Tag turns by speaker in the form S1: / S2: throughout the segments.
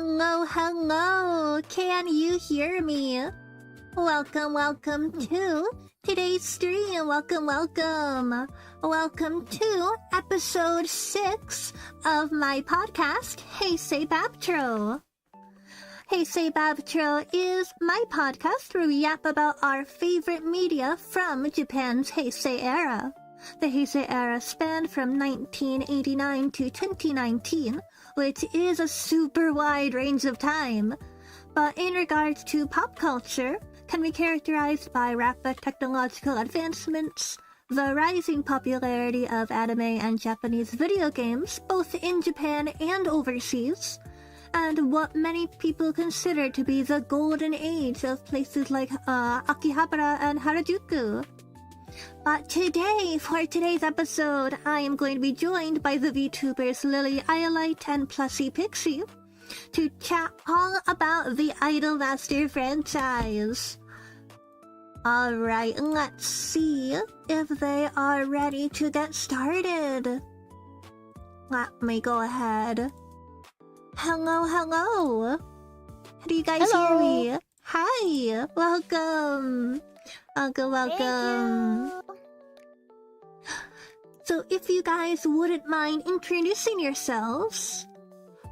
S1: Hello, hello! Can you hear me? Welcome to today's stream. Welcome to episode 6 of my podcast, Heisei babtro. Heisei babtro is my podcast where we yap about our favorite media from Japan's Heisei era. The Heisei era spanned from 1989 to 2019, which is a super wide range of time. But in regards to pop culture, can be characterized by rapid technological advancements, the rising popularity of anime and Japanese video games, both in Japan and overseas, and what many people consider to be the golden age of places like Akihabara and Harajuku. But today, for today's episode, I am going to be joined by the VTubers Lily Iolite and Plushie Pixie to chat all about the Idolmaster franchise. Alright, let's see if they are ready to get started. Let me go ahead. Hello. Do you guys hear me? Hi, welcome. Welcome. So if you guys wouldn't mind introducing yourselves,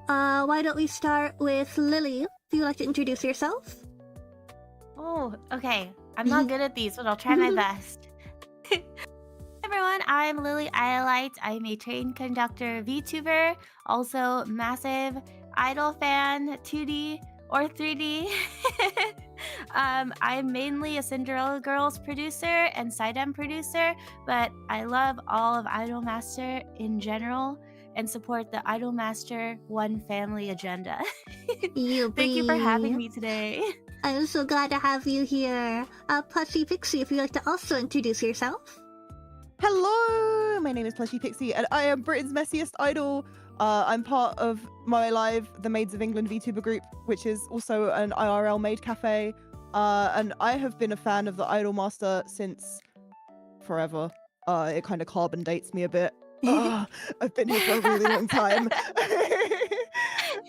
S1: why don't we start with Lily? If you'd like to introduce yourself.
S2: Oh, okay. I'm not good at these, but I'll try my best. Hey everyone, I'm Lily Iolite. I'm a train conductor VTuber, also massive idol fan, 2D or 3D. I'm mainly a Cinderella Girls producer and Sidem producer, but I love all of Idolmaster in general and support the Idolmaster One Family agenda. Thank you for having me today.
S1: I'm so glad to have you here. Plushie Pixie, if you'd like to also introduce yourself.
S3: Hello, my name is Plushie Pixie and I am Britain's messiest idol. I'm part of My Live, the Maids of England VTuber group, which is also an IRL maid cafe. And I have been a fan of the Idolmaster since forever. It kind of carbon dates me a bit. I've been here for a really long time. And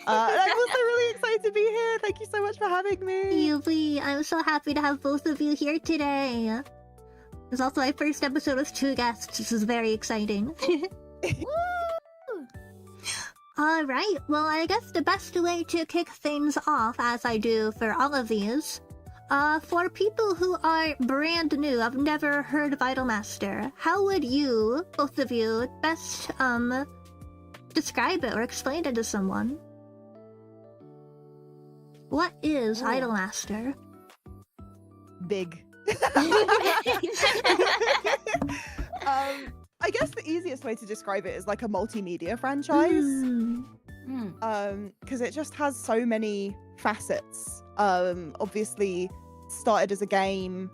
S3: I'm also really excited to be here. Thank you so much for having me.
S1: I'm so happy to have both of you here today. It was also my first episode with 2 guests. This is very exciting. Alright, well I guess the best way to kick things off, as I do for all of these, for people who are brand new, I've never heard of Idolmaster, how would you, both of you, best describe it or explain it to someone? What is Idolmaster?
S3: Big. I guess the easiest way to describe it is like a multimedia franchise. Because it just has so many facets. Obviously started as a game,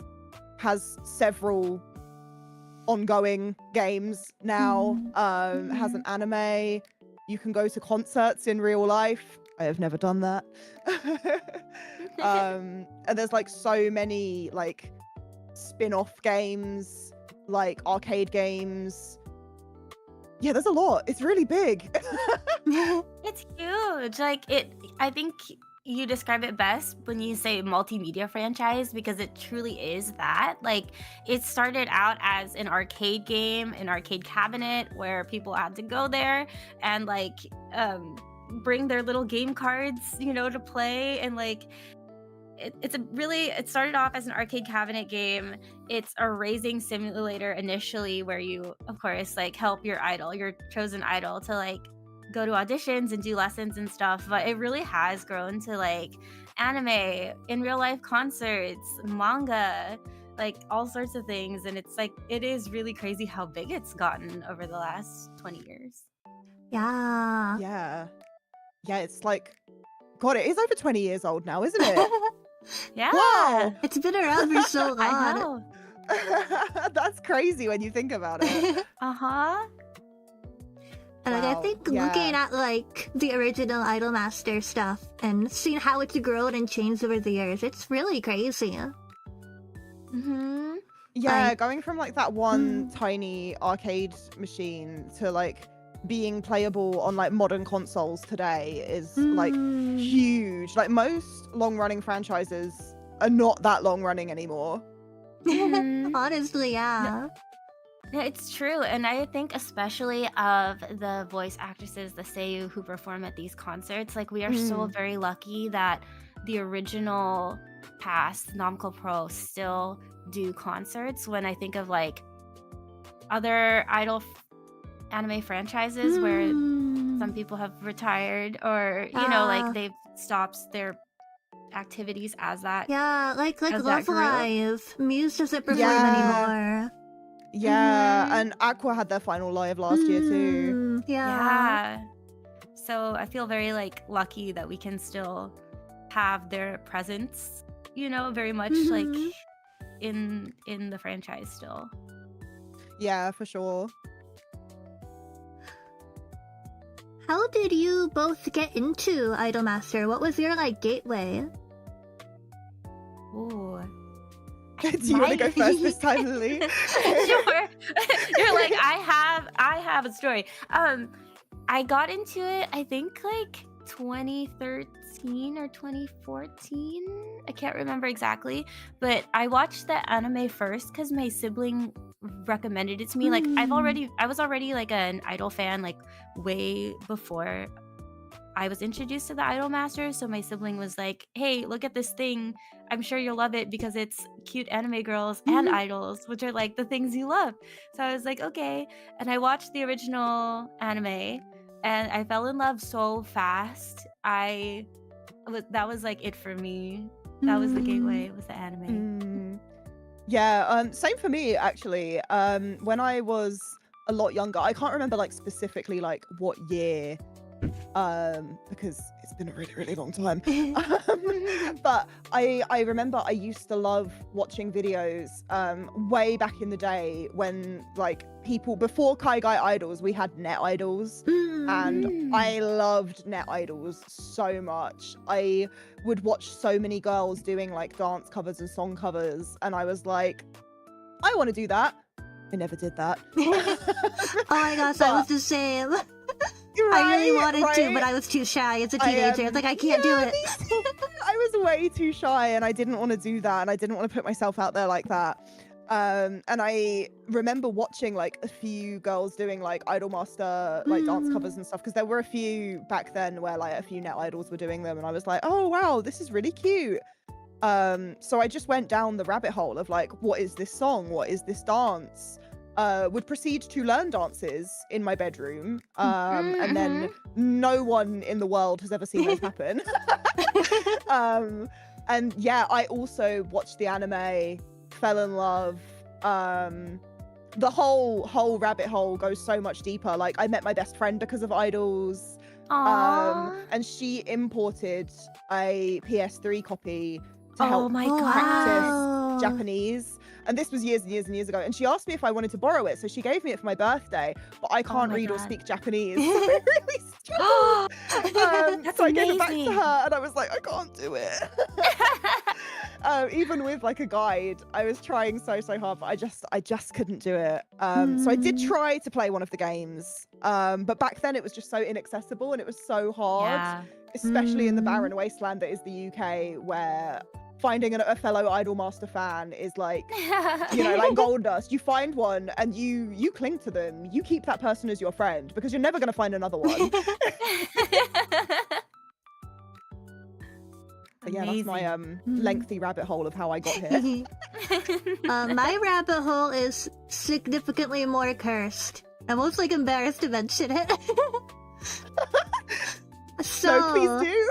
S3: has several ongoing games now, has an anime, you can go to concerts in real life. I have never done that. And there's like so many like spin-off games, like arcade games. Yeah, there's a lot. It's really big.
S2: It's huge. I think you describe it best when you say multimedia franchise, because it truly is that. Like, it started out as an arcade game, an arcade cabinet where people had to go there and like bring their little game cards, to play, and like it started off as an arcade cabinet game. It's a raising simulator initially, where you of course like help your chosen idol to like go to auditions and do lessons and stuff, but it really has grown to like anime, in real life concerts, manga, like all sorts of things, and it's like it is really crazy how big it's gotten over the last 20 years.
S1: Yeah,
S3: it's like, God, it is over 20 years old now, isn't it?
S2: Yeah.
S3: Wow.
S1: it's been around for so long.
S2: I know.
S3: That's crazy when you think about it.
S1: And like, I think looking at like the original Idolmaster stuff and seeing how it's grown and changed over the years, it's really crazy.
S3: Yeah, going from like that one tiny arcade machine to like being playable on like modern consoles today is like huge. Like most long-running franchises are not that long-running anymore.
S1: Honestly, yeah.
S2: Yeah, it's true. And I think especially of the voice actresses, the seiyuu who perform at these concerts, like we are so very lucky that the original cast, Namco Pro, still do concerts. When I think of like other anime franchises where some people have retired or, you know, like they've stopped their activities as that.
S1: Yeah, like
S2: as that
S1: Love
S2: group.
S1: Live. Muse doesn't perform anymore.
S3: Yeah, and Aqua had their final live last year too.
S1: Yeah.
S2: So I feel very like lucky that we can still have their presence, you know, very much like in the franchise still.
S3: Yeah, for sure.
S1: How did you both get into Idolmaster? What was your like gateway?
S2: Ooh.
S3: Do you want to go first this time, Lily?
S2: Sure. You're like, I have a story. I got into it, I think like 2013 or 2014. I can't remember exactly, but I watched the anime first because my sibling recommended it to me. Like I was already like an idol fan like way before I was introduced to the Idolmaster. So my sibling was like, hey, look at this thing. I'm sure you'll love it because it's cute anime girls and idols, which are like the things you love. So I was like, okay. And I watched the original anime and I fell in love so fast. That was like it for me. That was the gateway, was the anime.
S3: Yeah, same for me actually. When I was a lot younger, I can't remember like specifically like what year, because it's been a really, really long time. But I remember I used to love watching videos way back in the day when like people, before Kaigai Idols, we had net idols. And I loved net idols so much. I would watch so many girls doing like dance covers and song covers, and I was like, I want to do that. I never did that.
S1: Oh my gosh, I was the same. I really wanted to, but I was too shy as a teenager. I was like, I can't do it.
S3: I was way too shy and I didn't want to do that, and I didn't want to put myself out there like that. And I remember watching like a few girls doing like Idolmaster like dance covers and stuff, because there were a few back then where like a few net idols were doing them, and I was like, oh wow, this is really cute. So I just went down the rabbit hole of like, what is this song? What is this dance? Would proceed to learn dances in my bedroom. And then no one in the world has ever seen those happen. And yeah, I also watched the anime, fell in love. The whole rabbit hole goes so much deeper. Like I met my best friend because of idols. And she imported a PS3 copy to help practice Japanese. And this was years and years and years ago. And she asked me if I wanted to borrow it. So she gave me it for my birthday. But I can't read or speak Japanese. So I really struggled. So I gave it back to her and I was like, I can't do it. Even with like a guide, I was trying so hard, but I just couldn't do it. So I did try to play one of the games. But back then it was just so inaccessible and it was so hard. Especially in the barren wasteland that is the UK, where finding a fellow Idolmaster fan is like, you know, like gold dust. You find one and you cling to them. You keep that person as your friend because you're never going to find another one. But yeah, that's my lengthy rabbit hole of how I got here.
S1: My rabbit hole is significantly more cursed. I'm almost like embarrassed to mention it.
S3: So please do.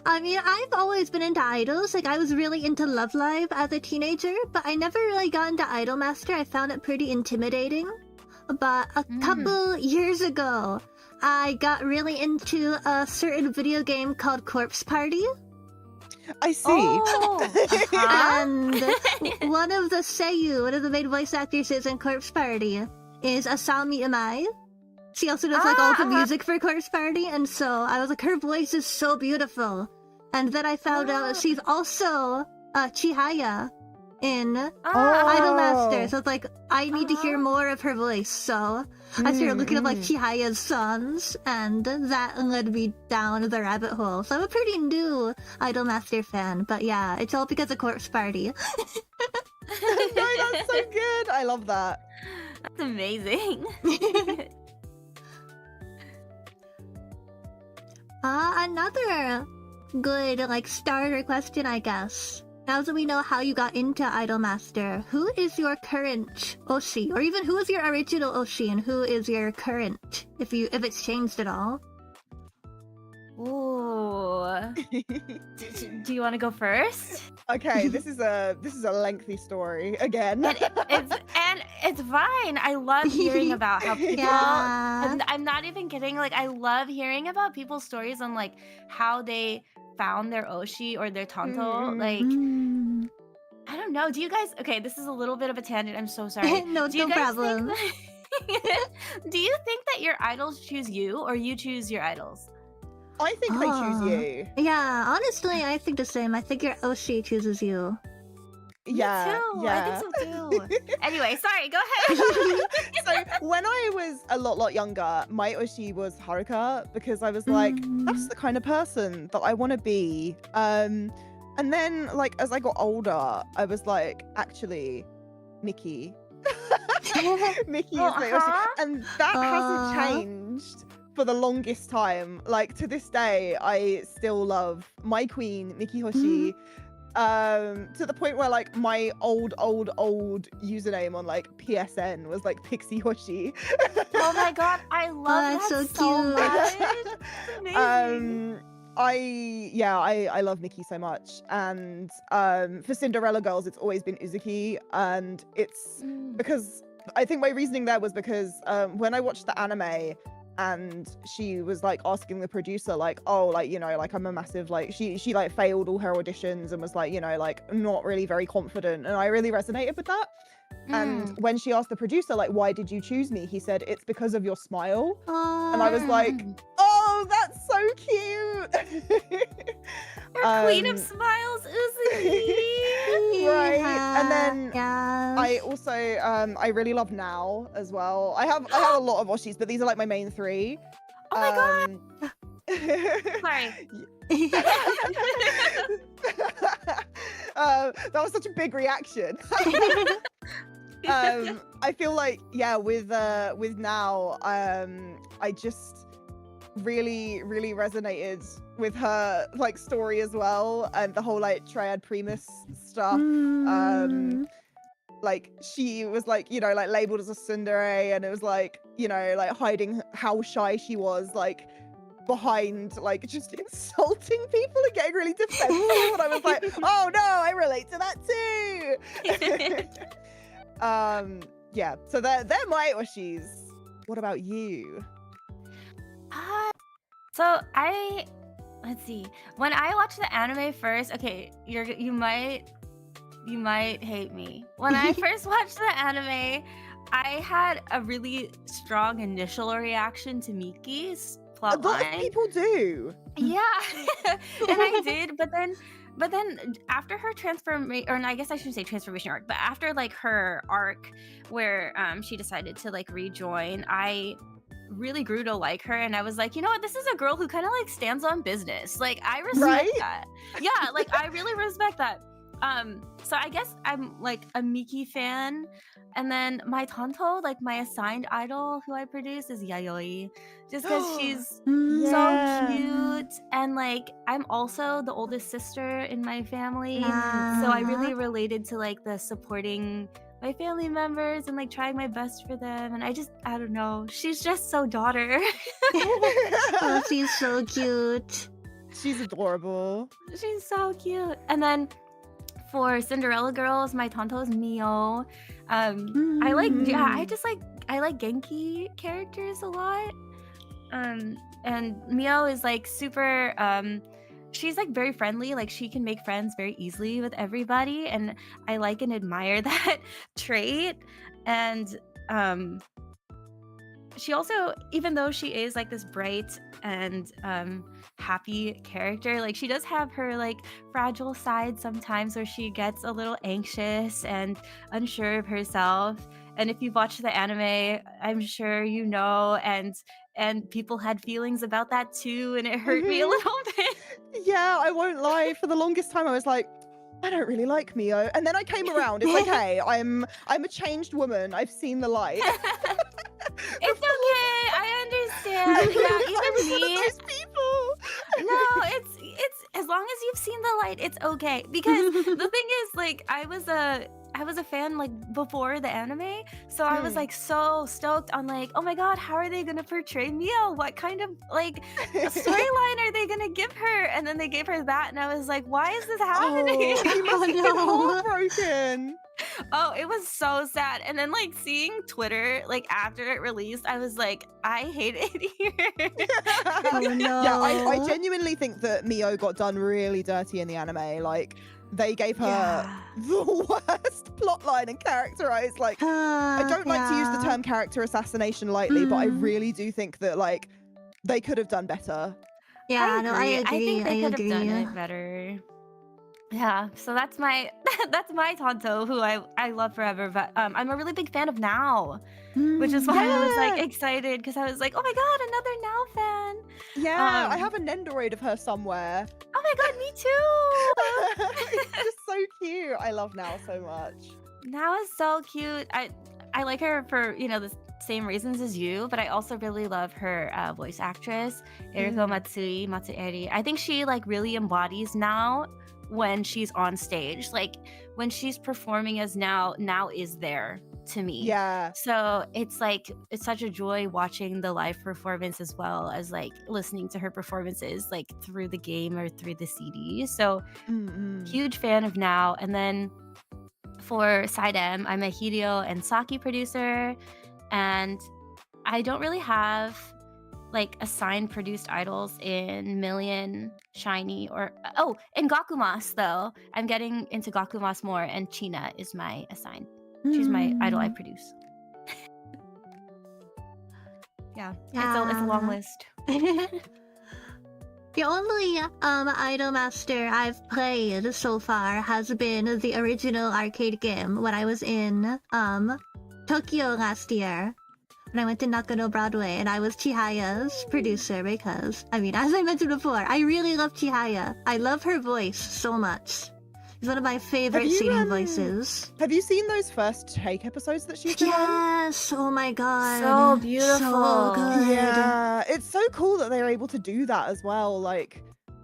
S1: I mean, I've always been into idols. Like, I was really into Love Live as a teenager, but I never really got into Idolmaster. I found it pretty intimidating. But a couple years ago, I got really into a certain video game called Corpse Party.
S3: I see.
S1: And one of the seiyuu, one of the main voice actresses in Corpse Party, is Asami Imai. She also does like all the music for Corpse Party, and so I was like, her voice is so beautiful. And then I found out that she's also Chihaya in
S2: Ah,
S1: Idolmaster. So it's like, I need to hear
S2: Uh-huh.
S1: more of her voice. So I started looking up like Chihaya's sons, and that led me down the rabbit hole. So I'm a pretty new Idolmaster fan, but yeah, it's all because of Corpse Party.
S3: No, that's so good. I love that.
S2: That's amazing.
S1: Another good like starter question, I guess. Now that we know how you got into Idolmaster, who is your current Oshi, or even who is your original Oshi, and who is your current, if it's changed at all?
S2: Ooh. Do you want to go first?
S3: Okay, this is a lengthy story again.
S2: And it's fine. I love hearing about how people.
S1: Yeah.
S2: And I'm not even kidding. Like, I love hearing about people's stories on like how they found their Oshi or their Tonto. Like,
S1: Mm.
S2: I don't know. Do you guys? Okay, this is a little bit of a tangent. I'm so sorry.
S1: No,
S2: Do you
S1: no
S2: guys
S1: problem.
S2: do you think that your idols choose you, or you choose your idols?
S3: I think they choose you.
S1: Yeah, honestly, I think the same. I think your Oshi chooses you.
S3: Yeah,
S2: Me too.
S3: yeah.
S2: I think so too. Anyway, sorry. Go ahead.
S3: So when I was a lot younger, my Oshi was Haruka because I was like, that's the kind of person that I want to be. And then like as I got older, I was like, actually, Mickey. Mickey is my Oshi, and that hasn't changed for the longest time. Like to this day, I still love my queen, Mickey Hoshi. To the point where like my old username on like PSN was like Pixie Hoshi.
S2: Oh my god, I love that
S1: that's so
S2: so
S1: cute.
S2: much. It's amazing.
S3: I love Mickey so much, and for Cinderella girls it's always been Uzuki, and it's because I think my reasoning there was because when I watched the anime and she was like asking the producer like, oh, like, you know, like I'm a massive like she like failed all her auditions and was like, you know, like not really very confident, and I really resonated with that. And when she asked the producer like, why did you choose me, he said it's because of your smile. And I was like, oh, that's so cute.
S2: Our queen of smiles, Uzuki.
S3: Right. And then
S1: yes.
S3: I also I really love Now as well. I have a lot of Oshis, but these are like my main three.
S2: Oh my god. Sorry.
S3: That was such a big reaction. I feel like with Now, I just really resonated with her like story as well, and the whole like Triad Primus stuff. Like she was like, you know, like labeled as a tsundere, and it was like, you know, like hiding how shy she was, like behind like just insulting people and getting really defensive. And I was like, oh no, I relate to that too. Yeah, so they're my Oshis. What about you?
S2: So let's see. When I watched the anime first, okay, you might hate me. When I first watched the anime, I had a really strong initial reaction to Miki's plotline.
S3: A lot of people do.
S2: Yeah, and I did, but then after her transformation, or I guess I shouldn't say transformation arc, but after like her arc where she decided to like rejoin, I really grew to like her, and I was like, you know what, this is a girl who kind of like stands on business. Like I respect that. Yeah, like I really respect that. So I guess I'm like a Miki fan, and then my Tonto, like my assigned idol who I produce, is Yayoi, just because she's so cute, and like I'm also the oldest sister in my family, so I really related to like the supporting my family members and like trying my best for them, and I don't know, she's just so daughter.
S1: Oh, she's so cute.
S3: She's adorable.
S2: She's so cute. And then for Cinderella girls, my Tonto is Mio. I like I like Genki characters a lot. And Mio is like super she's like very friendly, like she can make friends very easily with everybody, and I like and admire that trait. And she also, even though she is like this bright and happy character, like she does have her like fragile side sometimes where she gets a little anxious and unsure of herself. And if you've watched the anime, I'm sure you know, and people had feelings about that too, and it hurt me a little bit.
S3: Yeah, I won't lie. For the longest time, I was like, I don't really like Mio, and then I came around. It's like, hey, I'm a changed woman. I've seen the light.
S2: It's okay. I understand. Yeah,
S3: I was
S2: even
S3: one of
S2: me.
S3: those people.
S2: No, it's as long as you've seen the light, it's okay. Because the thing is, like, I was a fan like before the anime, so I was like so stoked on like, oh my god, how are they gonna portray Mio? What kind of like storyline are they gonna give her? And then they gave her that, and I was like, why is this happening?
S3: Oh, you must have been heartbroken.
S2: Oh, it was so sad. And then like seeing Twitter like after it released, I was like, I hate it here.
S1: Oh no.
S3: Yeah, I genuinely think that Mio got done really dirty in the anime. Like, they gave her the worst plotline and characterized. Like, I don't like to use the term character assassination lightly, but I really do think that like they could have done better.
S1: Yeah, no, I agree.
S2: I think they could
S1: agree.
S2: have done it better. Yeah, so that's my that's my Tonto, who I love forever. But I'm a really big fan of Now, which is why I was like excited, because I was like, oh my god, another Now fan.
S3: Yeah, I have a Nendoroid of her somewhere.
S2: Oh my god, me too.
S3: It's just so cute. I love Now so much.
S2: Now is so cute. I like her for, you know, the same reasons as you, but I also really love her voice actress, Eriko Matsueri. I think she like really embodies Now when she's on stage. Like when she's performing as Now is there to me.
S3: Yeah.
S2: So it's like, it's such a joy watching the live performance as well as like listening to her performances like through the game or through the CD. So huge fan of Now. And then for Side M, I'm a Hideo and Saki producer, and I don't really have like assigned produced idols in Million, Shiny, or in Gakumas though. I'm getting into Gakumas more, and China is my assigned. She's my idol I produce. Yeah, it's a long list.
S1: The only idol master I've played so far has been the original arcade game when I was in Tokyo last year. When I went to Nakano Broadway, and I was Chihaya's producer because, I mean, as I mentioned before, I really love Chihaya. I love her voice so much. She's one of my favorite singing voices.
S3: Have you seen those first Take episodes that she's been on?
S1: Yes! Oh my god.
S2: So beautiful.
S1: So good.
S3: Yeah, it's so cool that they're able to do that as well, like,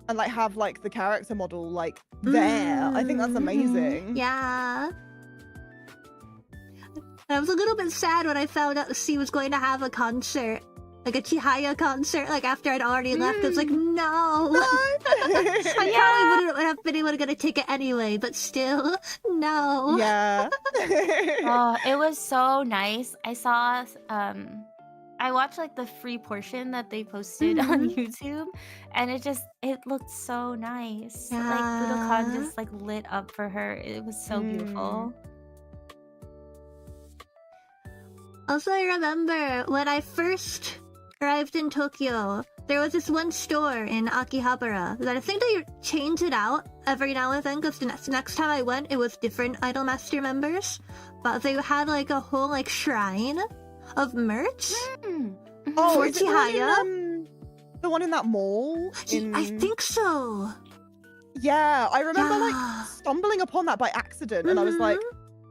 S3: and like have like the character model like there. I think that's amazing.
S1: Yeah. I was a little bit sad when I found out she was going to have a concert, like a Chihaya concert, like after I'd already left. I was like, no. I probably wouldn't have been able to get a ticket anyway, but still, no.
S3: Yeah.
S2: Oh, it was so nice. I saw, I watched like the free portion that they posted on YouTube, and it looked so nice.
S1: Yeah.
S2: Like Budokan just like lit up for her. It was so beautiful.
S1: Also, I remember when I first arrived in Tokyo, there was this one store in Akihabara that I think they change it out every now and then, because the next time I went, it was different Idolmaster members. But they had like a whole like shrine of merch for
S3: is it
S1: Chihaya.
S3: the one in that mall?
S1: I think so.
S3: Yeah, I remember like
S1: Yeah.
S3: stumbling upon that by accident, and I was like,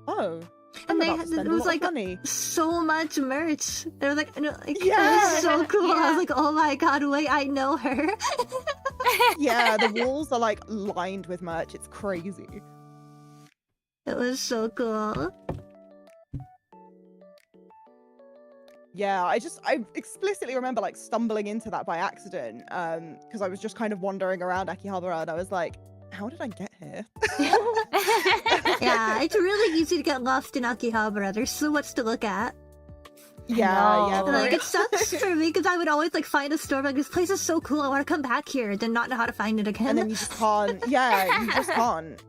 S3: oh.
S1: And
S3: I'm about to spend
S1: it
S3: a
S1: was
S3: lot
S1: like
S3: of money.
S1: so much merch. It was like, it
S3: Yeah.
S1: was so cool. I
S2: Yeah.
S1: was like, oh my god, wait, I know her.
S3: Yeah, the walls are like lined with merch. It's crazy.
S1: It was so cool.
S3: Yeah, I explicitly remember like stumbling into that by accident, because I was just kind of wandering around Akihabara, and I was like, how did I get here?
S1: Yeah, it's really easy to get lost in Akihabara. There's so much to look at.
S3: Yeah,
S1: And, like,
S3: there
S1: it sucks for me because I would always like find a store like, this place is so cool, I want to come back here, then not know how to find it again.
S3: and then you just can't. Yeah, you just can't.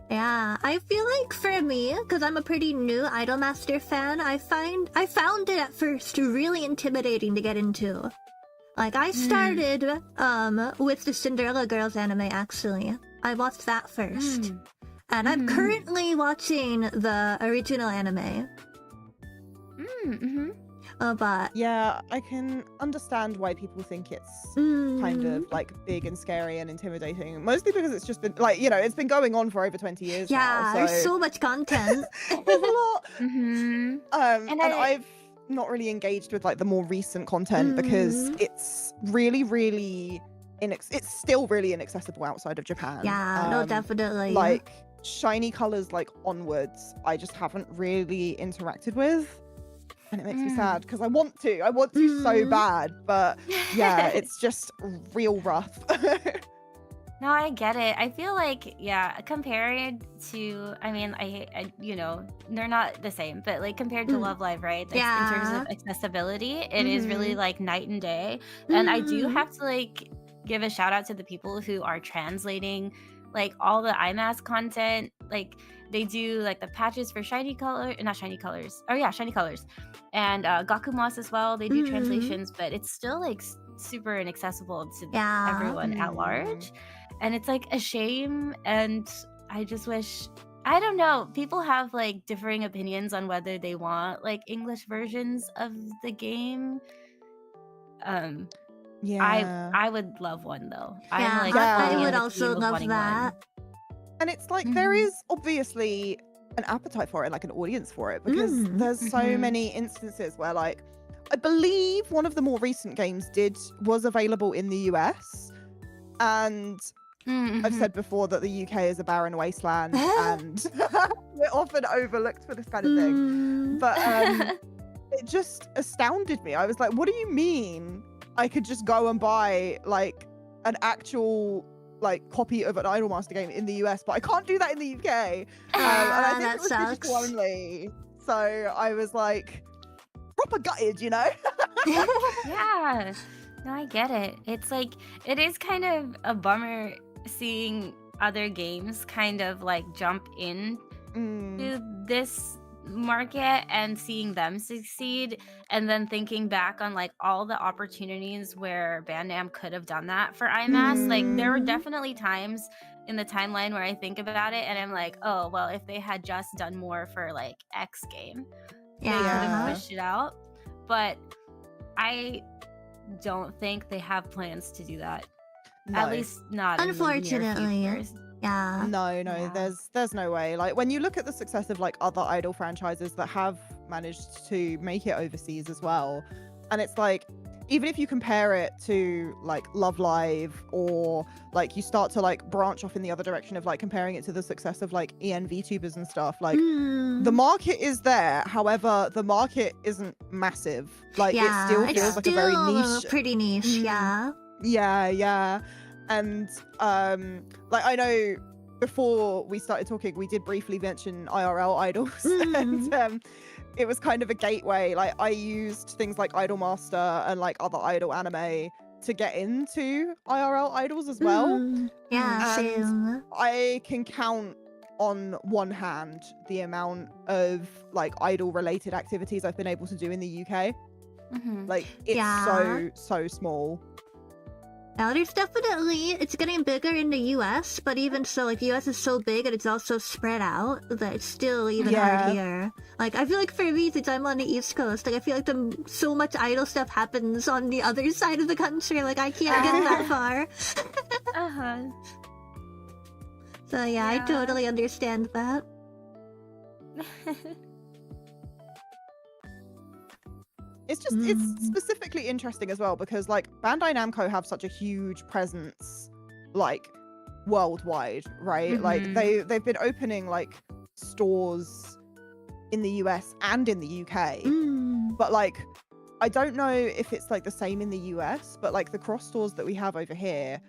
S1: Yeah, I feel like for me, because I'm a pretty new Idolmaster fan, I found it at first really intimidating to get into. Like, I started with the Cinderella Girls anime, actually. I watched that first. And I'm currently watching the original anime. But
S3: Yeah, I can understand why people think it's kind of like big and scary and intimidating. Mostly because it's just been like, it's been going on for over 20 years
S1: yeah,
S3: now.
S1: there's so much content.
S3: There's a lot.
S2: And
S3: And I've not really engaged with like the more recent content because it's really, really it's still really inaccessible outside of Japan.
S1: Yeah, no, definitely.
S3: Like shiny colors like onwards, I just haven't really interacted with. And it makes me sad because I want to so bad, but yeah, it's just real rough.
S2: No, I get it. I feel like, compared to, I mean, I they're not the same, but like compared to Love Live, right? Like, in terms of accessibility, it is really like night and day. And I do have to like give a shout out to the people who are translating like all the IMAS content. Like they do like the patches for shiny colors, and Gakumas as well. They do translations, but it's still like super inaccessible to everyone at large. And it's like a shame, and I just wish, I don't know, people have like differing opinions on whether they want like English versions of the game. I would love one though.
S1: I would also love that.
S3: And it's like there is obviously an appetite for it, like an audience for it, because there's so many instances where like I believe one of the more recent games was available in the US, and I've said before that the UK is a barren wasteland and we're often overlooked for this kind of thing. But it just astounded me. I was like, what do you mean I could just go and buy like an actual like copy of an Idolmaster game in the US, but I can't do that in the UK? And I think it was digital only. So I was like proper gutted,
S2: Yeah. No, I get it. It's like, it is kind of a bummer seeing other games kind of like jump in to this market and seeing them succeed, and then thinking back on like all the opportunities where Bandam could have done that for IMAS. Like there were definitely times in the timeline where I think about it and I'm like, oh well, if they had just done more for like X game, they could have pushed it out. But I don't think they have plans to do that.
S3: No.
S2: At least not
S1: unfortunately.
S2: In the near future.
S1: Yeah.
S3: No, there's no way. Like when you look at the success of like other idol franchises that have managed to make it overseas as well, and it's like, even if you compare it to like Love Live, or like you start to like branch off in the other direction of like comparing it to the success of like EN VTubers and stuff, like the market is there. However, the market isn't massive. Like it still feels like a very niche,
S1: pretty niche.
S3: Yeah. And like I know before we started talking, we did briefly mention IRL idols, and it was kind of a gateway. Like I used things like Idolmaster and like other idol anime to get into IRL idols as well.
S1: Yeah, same.
S3: I can count on one hand the amount of like idol related activities I've been able to do in the UK. Like it's so small.
S1: Now there's definitely, it's getting bigger in the US, but even so, like the US is so big and it's also spread out that it's still even hard here. Like I feel like for me, since I'm on the East Coast, like I feel like so much idol stuff happens on the other side of the country. Like I can't get that far. So yeah, I totally understand that.
S3: It's just it's specifically interesting as well because like Bandai Namco have such a huge presence like worldwide, right? Like they've been opening like stores in the US and in the UK. But like I don't know if it's like the same in the US, but like the cross stores that we have over here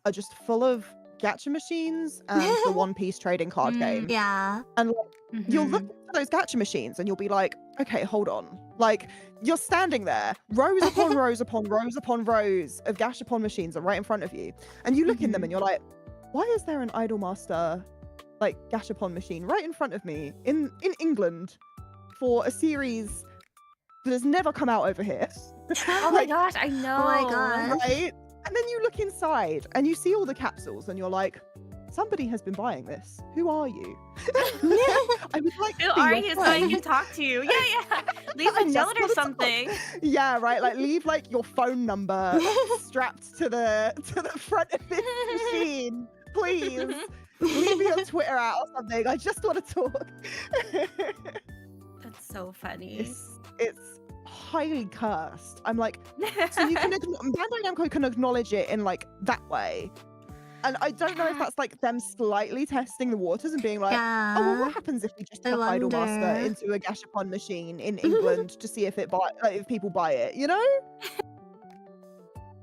S3: are just full of gacha machines and the One Piece trading card game.
S1: Yeah.
S3: And like you'll look at those gacha machines and you'll be like, okay, hold on. Like you're standing there, rows upon rows upon rows upon rows of gashapon machines are right in front of you. And you look in them and you're like, why is there an Idolmaster like gashapon machine right in front of me in England for a series that has never come out over here.
S2: Oh my gosh, I know.
S1: Oh my god.
S3: Right? And then you look inside and you see all the capsules and you're like, somebody has been buying this. Who are you? I would like
S2: Who
S3: to be
S2: are
S3: your
S2: you so I
S3: friend.
S2: can talk to you? Yeah. Leave
S3: I
S2: a
S3: just
S2: note or
S3: wanna talk.
S2: something.
S3: Yeah, right. Like leave like your phone number strapped to the front of this machine, please. Leave me on Twitter out or something. I just want to talk.
S2: That's so funny.
S3: It's highly cursed. I'm like, so you can Bandai Namco can acknowledge it in like that way. And I don't know if that's like them slightly testing the waters and being like, oh, well, what happens if we just
S1: I
S3: chuck
S1: wonder.
S3: Idolmaster into a gashapon machine in England to see if if people buy it, you know?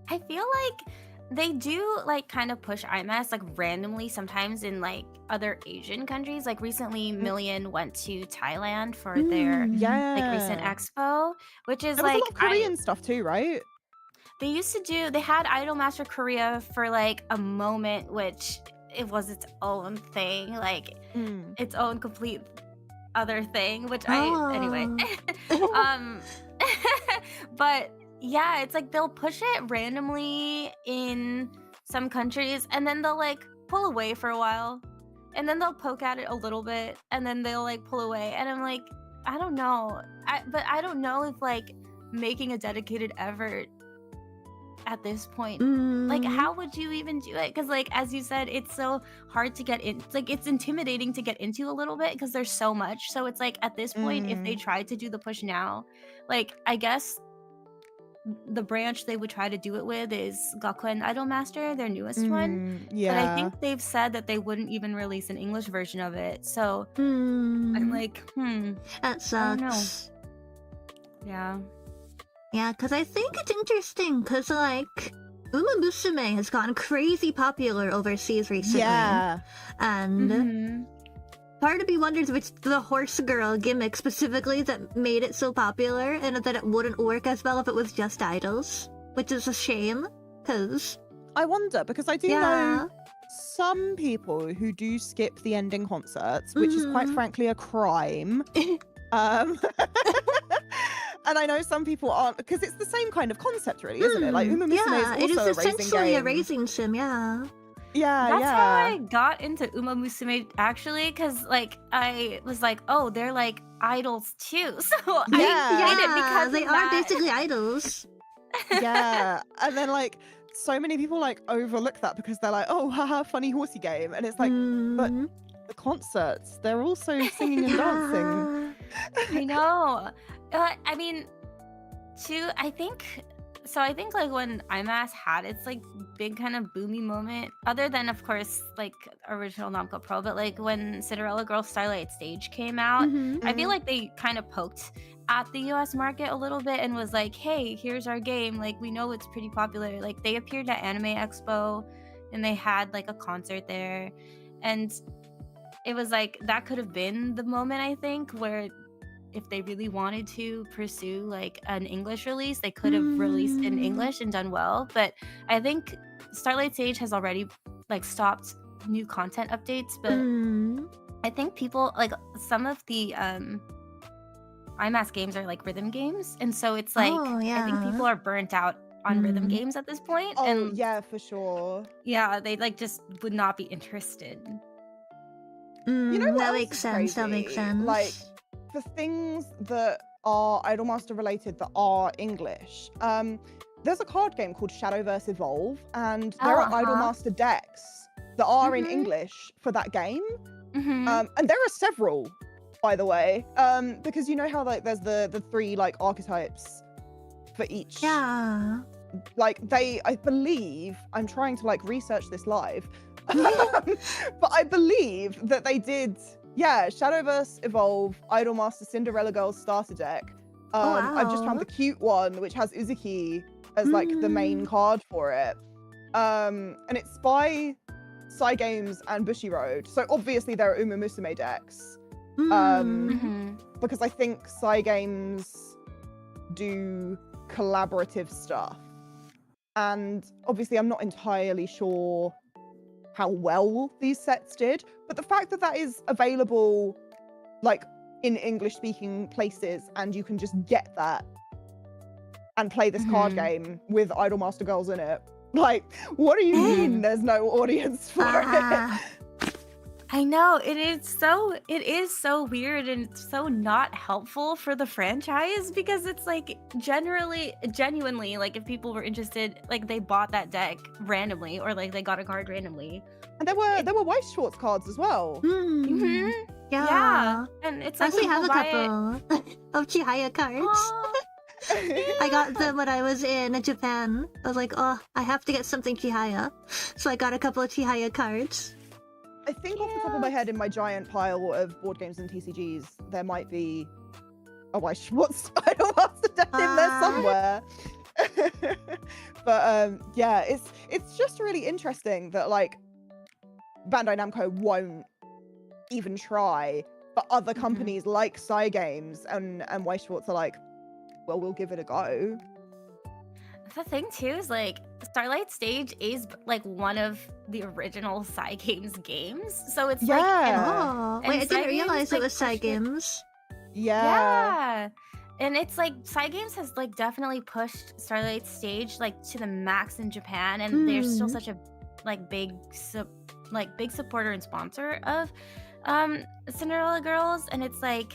S2: I feel like they do like kind of push IMAS like randomly sometimes in like other Asian countries. Like recently, Million went to Thailand for their
S3: Yeah.
S2: like recent expo, which is
S3: There was
S2: like
S3: a lot of Korean stuff too, right?
S2: they had Idolmaster Korea for like a moment, which it was its own thing, like its own complete other thing, which anyway. But yeah, it's like they'll push it randomly in some countries and then they'll like pull away for a while and then they'll poke at it a little bit and then they'll like pull away and I'm like, I don't know. But I don't know if like making a dedicated effort at this point, like how would you even do it? Because like as you said, it's so hard to get in, like it's intimidating to get into a little bit because there's so much. So it's like at this point, if they tried to do the push now, like I guess the branch they would try to do it with is Gakuen Idolmaster, their newest one.
S3: Yeah.
S2: But I think they've said that they wouldn't even release an English version of it. So I'm like,
S1: that sucks.
S2: Yeah.
S1: Yeah, because I think it's interesting, because, like, Uma Musume has gotten crazy popular overseas recently.
S3: Yeah.
S1: And part of me wonders if it's the horse girl gimmick specifically that made it so popular, and that it wouldn't work as well if it was just idols, which is a shame, because...
S3: I wonder, because I do know some people who do skip the ending concerts, which is quite frankly a crime. And I know some people aren't, because it's the same kind of concept, really, isn't it? Like Uma Musume is also
S1: it is essentially
S3: a
S1: a racing sim, yeah.
S2: That's how I got into Uma Musume, actually, because like I was like, oh, they're like idols too. So I did it because
S1: they are basically idols.
S3: Yeah, and then like so many people like overlook that because they're like, oh, haha, funny horsey game, and it's like, but the concerts, they're also singing and dancing.
S2: I know. I mean, I think like when IMAS had its like big kind of boomy moment, other than of course like original Namco Pro, but like when Cinderella Girls Starlight Stage came out, I feel like they kind of poked at the US market a little bit and was like, hey, here's our game, like we know it's pretty popular. Like they appeared at Anime Expo and they had like a concert there, and it was like that could have been the moment, I think, where if they really wanted to pursue like an English release, they could have released in English and done well. But I think Starlight Stage has already like stopped new content updates, but I think people like some of the IMAS games are like rhythm games, and so it's like I think people are burnt out on rhythm games at this point.
S3: Oh
S2: and
S3: yeah, for sure.
S2: Yeah, they like just would not be interested.
S3: You know what
S1: that
S3: else
S1: makes
S3: is
S1: sense. That
S3: crazy?
S1: makes sense.
S3: Like for things that are Idolmaster related that are English, there's a card game called Shadowverse Evolve, and there are Idolmaster decks that are in English for that game. And there are several, by the way, because you know how like there's the three like archetypes for each.
S1: Yeah.
S3: Like I believe, I'm trying to like research this live, but I believe that they did. Yeah, Shadowverse Evolve, Idolmaster Cinderella Girls starter deck. I've just found the cute one, which has Uzuki as like the main card for it. And it's by Cygames and Bushiroad. So obviously there are Uma Musume decks. Because I think Cygames do collaborative stuff. And obviously I'm not entirely sure how well these sets did, But the fact that that is available, like, in English-speaking places, and you can just get that and play this card game with Idolmaster girls in it. Like, what do you mean there's no audience for it?
S2: I know, it is so weird and it's so not helpful for the franchise, because it's like genuinely, like, if people were interested, like, they bought that deck randomly, or like they got a card randomly.
S3: And there were Weiss Schwartz cards as well.
S1: Yeah.
S2: And it's
S1: I
S2: like
S1: actually have a
S2: people buy
S1: couple of Chihaya cards. I got them when I was in Japan. I was like, oh, I have to get something Chihaya. So I got a couple of Chihaya cards.
S3: I think off the top of my head, in my giant pile of board games and TCGs, there might be a Weiss Schwartz Idolmaster deck in there somewhere. But yeah, it's just really interesting that, like, Bandai Namco won't even try, but other companies like Cygames and Weiss Schwartz are like, well, we'll give it a go.
S2: The thing too is, like, Starlight Stage is like one of the original Cygames games, so it's like,
S1: Oh,
S2: and
S1: wait, I didn't
S2: Cygames,
S1: realize it
S2: like,
S1: was
S2: pushed it-
S1: Cygames.
S2: Yeah. And it's like Cygames has like definitely pushed Starlight Stage like to the max in Japan, and they're still such a like big supporter and sponsor of Cinderella Girls, and it's like,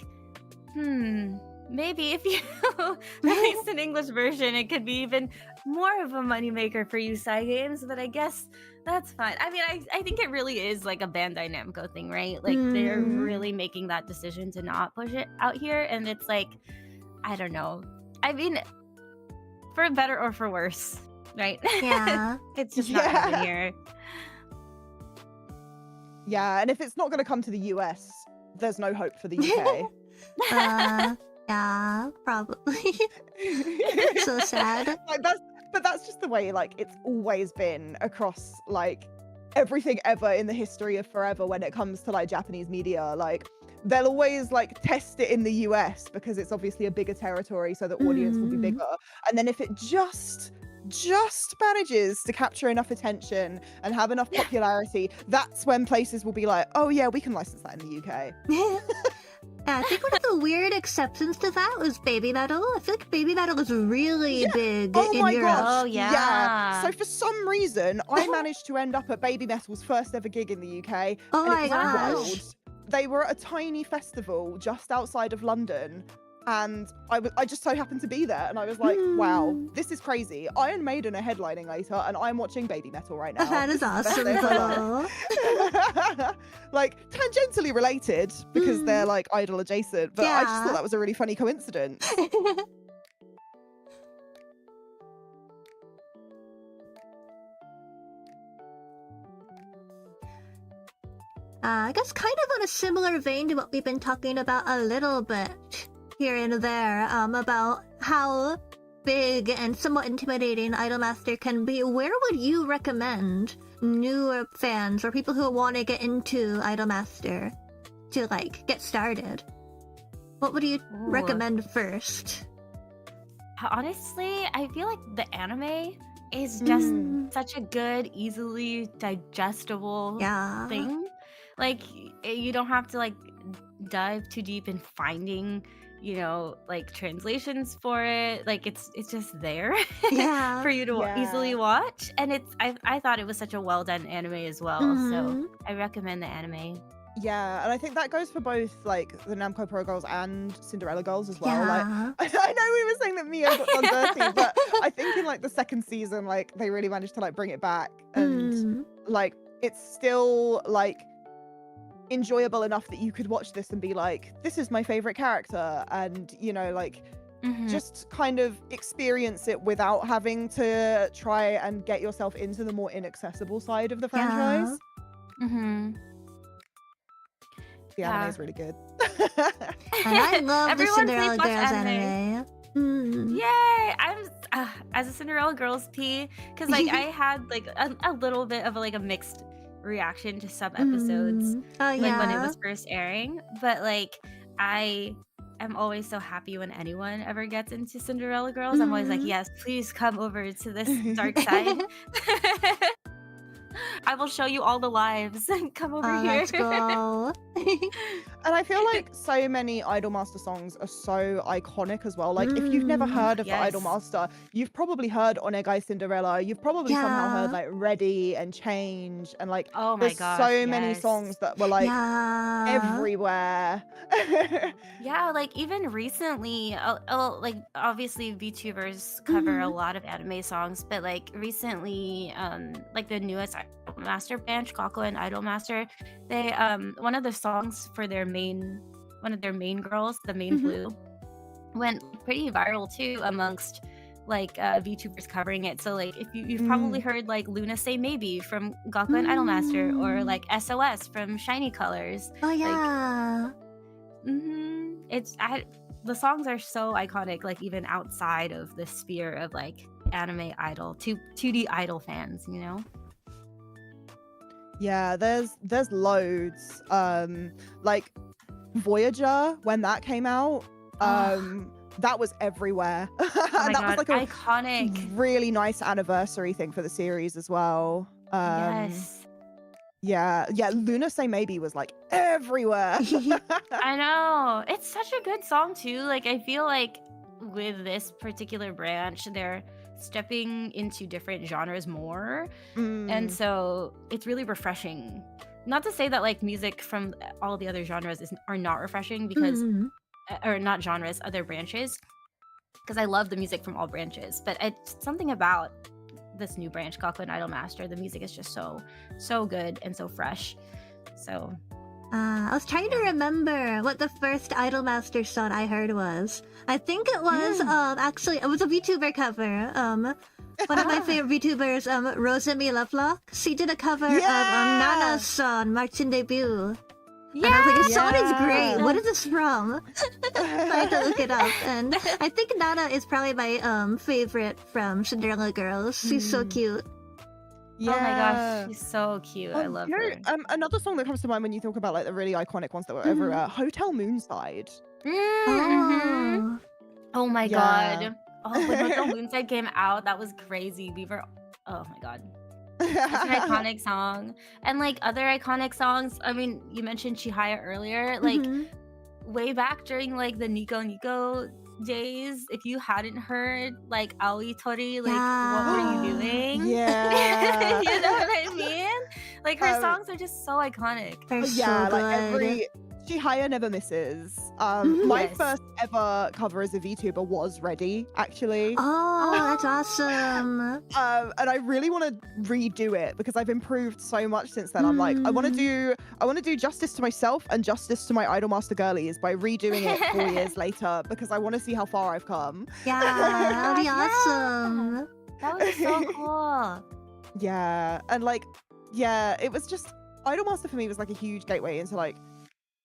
S2: maybe if you released an English version, it could be even more of a moneymaker for you, Cygames, but I guess that's fine. I mean, I think it really is like a Bandai Namco thing, right? Like, they're really making that decision to not push it out here, and it's like, I don't know. I mean, for better or for worse, right?
S1: Yeah.
S2: It's just not coming here.
S3: Yeah, and if it's not going to come to the US, there's no hope for the UK.
S1: Yeah, probably. So sad.
S3: Like, that's just the way, like, it's always been across, like, everything ever in the history of forever when it comes to, like, Japanese media. Like, they'll always, like, test it in the US because it's obviously a bigger territory, so the audience will be bigger. And then if it just manages to capture enough attention and have enough popularity, that's when places will be like, oh yeah, we can license that in the UK.
S1: Yeah, I think one of the weird exceptions to that was Baby Metal. I feel like Baby Metal was really big
S3: Oh
S1: in
S3: my
S1: Europe.
S3: gosh.
S2: Oh, yeah.
S3: So for some reason, I managed to end up at Baby Metal's first ever gig in the UK.
S1: Oh
S3: and
S1: my
S3: it was
S1: gosh.
S3: wild. They were at a tiny festival just outside of London, and I just so happened to be there, and I was like, wow, this is crazy. Iron Maiden are headlining later, and I'm watching Baby Metal right now.
S1: That is
S3: This the
S1: awesome,
S3: best day of my life. Like, tangentially related, because they're, like, idol adjacent, but I just
S1: Yeah.
S3: thought that was a really funny coincidence.
S1: I guess kind of on a similar vein to what we've been talking about a little bit here and there, about how big and somewhat intimidating Idolmaster can be. Where would you recommend newer fans or people who want to get into Idolmaster to, like, get started? What would you recommend first?
S2: Honestly, I feel like the anime is just such a good, easily digestible
S1: Yeah.
S2: thing. Like, you don't have to, like, dive too deep in finding, you know, like, translations for it. Like, it's just there
S1: Yeah.
S2: for you to
S3: Yeah.
S2: easily watch. And I thought it was such a well done anime as well. So I recommend the anime.
S3: Yeah, and I think that goes for both, like, the Namco Pro Girls and Cinderella Girls as well.
S1: Yeah.
S3: Like, I know we were saying that Mio got done dirty, but I think in, like, the second season, like, they really managed to, like, bring it back, and like, it's still, like, enjoyable enough that you could watch this and be like, this is my favorite character, and, you know, like, just kind of experience it without having to try and get yourself into the more inaccessible side of the franchise. The anime is really good.
S1: And I love the
S2: Everyone
S1: Cinderella
S2: please watch
S1: Girls
S2: anime.
S1: anime.
S2: Yay! I'm as a Cinderella Girls T, because like I had like a little bit of like a mixed reaction to some episodes,
S1: Oh
S2: like when it
S1: yeah.
S2: was first airing. But like I am always so happy when anyone ever gets into Cinderella Girls. I'm always like, yes, please come over to this dark side. I will show you all the lives. Come over here.
S1: Let's go.
S3: And I feel like so many Idolmaster songs are so iconic as well. Like, if you've never heard of
S2: Yes.
S3: the Idolmaster, you've probably heard Onegai Cinderella. You've probably somehow heard like Ready and Change, and like
S2: Oh my
S3: there's
S2: gosh,
S3: so many
S2: yes.
S3: songs that were like
S1: Yeah.
S3: everywhere.
S2: Yeah, like even recently, like obviously VTubers cover a lot of anime songs, but like recently, like the newest Master branch, Kako and Idolmaster, they one of the songs for one of their main girls, the main blue, went pretty viral too amongst like VTubers covering it. So like if you've probably heard like Luna Say Maybe from Gaku and Idolmaster, or like SOS from Shiny Colors.
S1: Oh yeah.
S2: The songs are so iconic, like even outside of the sphere of like anime idol, 2D idol fans, you know?
S3: Yeah, there's loads. Like Voyager, when that came out, that was everywhere.
S2: Oh my
S3: And that
S2: God,
S3: was like a
S2: iconic.
S3: really nice anniversary thing for the series as well.
S2: Yes.
S3: Yeah, Luna Say Maybe was like everywhere.
S2: I know. It's such a good song too. Like I feel like with this particular branch, they're stepping into different genres more. And so it's really refreshing. Not to say that like music from all the other genres are not refreshing, because or not genres, other branches, because I love the music from all branches, but it's something about this new branch, Gaku and Idolmaster, the music is just so good and so fresh. So
S1: I was trying to remember what the first Idolmaster song I heard was. I think it was actually it was a VTuber cover. One of my favorite VTubers, Rosemi Lovelock. She did a cover of Nana's song, Martin Debut.
S2: yeah,
S1: And I was like, this song is great. What is this from? I had to look it up. And I think Nana is probably my favorite from Cinderella Girls. She's so cute.
S3: Yeah.
S2: Oh my gosh, she's so cute. I love
S3: you know,
S2: her.
S3: another song that comes to mind when you talk about like the really iconic ones that were everywhere, Hotel Moonside.
S1: Oh.
S2: Oh my
S3: Yeah.
S2: God. Oh, when Hotel Moonside came out, that was crazy. Oh my God. Such an iconic song. And like other iconic songs, I mean, you mentioned Chihaya earlier, like way back during like the Nico Nico days, if you hadn't heard like Aoi Tori, like what were you doing?
S3: Yeah.
S2: You know what I mean? Like her songs are just so iconic.
S1: They're
S3: Yeah,
S1: so
S3: like
S1: good.
S3: Chihaya never misses. My
S2: Yes.
S3: first ever cover as a VTuber was Ready, actually.
S1: Oh, that's awesome.
S3: And I really want to redo it because I've improved so much since then. I'm like, I want to do justice to myself and justice to my Idolmaster girlies by redoing it 4 years later, because I want to see how far I've come.
S1: Yeah, that'd be
S2: Yeah.
S1: awesome.
S2: That was so cool.
S3: Yeah, and like, yeah, it was just Idolmaster for me was like a huge gateway into like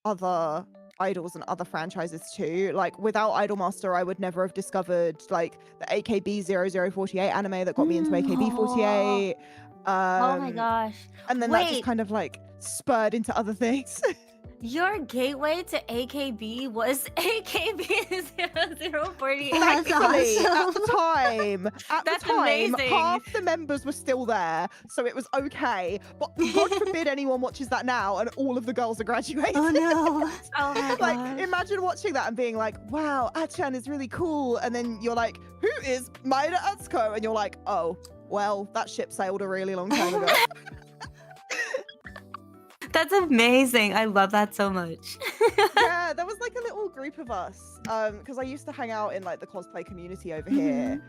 S3: other idols and other franchises too. Like without Idolmaster, I would never have discovered like the AKB 0048 anime that got me into AKB48.
S2: Oh my gosh.
S3: And then that just
S2: Wait.
S3: kind of like spurred into other things.
S2: Your gateway to AKB was AKB 0048.
S1: That's
S3: Thankfully, at
S1: awesome.
S3: the time,
S2: That's amazing.
S3: half the members were still there, so it was okay. But God forbid anyone watches that now and all of the girls are graduated.
S1: Oh no.
S2: Oh my
S3: Like,
S2: gosh.
S3: imagine watching that and being like, wow, Achan is really cool. And then you're like, who is Maeda Atsuko? And you're like, oh, well, that ship sailed a really long time ago.
S2: That's amazing. I love that so much.
S3: Yeah, there was like a little group of us. Because I used to hang out in like the cosplay community over here.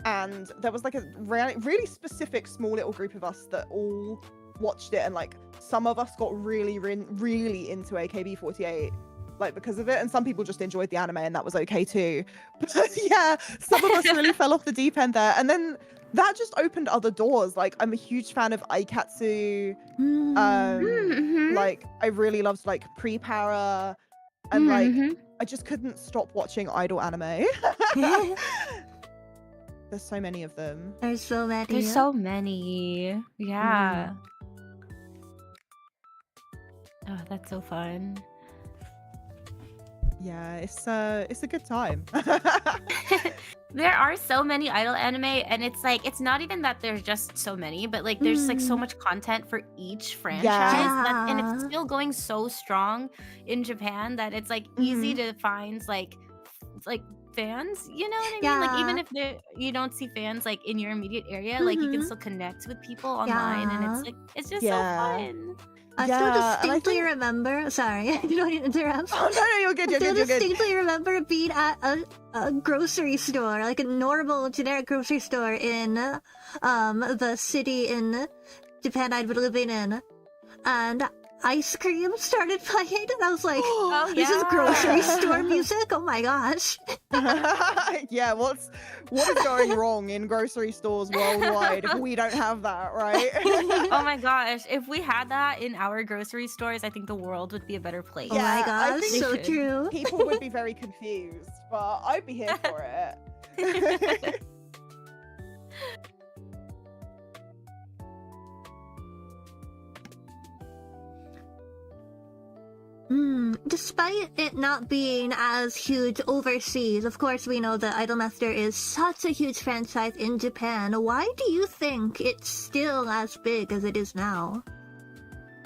S3: And there was like a really specific small little group of us that all watched it. And like some of us got really into AKB48. Like because of it, and some people just enjoyed the anime and that was okay too. But yeah, some of us really fell off the deep end there, and then that just opened other doors. Like I'm a huge fan of Aikatsu. Like I really loved like Pre-Para, and like I just couldn't stop watching idol anime. There's so many of them.
S1: There's so many.
S2: There's so many. Yeah. Oh, that's so fun.
S3: Yeah, it's a good time.
S2: There are so many idol anime, and it's like it's not even that there's just so many, but like there's like so
S1: Mm.
S2: much content for each franchise and it's
S1: Yeah.
S2: still going so strong in Japan that it's like easy
S1: Mhm.
S2: to find like fans, you know what I mean? Like even
S1: Yeah.
S2: if you don't see fans like in your immediate area, like you can
S1: Mhm.
S2: still connect with people online, and
S1: Yeah.
S2: it's just so
S3: Yeah.
S2: fun.
S1: I still
S3: Yeah, and I
S1: distinctly
S3: think
S1: remember. Sorry, I don't mean to interrupt.
S3: oh no, you're good,
S1: I
S3: you're
S1: still
S3: good, you're good.
S1: distinctly remember being at a grocery store, like a normal generic grocery store in the city in Japan I'd been living in, and ice cream started playing, and I was like,
S2: Oh
S1: "This is grocery store
S2: yeah.
S1: music! Oh my gosh!"
S3: Yeah, what is going wrong in grocery stores worldwide if we don't have that, right?
S2: Oh my gosh, if we had that in our grocery stores, I think the world would be a better place.
S1: Oh my
S3: Yeah, I
S1: gosh,
S3: think
S1: so
S2: should.
S1: true.
S3: people would be very confused, but I'd be here for it.
S1: Despite it not being as huge overseas, of course we know that Idolmaster is such a huge franchise in Japan. Why do you think it's still as big as it is now?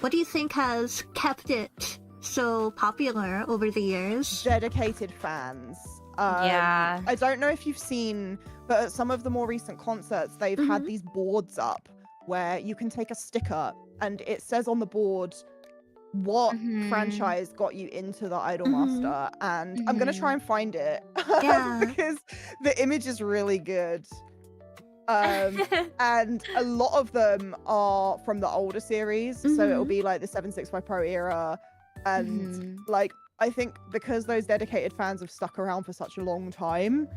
S1: What do you think has kept it so popular over the years?
S3: Dedicated fans.
S2: Yeah.
S3: I don't know if you've seen, but at some of the more recent concerts, they've had these boards up where you can take a sticker and it says on the board what franchise got you into the Idolmaster, and I'm gonna try and find it
S1: Yeah.
S3: because the image is really good. And a lot of them are from the older series, so it'll be like the 765 Pro era, and like I think because those dedicated fans have stuck around for such a long time,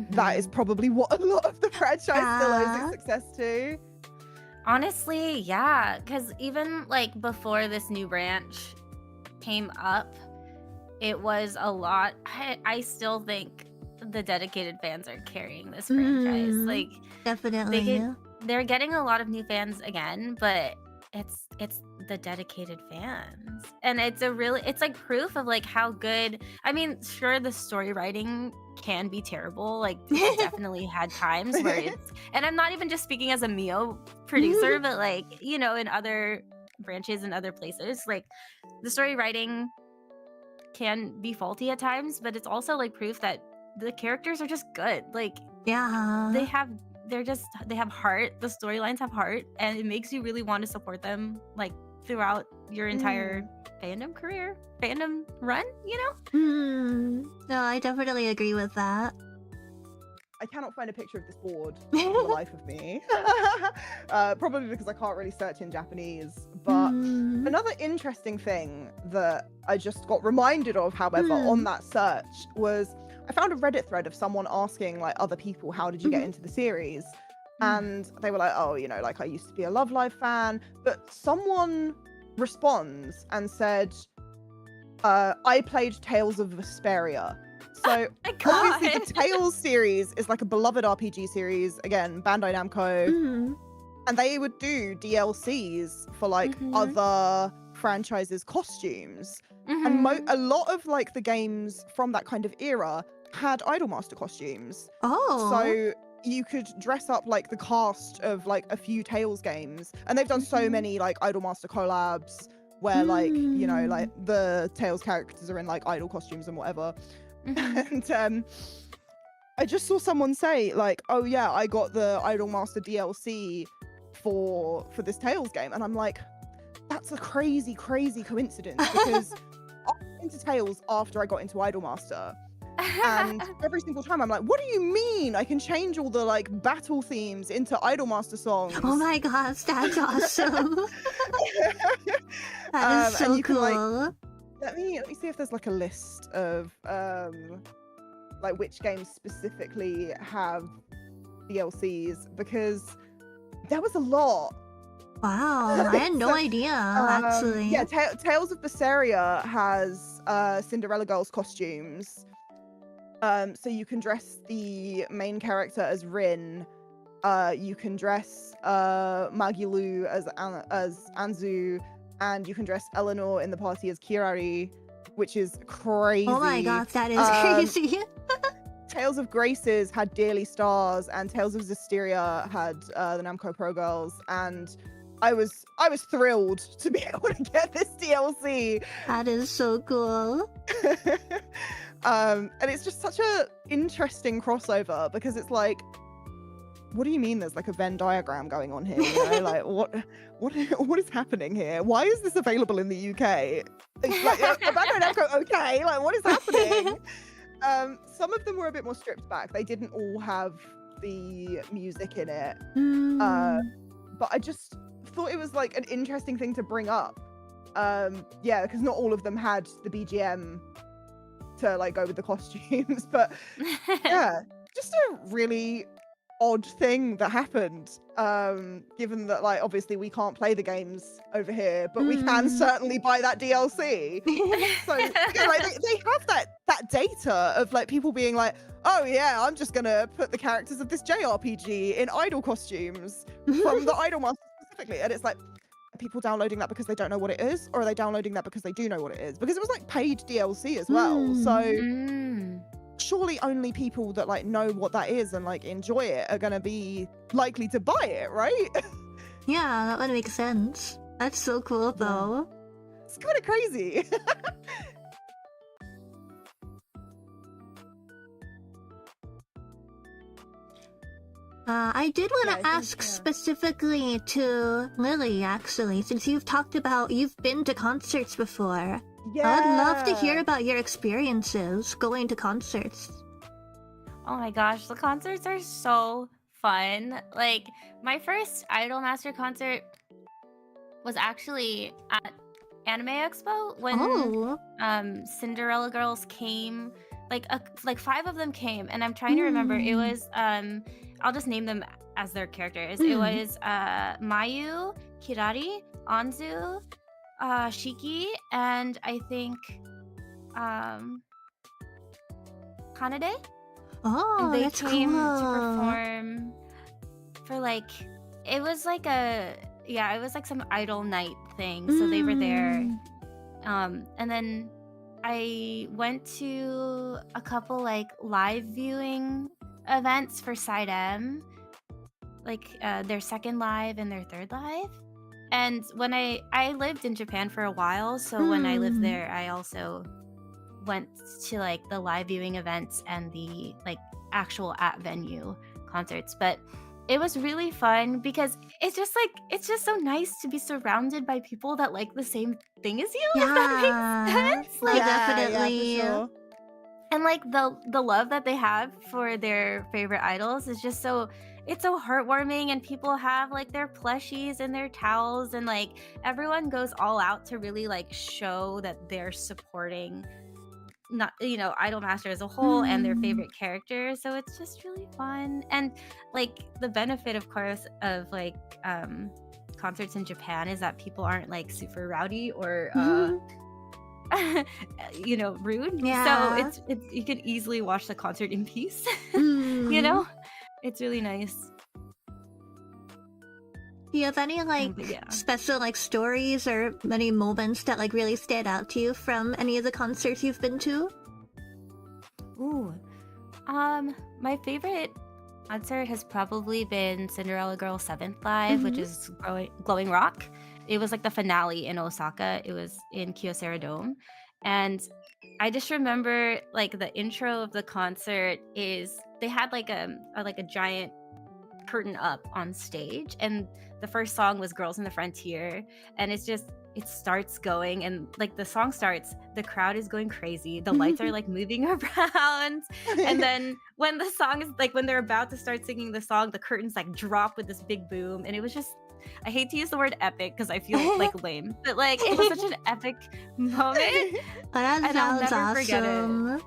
S3: that is probably what a lot of the franchise still owes its success to.
S2: Honestly, yeah, because even like before this new branch came up, it was a lot. I still think the dedicated fans are carrying this franchise. Like
S1: Definitely.
S2: they're getting a lot of new fans again, but it's the dedicated fans, and it's like proof of like how good. I mean, sure, the story writing can be terrible. Like it's definitely had times where it's, and I'm not even just speaking as a Mio producer, but like, you know, in other branches and other places, like the story writing can be faulty at times, but it's also like proof that the characters are just good. Like
S1: Yeah.
S2: they have heart. The storylines have heart, and it makes you really want to support them like throughout your entire fandom run, you know?
S1: No, I definitely agree with that.
S3: I cannot find a picture of this board for the life of me. Probably because I can't really search in Japanese. But another interesting thing that I just got reminded of, however, on that search was I found a Reddit thread of someone asking like other people, how did you get into the series? And they were like, oh, you know, like I used to be a Love Live fan. But someone responds and said, I played Tales of Vesperia. So obviously the Tales series is like a beloved RPG series, again, Bandai Namco, and they would do DLCs for like other franchises' costumes, and a lot of like the games from that kind of era had Idolmaster costumes. So you could dress up like the cast of like a few Tales games, and they've done so many like Idolmaster collabs where like, you know, like the Tales characters are in like idol costumes and whatever. And I just saw someone say like, oh yeah, I got the Idolmaster DLC for this Tales game, and I'm like, that's a crazy coincidence, because I got into Tales after I got into Idolmaster, and every single time I'm like, what do you mean I can change all the like battle themes into Idolmaster songs?
S1: Oh my gosh, that's awesome. That is so
S3: and
S1: cool.
S3: Can, like, let me see if there's like a list of like which games specifically have DLCs, because there was a lot.
S1: Wow, I had no idea, actually.
S3: Yeah, Tales of Berseria has Cinderella Girls costumes. So you can dress the main character as Rin. You can dress Magilu as Anzu, and you can dress Eleanor in the party as Kirari, which is crazy.
S1: Oh my gosh, that is crazy.
S3: Tales of Graces had Dearly Stars, and Tales of Zestiria had the Namco Pro Girls, and I was thrilled to be able to get this DLC.
S1: That is so cool.
S3: And it's just such a interesting crossover, because it's like, what do you mean there's like a Venn diagram going on here? You know, like what is happening here? Why is this available in the UK? Like, Bandai Namco, okay, like what is happening? Some of them were a bit more stripped back. They didn't all have the music in it. But I just thought it was like an interesting thing to bring up. Yeah, because not all of them had the BGM to like go with the costumes. But yeah, just a really odd thing that happened, given that like obviously we can't play the games over here, but we can certainly buy that DLC. So yeah, like they have that data of like people being like, oh yeah, I'm just gonna put the characters of this JRPG in idol costumes from the Idol Master specifically, and it's like, are people downloading that because they don't know what it is, or are they downloading that because they do know what it is? Because it was like paid DLC as well, so surely only people that like know what that is and like enjoy it are gonna be likely to buy it, right?
S1: Yeah, that would make sense. That's so cool though.
S3: It's kind of crazy.
S1: I did want to ask specifically to Lily, actually, since you've talked about you've been to concerts before.
S3: Yeah.
S1: I would love to hear about your experiences going to concerts.
S2: Oh my gosh, the concerts are so fun. Like, my first Idolmaster concert was actually at Anime Expo when Cinderella girls came. Like 5 of them came, and I'm trying to remember. It was I'll just name them as their characters. It was Mayu, Kirari, Anzu, Shiki, and I think Kanade.
S1: Oh,
S2: And they
S1: that's
S2: came
S1: cool.
S2: to perform for like, it was like some idol night thing. So they were there. And then I went to a couple like live viewing events for Side M, like their second live and their third live. And when I lived in Japan for a while, so when I lived there, I also went to like the live viewing events and the like actual at venue concerts. But it was really fun because it's just so nice to be surrounded by people that like the same thing as you. If that makes sense. Like,
S1: definitely.
S3: Yeah, for sure.
S2: and like the love that they have for their favorite idols is just so, it's so heartwarming, and people have like their plushies and their towels, and like everyone goes all out to really like show that they're supporting Idolmaster as a whole and their favorite characters. So it's just really fun. And like the benefit, of course, of like concerts in Japan is that people aren't like super rowdy or rude.
S1: Yeah.
S2: So it's you can easily watch the concert in peace. It's really nice.
S1: Do you have any like
S2: But yeah.
S1: special like stories or many moments that like really stand out to you from any of the concerts you've been to?
S2: Ooh. My favorite concert has probably been Cinderella Girls 7th Live, which is Glowing Rock. It was like the finale in Osaka. It was in Kyocera Dome. And I just remember like the intro of the concert is they had like a giant curtain up on stage, and the first song was Girls in the Frontier, and it starts going, and like the song starts, the crowd is going crazy, the lights are like moving around, and then when the song is like, when they're about to start singing the song, the curtains like drop with this big boom, and it was just, I hate to use the word epic because I feel like lame, but like it was such an epic moment.
S1: That
S2: And I'll
S1: sounds
S2: never forget it.
S1: awesome.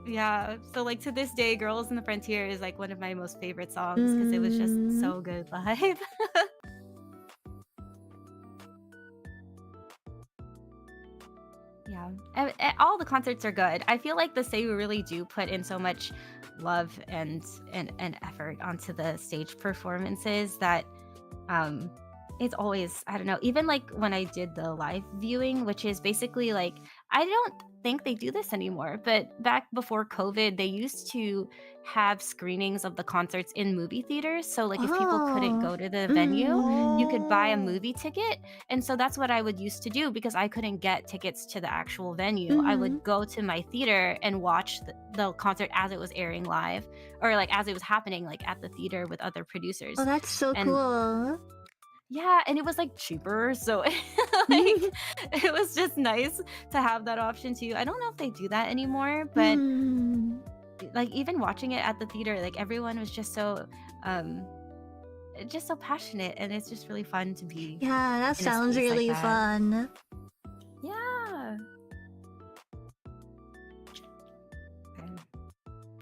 S2: Yeah, so like to this day, Girls in the Frontier is like one of my most favorite songs because it was just so good live. Yeah, and all the concerts are good. I feel like the Seiyu really do put in so much love and effort onto the stage performances that it's always, I don't know, even like when I did the live viewing, which is basically like I don't think they do this anymore, but back before COVID, they used to have screenings of the concerts in movie theaters. So, like, if people couldn't
S1: Oh.
S2: go to the venue, you could buy a
S3: Oh.
S2: movie ticket. And so that's what I would used to do because I couldn't get tickets to the actual venue. I
S1: Mhm.
S2: would go to my theater and watch the concert as it was airing live, or like as it was happening, like at the theater with other producers.
S1: Oh, that's so
S2: And
S1: cool.
S2: yeah, and it was like cheaper, so like it was just nice to have that option too. I don't know if they do that anymore, but
S1: Mm.
S2: like even watching it at the theater, like everyone was just so passionate, and it's just really fun to be
S1: Yeah, that
S2: in a
S1: sounds
S2: space like
S1: really
S2: that.
S1: fun.
S2: Yeah. Um,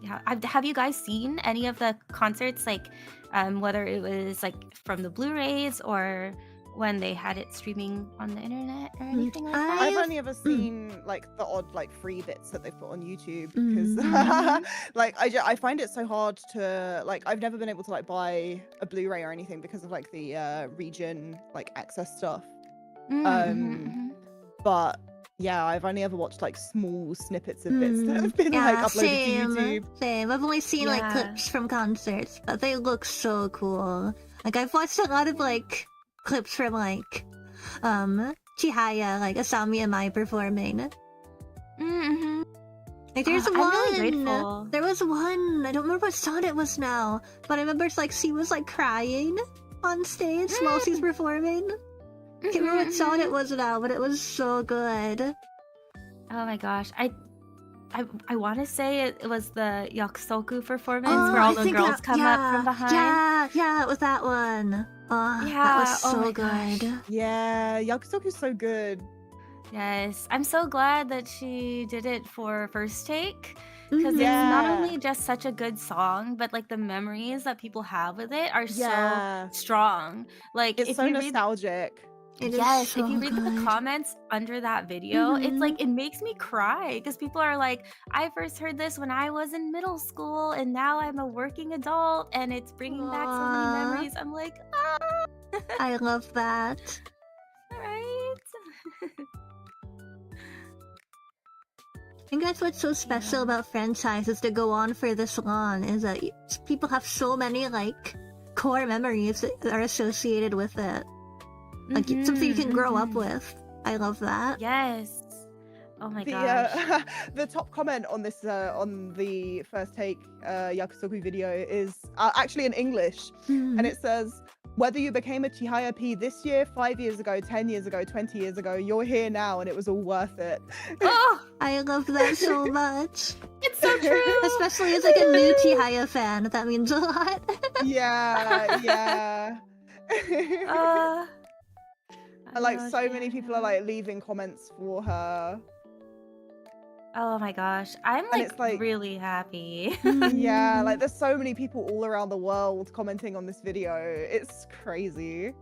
S2: Yeah. Have you guys seen any of the concerts, like whether it was like from the Blu-rays or when they had it streaming on the internet or anything like that?
S3: I've
S1: I've
S3: only ever seen like the odd like free bits that they put on YouTube because
S1: Mhm.
S3: like I find it so hard to like I've never been able to like buy a Blu-ray or anything because of like the region like access stuff.
S2: Mm-hmm.
S3: But yeah, I've only ever watched like small snippets of bits that have been like
S1: Yeah,
S3: uploaded to
S1: same.
S3: YouTube.
S1: Same. I've only seen like
S2: Yeah.
S1: clips from concerts, but they look so cool. Like I've watched a lot of like clips from like Chihaya, like Asami and Mai performing.
S2: Mm-hmm.
S1: Like there's
S2: I'm
S1: one.
S2: really grateful.
S1: There was one. I don't remember what song it was now, but I remember like she was like crying on stage while she's performing. Can't remember what song it was now, but it was so good.
S2: Oh my gosh. I want to say it was the Yakusoku performance where all
S1: I
S2: the
S1: think
S2: girls come up from behind.
S1: Yeah, it was that one. Oh, that
S2: Yeah,
S1: was
S2: oh
S1: so
S2: my gosh.
S1: good.
S3: Yeah, Yakusoku's so good.
S2: Yes, I'm so glad that she did it for First Take because
S1: Mhm.
S2: it's not
S3: Yeah.
S2: only just such a good song, but like the memories that people have with it are
S3: Yeah.
S2: so strong. Like
S3: It's
S2: if
S3: so
S2: you read
S3: nostalgic.
S1: It is
S2: Yes,
S1: so
S2: if you read the
S1: good.
S2: comments under that video, it's
S1: Mhm.
S2: like it makes me cry because people are like, I first heard this when I was in middle school and now I'm a working adult and it's bringing back so many
S1: Aw.
S2: memories. I'm like, ah,
S1: I love that.
S2: right?
S1: I think that's what's so special
S2: Yeah.
S1: about franchises to go on for this long is that people have so many like core memories that are associated with it. Like it's something you can grow up
S2: Mhm.
S1: with. I love that.
S2: Yes. Oh my
S3: The
S2: gosh.
S3: the top comment on this on the First Take Yakusoku video is actually in English, and
S1: Mhm.
S3: it says, "Whether you became a Chihaya P this year, 5 years ago, 10 years ago, 20 years ago, you're here now, and it was all worth it."
S2: Oh,
S1: I love that so much.
S2: it's so true.
S1: Especially as like a new Chihaya fan, that means a lot.
S3: Yeah, yeah.
S2: I
S3: And like
S2: love
S3: so many people are
S2: Diana.
S3: like leaving comments for her.
S2: Oh my gosh. I'm
S3: And
S2: like
S3: it's like-
S2: really happy.
S3: Yeah,
S1: Mhm.
S3: like there's so many people all around the world commenting on this video. It's crazy.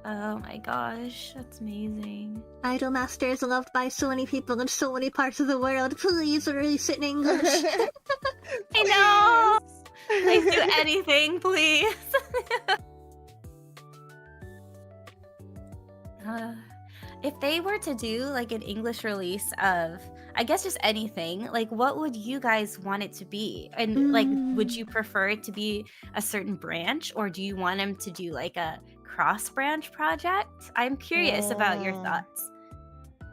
S2: Oh my gosh, that's amazing.
S1: Idolmaster is loved by so many people in so many parts of the world. Please release it in English.
S2: I know! Please do anything, please. If they were to do like an English release of, I guess just anything, like what would you guys want it to be? And like, would you prefer it to be a certain branch or do you want them to do like a cross branch project? I'm curious about your
S3: Oh.
S2: thoughts.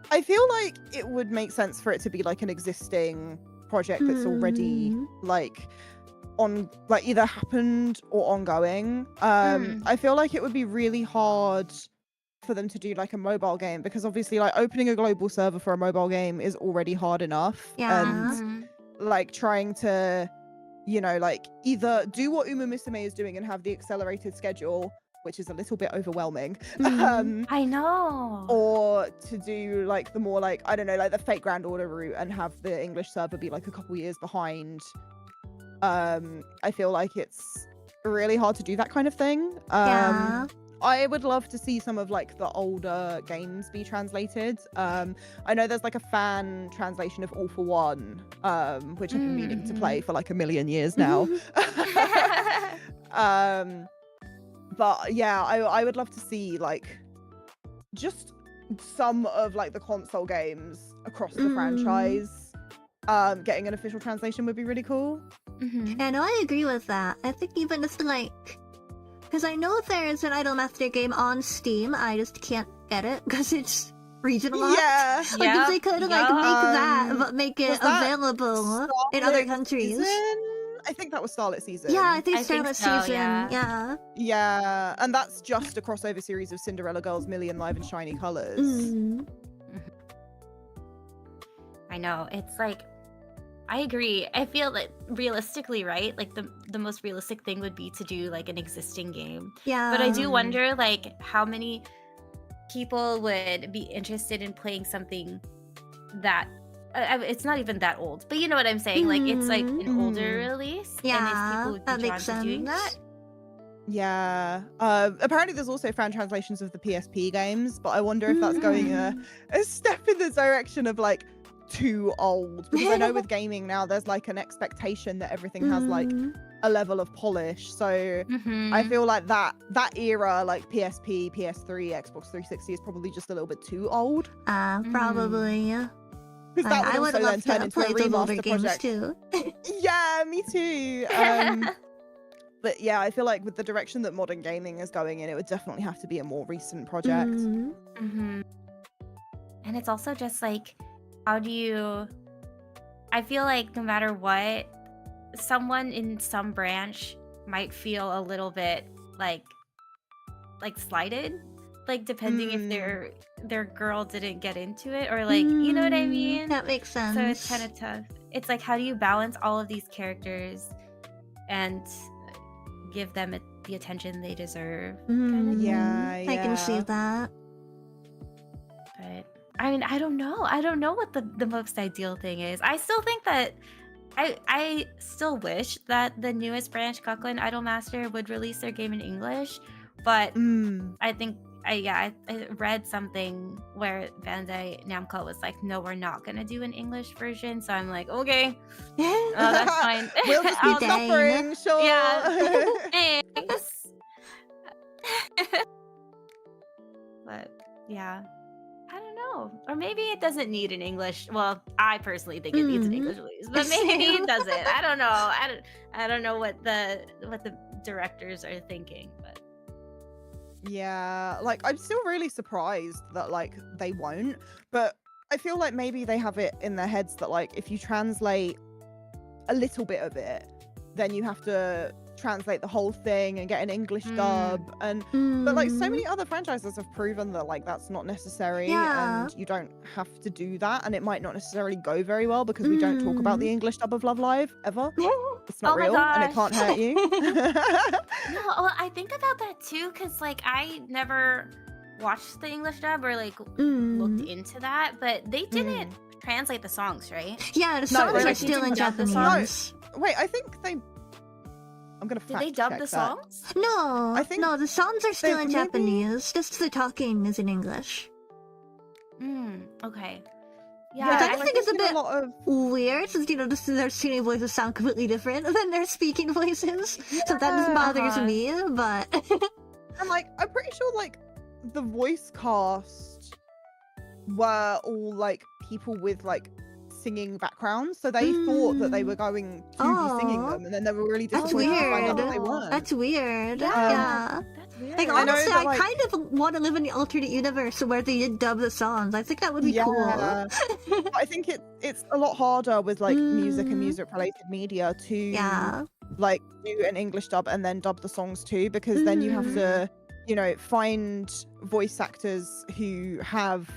S3: I feel like it would make sense for it to be like an existing project that's already like on like either happened or ongoing. I feel like it would be really hard for them to do like a mobile game because obviously like opening a global server for a mobile game is already hard enough.
S1: Yeah.
S3: And like trying to, you know, like either do what Uma Musume is doing and have the accelerated schedule, which is a little bit overwhelming.
S2: I know.
S3: Or to do like the more like, I don't know, like the Fate Grand Order route and have the English server be like a couple years behind. I feel like it's really hard to do that kind of thing.
S1: Yeah.
S3: I would love to see some of like the older games be translated. I know there's like a fan translation of All for One, which I've been meaning to play for like a million years now. But yeah, I would love to see like just some of like the console games across the franchise getting an official translation would be really cool.
S1: Yeah, no, I agree with that. I think even just like, because I know there is an Idol Master game on Steam, I just can't get it because it's regionalized.
S3: Yeah.
S1: Like if they could like make that, but make it
S3: was that
S1: available in other countries.
S3: I think that was Starlit Season.
S1: Yeah, I think
S2: I think
S1: Starlit
S2: so,
S1: Season.
S2: yeah.
S3: Yeah, and that's just a crossover series of Cinderella Girls, Million Live and Shiny Colors.
S2: I know. It's like, I agree. I feel like realistically, right? Like the most realistic thing would be to do like an existing game.
S1: Yeah.
S2: But I do wonder like how many people would be interested in playing something that it's not even that old, but you know what I'm saying? Like it's like an older release.
S1: Yeah,
S2: and if people would
S1: that
S2: be
S1: makes
S2: drawn to doing that.
S1: sense.
S3: Yeah. Apparently there's also fan translations of the PSP games, but I wonder if that's going a step in the direction of like too old. Because I know with gaming now there's like an expectation that everything has like a level of polish. So I feel like that era, like PSP, PS3, Xbox 360 is probably just a little bit too old.
S1: Probably.
S3: Because that
S1: I
S3: would
S1: would
S3: also
S1: love
S3: then turn
S1: to
S3: into a
S1: play those older
S3: remaster
S1: games
S3: project.
S1: too.
S3: Yeah, me too. But yeah, I feel like with the direction that modern gaming is going in, it would definitely have to be a more recent project.
S2: And it's also just like, how do you... I feel like no matter what, someone in some branch might feel a little bit like slighted, like depending if their girl didn't get into it, or like, you know what I mean?
S1: That makes sense.
S2: So it's kind of tough. It's like, how do you balance all of these characters and give them the attention they deserve? Kind of
S3: Yeah,
S1: I can see that.
S2: But I mean, I don't know what the most ideal thing is. I still think that I still wish that the newest branch, Gakuen Idolmaster, would release their game in English, but I think I read something where Bandai Namco was like, no, we're not gonna do an English version. So I'm like, okay, that's fine.
S3: We'll just be suffering, sure.
S2: Yeah, thanks. But yeah, I don't know. Or maybe it doesn't need an English. Well, I personally think it needs an English release, but maybe it doesn't. I don't know. I don't know what the directors are thinking, but.
S3: Yeah, like I'm still really surprised that like they won't, but I feel like maybe they have it in their heads that like if you translate a little bit of it, then you have to translate the whole thing and get an English dub, and but like so many other franchises have proven that like that's not necessary, and you don't have to do that, and it might not necessarily go very well because we don't talk about the English dub of Love Live ever. It's not real and it can't hurt you.
S2: No, well, I think about that too, because like I never watched the English dub or like looked into that, but they didn't translate the songs, right?
S1: Yeah, the songs are still in Japanese.
S3: Wait, I think they... I'm gonna
S2: Did they dub the songs?
S1: No,
S3: I think
S1: no, the songs are still in
S3: maybe...
S1: Japanese. Just the talking is in English.
S2: Okay.
S1: Yeah, I think it's a bit weird, since you know their singing voices sound completely different than their speaking voices. Yeah, so that just bothers me. But
S3: and like, I'm pretty sure like the voice cast were all like people with like singing backgrounds, so they thought that they were going to be singing them, and then they were really disappointed to find out that they weren't.
S1: That's weird. Yeah. That's weird. Like honestly, I kind of want to live in the alternate universe where they did dub the songs. I think that would be cool.
S3: I think it's a lot harder with like music and music-related media to like do an English dub and then dub the songs too, because then you have to, you know, find voice actors who have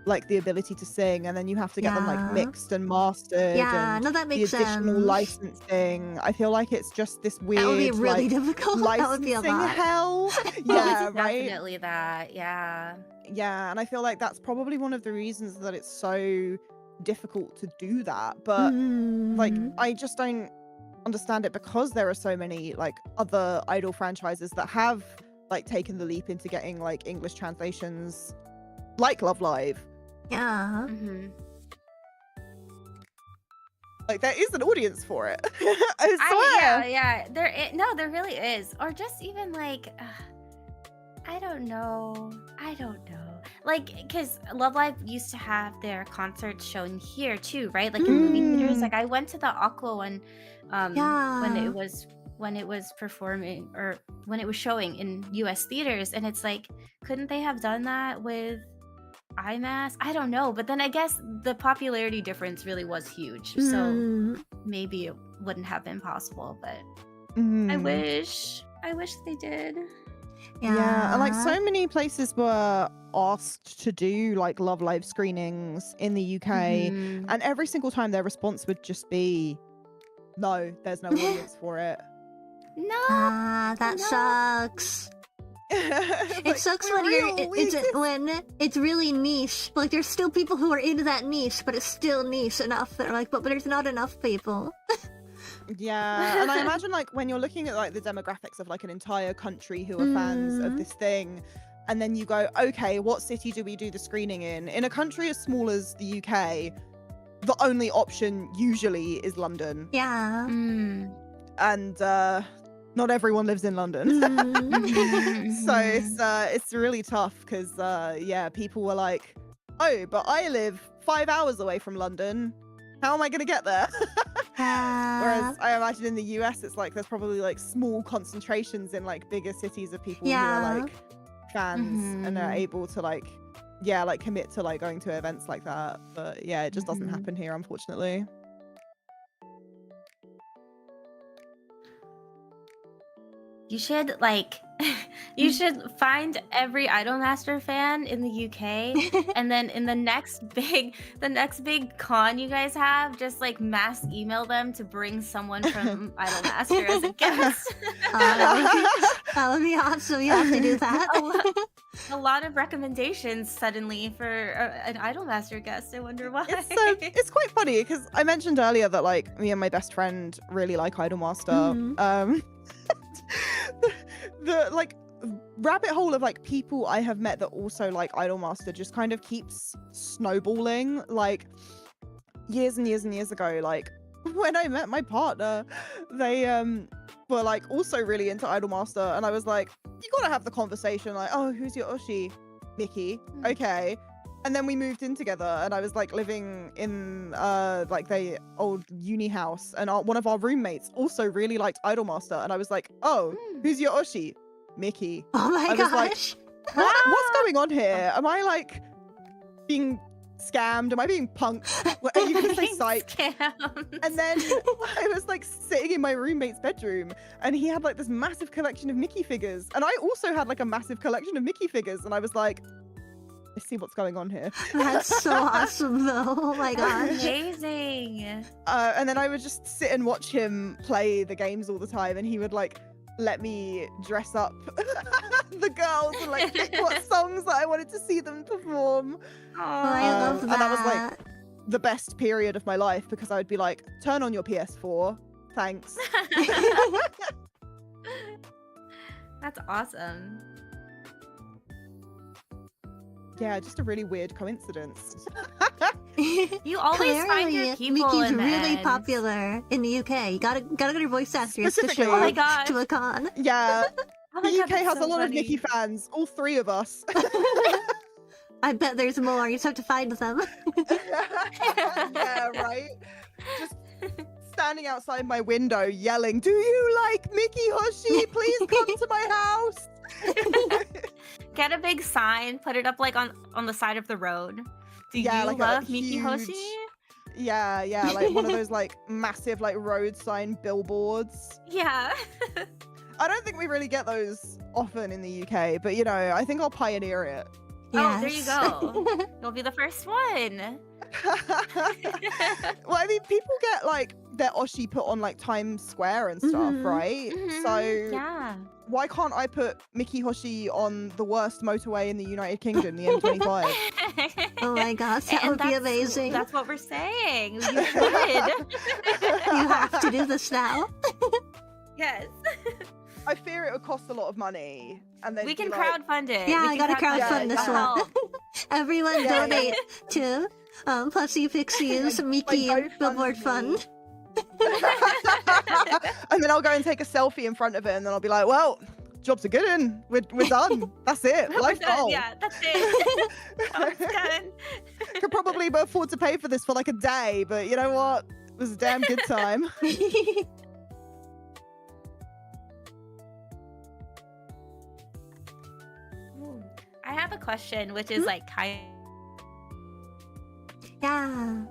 S3: like the ability to sing, and then you have to get them like mixed and mastered.
S1: No, that makes
S3: the additional licensing. I feel like it's just this weird,
S1: that would be really
S3: like,
S1: difficult.
S3: licensing
S1: That would be a lot.
S3: hell. Yeah, right.
S2: Definitely that. Yeah.
S3: Yeah, and I feel like that's probably one of the reasons that it's so difficult to do that. But like, I just don't understand it, because there are so many like other idol franchises that have like taken the leap into getting like English translations, like Love Live.
S1: Yeah.
S3: Like there is an audience for it. I swear.
S2: Yeah. There really is. Or just even like, I don't know. like, because Love Live used to have their concerts shown here too, right? Like in movie theaters. Like I went to the Aqua one
S1: Yeah.
S2: when it was performing or when it was showing in US theaters, and it's like, couldn't they have done that with IMAX? I don't know, but then I guess the popularity difference really was huge, so maybe it wouldn't have been possible, but I wish they did.
S3: Yeah, and like so many places were asked to do like Love Live screenings in the UK, and every single time their response would just be, no, there's no audience for it.
S2: No.
S1: That sucks. It
S3: Like,
S1: sucks
S3: for
S1: when
S3: real,
S1: when it's really niche. Like there's still people who are into that niche, but it's still niche enough that are like, but there's not enough people.
S3: Yeah, and I imagine like when you're looking at like the demographics of like an entire country who are fans of this thing, and then you go, okay, what city do we do the screening in? In a country as small as the UK, the only option usually is London.
S1: Yeah.
S3: And not everyone lives in London. So it's really tough because yeah, people were like, oh, but I live 5 hours away from London. How am I going to get there? Whereas I imagine in the US, it's like there's probably like small concentrations in like bigger cities of people who are like fans and are able to like, yeah, like commit to like going to events like that. But yeah, it just doesn't happen here, unfortunately.
S2: You should like you should find every Idolmaster fan in the UK, and then in the next big con you guys have, just like mass email them to bring someone from Idolmaster as a guest.
S1: That would be awesome. You have to do that.
S2: A lot of recommendations suddenly for an Idolmaster guest. I wonder why.
S3: It's quite funny because I mentioned earlier that like me and my best friend really like Idolmaster. The like rabbit hole of like people I have met that also like Idolmaster just kind of keeps snowballing. Like years and years and years ago, like when I met my partner, they were like also really into Idolmaster, and I was like, you gotta have the conversation like, oh, who's your Oshi? Mickey. Okay. And then we moved in together, and I was like living in like the old uni house, and one of our roommates also really liked Idolmaster, and I was like, oh, who's your Oshi? Mickey.
S1: Oh my gosh.
S3: Like, what's going on here? Am I like being scammed? Am I being punked? Are you gonna say psych? And then I was like sitting in my roommate's bedroom, and he had like this massive collection of Mickey figures, and I also had like a massive collection of Mickey figures, and I was like, I see what's going on here.
S1: That's so awesome though. Oh my gosh.
S2: Amazing.
S3: And then I would just sit and watch him play the games all the time, and he would like let me dress up the girls and like pick what songs that I wanted to see them perform.
S1: I love that.
S3: And that was like the best period of my life, because I would be like, turn on your PS4, thanks.
S2: That's awesome.
S3: Yeah, just a really weird coincidence.
S2: You always find your people.
S1: Mickey's
S2: in the
S1: really
S2: end.
S1: popular in the UK. You gotta get your voice actors to show
S2: Oh my
S1: up
S2: gosh.
S1: to a con.
S3: Yeah,
S2: Oh my
S3: the
S2: God,
S3: UK
S2: that's
S3: has
S2: so
S3: a lot of
S2: funny.
S3: Mickey fans, all 3 of us.
S1: I bet there's more. You just have to find them.
S3: Yeah, right? Just standing outside my window yelling, do you like Mickey Hoshi? Please come to my house.
S2: Get a big sign, put it up like on the side of the road. Do
S3: Yeah,
S2: you
S3: like a
S2: love Miki
S3: huge-
S2: Hoshi?
S3: Yeah, like one of those like massive like road sign billboards.
S2: Yeah.
S3: I don't think we really get those often in the UK, but you know, I think I'll pioneer it.
S2: Oh, there you
S1: Yes.
S2: go. You'll be the first one.
S3: Well, I mean, people get like their Oshi put on like Times Square and stuff, right? So
S2: Yeah.
S3: why can't I put Mickey Hoshi on the worst motorway in the United Kingdom, the M25?
S1: Oh my gosh, that
S2: And
S1: would be
S2: that's-
S1: amazing.
S2: That's what we're saying. You should.
S1: You have to do this now.
S2: Yes.
S3: I fear it would cost a lot of money, and then
S2: We can
S3: like,
S2: crowdfund it.
S1: Yeah,
S2: We
S1: I
S2: can
S1: gotta crowdfund this
S2: I'll
S1: one.
S2: help.
S1: Everyone
S3: Yeah,
S1: donate to Plushie Pixie's Mickey
S3: GoFundMe.
S1: Billboard Fund.
S3: And then I'll go and take a selfie in front of it, and then I'll be like, well, job's a good one. We're done. That's it. Life goal.
S2: Yeah, that's it. Oh, it's done.
S3: Could probably afford to pay for this for like a day, but you know what? It was a damn good time.
S2: I have a question, which is like kind.
S1: Yeah.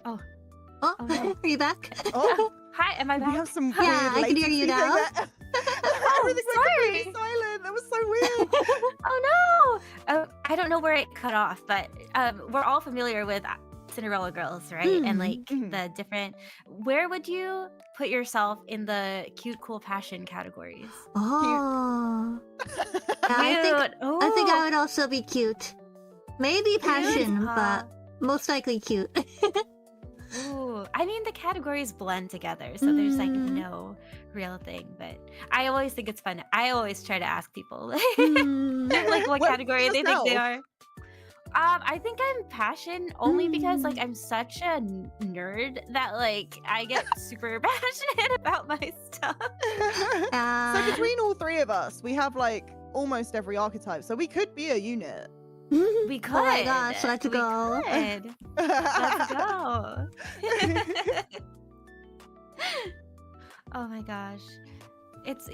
S2: Oh,
S1: Oh,
S2: oh no.
S1: are you back?
S3: Oh,
S2: Hi, am I
S3: we
S2: back?
S3: have some
S1: Yeah,
S3: weird
S1: I can hear you
S3: latency
S1: now.
S3: thing there. Everything went completely
S2: sorry.
S3: silent. That was so weird.
S2: Oh no! I don't know where it cut off, but we're all familiar with Cinderella Girls, right? And like the different. Where would you put yourself in the cute, cool, passion categories?
S1: Oh. Yeah,
S2: Cute.
S1: I think I
S2: Ooh.
S1: would also be cute. Maybe passion, but most likely cute.
S2: Ooh, I mean the categories blend together, so there's like no real thing. But I always think it's fun. I always try to ask people like what
S3: Well,
S2: category they think they
S3: yourself.
S2: are. I think I'm passion only because like I'm such a nerd that like I get super passionate about my stuff.
S3: So between all three of us, we have like almost every archetype. So we could be a unit.
S2: We could.
S1: Oh my gosh, let's
S2: We
S1: go.
S2: could. Let's go. Oh my gosh. It's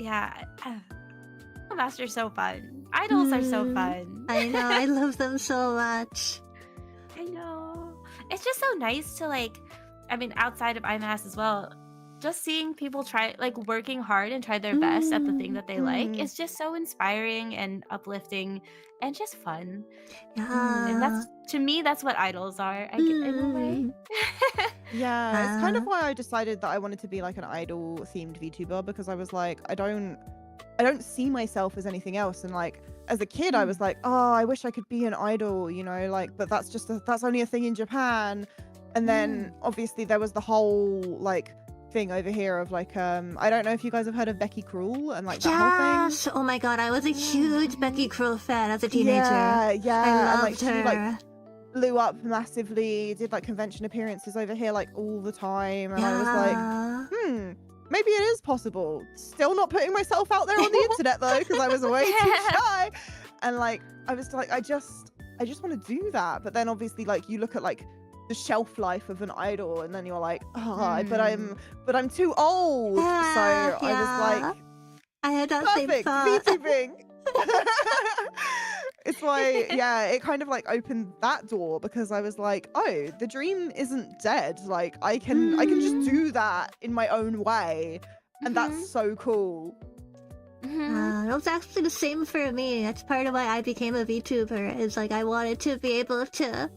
S2: Master's so fun. Idols are so fun.
S1: I know, I love them so much.
S2: I know. It's just so nice to like, I mean, outside of IMAS as well, just seeing people try, like working hard and try their best at the thing that they like. It's just so inspiring and uplifting and just fun.
S1: Yeah.
S2: And that's, to me, that's what idols are. In a way.
S3: Yeah, it's kind of why I decided that I wanted to be like an idol themed VTuber, because I was like, I don't see myself as anything else. And like as a kid I was like, oh, I wish I could be an idol, you know, like, but that's only a thing in Japan. And then obviously there was the whole like thing over here of like I don't know if you guys have heard of Becky Cruel and like that whole thing.
S1: Oh my god, I was a huge Becky Cruel fan as a teenager.
S3: Yeah,
S1: I
S3: and like
S1: loved
S3: she
S1: her.
S3: like blew up massively, did like convention appearances over here like all the time, and I was like, maybe it is possible. Still not putting myself out there on the internet though, because I was way too shy. And like I was like, I just want to do that. But then obviously like you look at like the shelf life of an idol, and then you're like, oh, but I'm too old. So I was like,
S1: I had that same
S3: perfect,
S1: thought.
S3: VTubing. It's why, yeah, it kind of like opened that door, because I was like, oh, the dream isn't dead. Like I can just do that in my own way, and that's so cool.
S1: It was actually the same for me. That's part of why I became a VTuber. Is like I wanted to be able to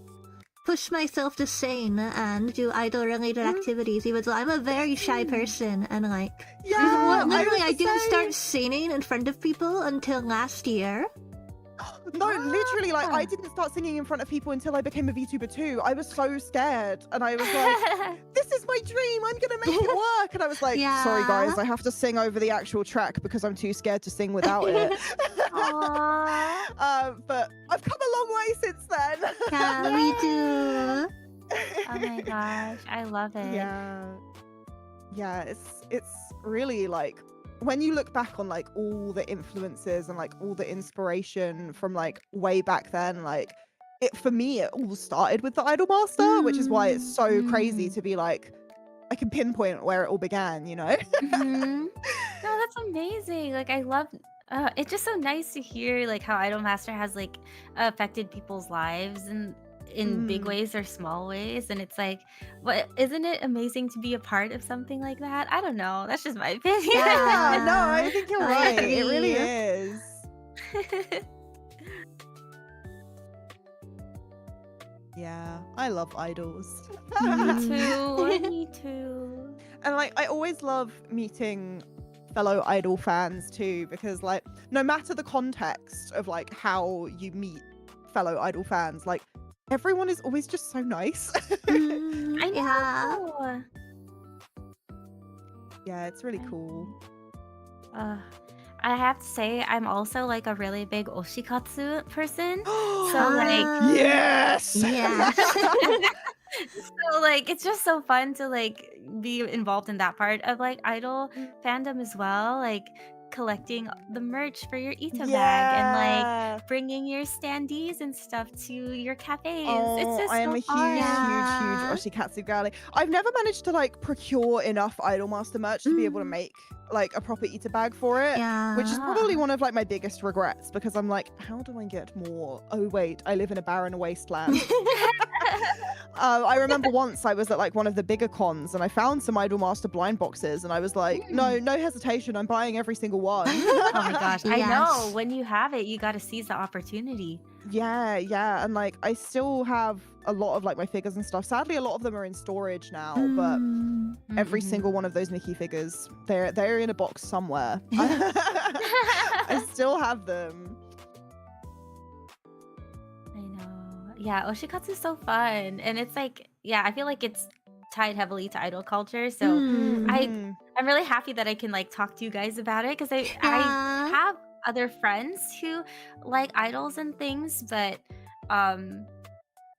S1: push myself to sing and do idol-related activities, even though I'm a very shy person, and like, literally, I didn't start singing in front of people until last year.
S3: No, literally, like, I didn't start singing in front of people until I became a VTuber too. I was so scared, and I was like, this is my dream, I'm gonna make it work. And I was like, sorry guys, I have to sing over the actual track because I'm too scared to sing without it. But I've come a long way since then.
S1: Yeah, me too.
S2: Oh my gosh, I love it.
S3: Yeah, it's really like, when you look back on like all the influences and like all the inspiration from like way back then, like for me it all started with the Idol Master, which is why it's so crazy to be like, I can pinpoint where it all began, you know?
S2: No, that's amazing. Like I love it's just so nice to hear like how Idol Master has like affected people's lives and in big ways or small ways, and it's like, what, isn't it amazing to be a part of something like that? I don't know, that's just my opinion.
S3: Yeah, no, I think you're right. It really is. Yeah, I love idols.
S2: Me too.
S3: And like I always love meeting fellow idol fans too, because like no matter the context of like how you meet fellow idol fans, like everyone is always just so nice.
S2: I know.
S3: Yeah, it's really cool.
S2: I have to say, I'm also like a really big oshikatsu person. So like,
S1: Ah,
S3: Yes.
S1: yes.
S2: so like, it's just so fun to like be involved in that part of like idol fandom as well. Like collecting the merch for your Ita bag and like
S3: Yeah.
S2: bringing your standees and stuff to your cafes. It's
S3: Oh,
S2: just
S3: I am
S2: so
S3: a huge,
S2: fun.
S3: huge
S1: Yeah.
S3: oshikatsu girly. I've never managed to like procure enough Idolmaster merch to be able to make like a proper Eater bag for it, which is
S1: Yeah.
S3: probably one of like my biggest regrets because I'm like, how do I get more? Oh wait, I live in a barren wasteland. I remember once I was at like one of the bigger cons and I found some Idolmaster blind boxes and I was like, no hesitation, I'm buying every single one.
S2: Oh my gosh, I know.
S1: Yes.
S2: When you have it, you got to seize the opportunity.
S3: Yeah, and like I still have a lot of like my figures and stuff. Sadly, a lot of them are in storage now, but every single one of those Mickey figures, they're in a box somewhere. I still have them.
S2: I know. Yeah, oshikatsu is so fun. And it's like, yeah, I feel like it's tied heavily to idol culture. So
S3: Mhm.
S2: I'm really happy that I can like talk to you guys about it because I
S1: Yeah.
S2: have other friends who like idols and things, but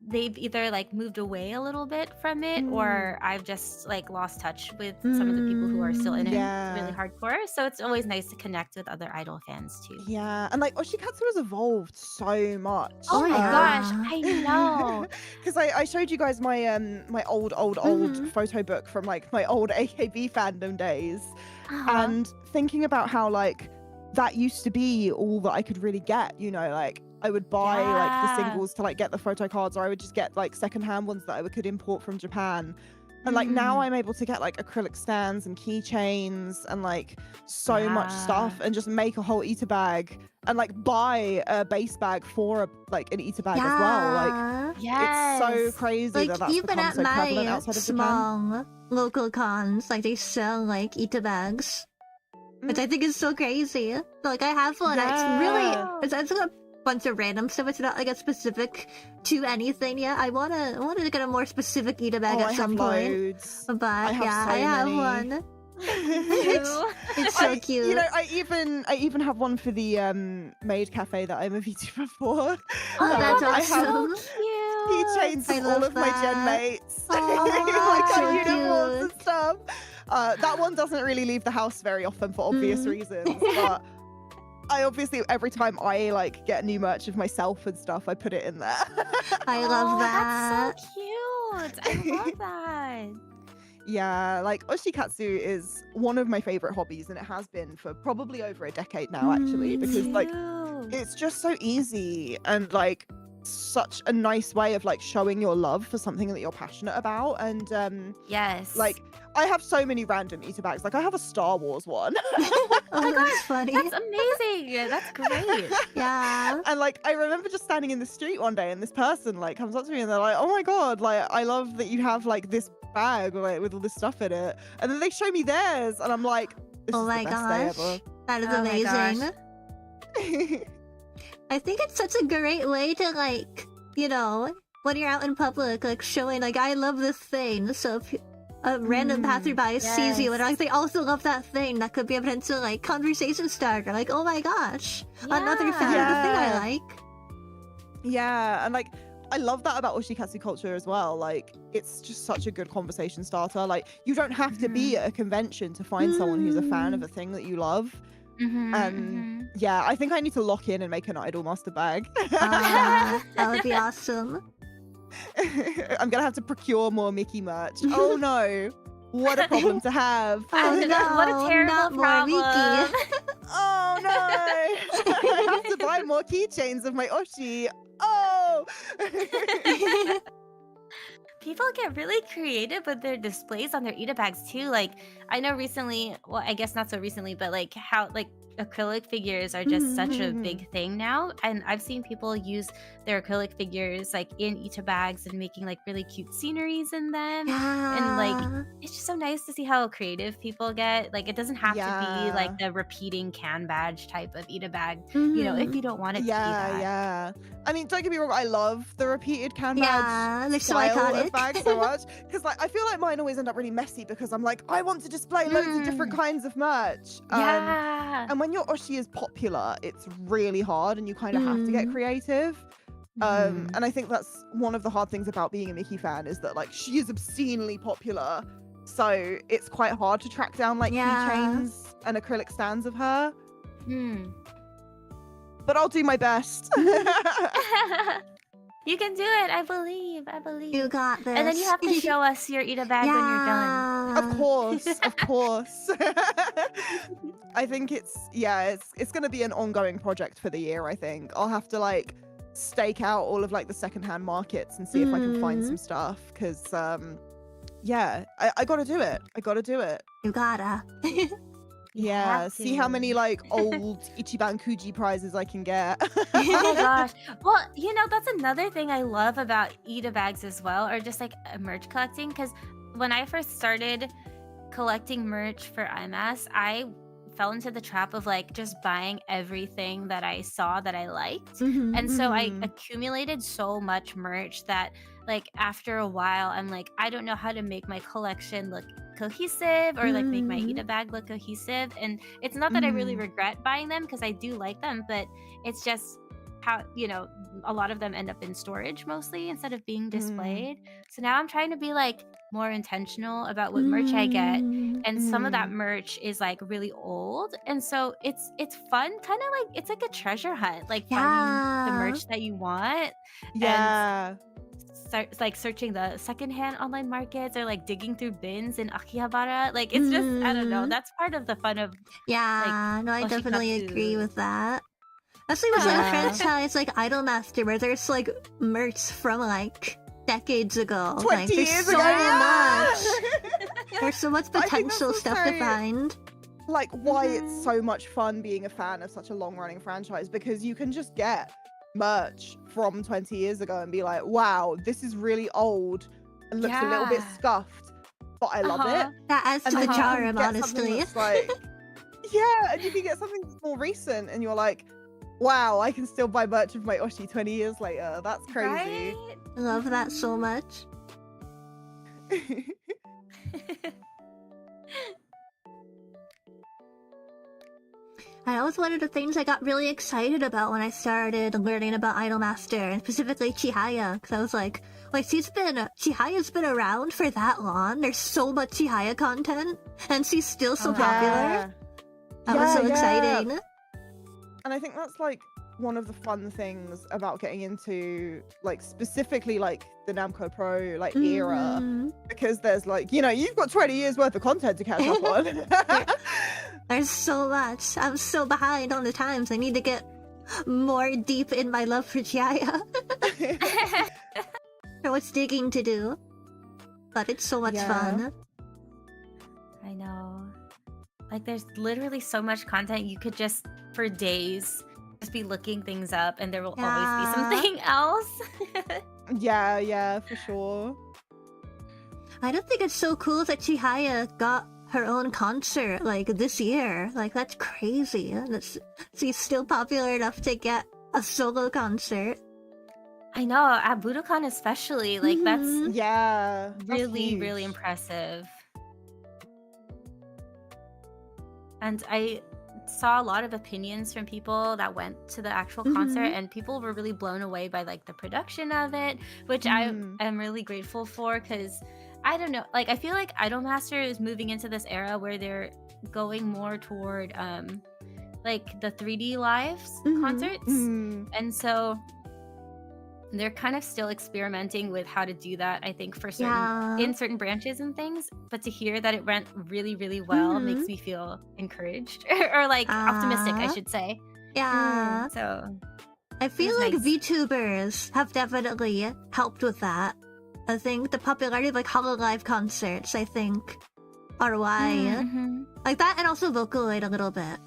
S2: they've either like moved away a little bit from it or I've just like lost touch with some of the people who are still in it
S3: Yeah.
S2: really hardcore. So it's always nice to connect with other idol fans too.
S3: Yeah, and like oshikatsu has evolved so much.
S2: Oh my gosh,
S1: Yeah.
S2: I know.
S3: Because I showed you guys my my old photo book from like my old AKB fandom days, and thinking about how like that used to be all that I could really get, you know, like I would buy like the singles to like get the photo cards, or I would just get like secondhand ones that I could import from Japan. And like now I'm able to get like acrylic stands and keychains and like so much stuff and just make a whole Eater bag and like buy a base bag for like an Eater bag as well. Like
S1: Yeah.
S3: it's so crazy
S1: Like
S3: that that's
S1: even
S3: become
S1: at
S3: so prevalent
S1: my
S3: outside of Japan.
S1: small local cons, like they sell like Ita bags, which I think is so crazy. Like I have one.
S3: Yeah.
S1: It's a bunch of random stuff. It's not like a specific to anything yet. I wanted to get a more specific Ita bag
S3: Oh,
S1: at
S3: I
S1: some
S3: have
S1: point.
S3: loads.
S1: But
S3: I have
S1: yeah,
S3: so
S1: I have
S3: many.
S1: one. It's so cute.
S3: You know, I even have one for the maid cafe that I'm a VTuber for.
S1: Oh, that's
S3: I have
S1: awesome.
S3: keychains
S1: I
S3: of all
S1: love
S3: of my gen
S1: that.
S3: mates.
S1: Aw,
S3: like
S1: so
S3: our uniforms
S1: cute.
S3: and stuff. That one doesn't really leave the house very often for obvious reasons, but I obviously every time I like get new merch of myself and stuff, I put it in there.
S1: I love that.
S2: That's so cute. I love that.
S3: Yeah, like oshikatsu is one of my favorite hobbies, and it has been for probably over a decade now, actually, because like it's just so easy and like such a nice way of like showing your love for something that you're passionate about. And
S2: yes,
S3: like I have so many random Eater bags. Like I have a Star Wars one.
S1: Oh, that's funny.
S2: that's amazing. That's great.
S1: Yeah.
S3: And like I remember just standing in the street one day and this person like comes up to me and they're like, oh my god, like I love that you have like this bag like with all this stuff in it. And then they show me theirs and I'm like, this
S1: Oh
S3: is
S1: my
S3: the best day
S1: gosh.
S3: ever.
S1: That is
S2: Oh my gosh.
S1: amazing. I think it's such a great way to like, you know, when you're out in public, like showing like I love this thing. So if a random passerby sees you and like they also love that thing, that could be a potential like conversation starter. Like, oh my gosh, another fan of the thing I like.
S3: Yeah, and like I love that about oshikatsu culture as well. Like it's just such a good conversation starter. Like you don't have to be at a convention to find someone who's a fan of a thing that you love. And yeah, I think I need to lock in and make an Idolmaster bag.
S1: That would be awesome.
S3: I'm gonna have to procure more Mickey merch. Oh no, what a problem to have.
S1: Oh no,
S2: what a terrible
S1: not more
S2: problem.
S1: Wiki.
S3: Oh no, I have to buy more keychains of my Oshi. Oh.
S2: People get really creative with their displays on their Ita bags too. Like I know recently, well, I guess not so recently, but like how like acrylic figures are just such a big thing now. And I've seen people use their acrylic figures like in Ita bags and making like really cute sceneries in them. And like it's just so nice to see how creative people get. Like it doesn't have to be like the repeating can badge type of Ita bag, you know, if you don't want it to be that.
S3: Yeah. I mean, don't get me wrong, I love the repeated can
S1: Yeah,
S3: badge
S1: they're so
S3: style
S1: iconic.
S3: of bag so much. Because like I feel like mine always end up really messy because I'm like, I want to display loads of different kinds of merch.
S2: Yeah.
S3: And when your oshi is popular, it's really hard, and you kind of have to get creative. And I think that's one of the hard things about being a Mickey fan, is that like she is obscenely popular, so it's quite hard to track down like keychains and acrylic stands of her. But I'll do my best.
S2: You can do it. I believe.
S1: You got this.
S2: And then you have to show us your Ida bag when you're done.
S3: Of course. I think it's gonna be an ongoing project for the year. I think I'll have to like stake out all of like the secondhand markets and see if I can find some stuff, because I gotta do it.
S1: You gotta.
S3: Yeah, see how many like old Ichiban Kuji prizes I can get.
S2: Oh my gosh. Well, that's another thing I love about Ida bags as well, or just like merch collecting, because when I first started collecting merch for IMAS, I fell into the trap of like just buying everything that I saw that I liked. And so I accumulated so much merch that like after a while I'm like, I don't know how to make my collection look cohesive, or like make my Ida bag look cohesive. And it's not that I really regret buying them, because I do like them, but it's just how a lot of them end up in storage mostly instead of being displayed. So now I'm trying to be like more intentional about what merch I get, and some of that merch is like really old, and so it's fun, kind of like it's like a treasure hunt, like finding the merch that you want. And start like searching the secondhand online markets, or like digging through bins in Akihabara. Like it's just I don't know, that's part of the fun of
S1: I definitely agree with that. Especially with like a franchise like Idolmaster, where there's like merch from like decades ago.
S3: 20 years
S1: there's
S3: ago.
S1: so much. There's so much potential stuff to find.
S3: Like why it's so much fun being a fan of such a long-running franchise, because you can just get merch from 20 years ago and be like, wow, this is really old and looks a little bit scuffed, but I love it.
S1: That adds to the charm, honestly.
S3: Like, and you can get something that's more recent and you're like, wow, I can still buy merch of my Oshi 20 years later. That's crazy.
S2: Right?
S1: I love that so much. And that was one of the things I got really excited about when I started learning about Idolmaster, and specifically Chihaya, because I was like, Chihaya's been around for that long. There's so much Chihaya content, and she's still so popular. That was so exciting.
S3: And I think that's like one of the fun things about getting into like specifically like the Namco Pro like era, because there's like, you've got 20 years worth of content to catch up on.
S1: There's so much. I'm so behind on the times. I need to get more deep in my love for Chihaya. So much digging to do, but it's so much fun.
S2: I know. Like there's literally so much content you could just for days just be looking things up, and there will always be something else.
S3: Yeah, for sure.
S1: I don't think it's so cool that Chihaya got her own concert like this year. Like that's crazy. She's still popular enough to get a solo concert.
S2: I know, at Budokan especially, like that's really,
S3: huge.
S2: really impressive. And I saw a lot of opinions from people that went to the actual concert, and people were really blown away by like the production of it, which I am really grateful for, because I don't know, like I feel like Idolmaster is moving into this era where they're going more toward like the 3D lives concerts, and so they're kind of still experimenting with how to do that, I think, for certain in certain branches and things. But to hear that it went really, really well makes me feel encouraged or like optimistic, I should say.
S1: Yeah.
S2: So
S1: I feel like
S2: nice.
S1: VTubers have definitely helped with that. I think the popularity of like Hololive concerts, I think, are why. Like that, and also Vocaloid a little bit.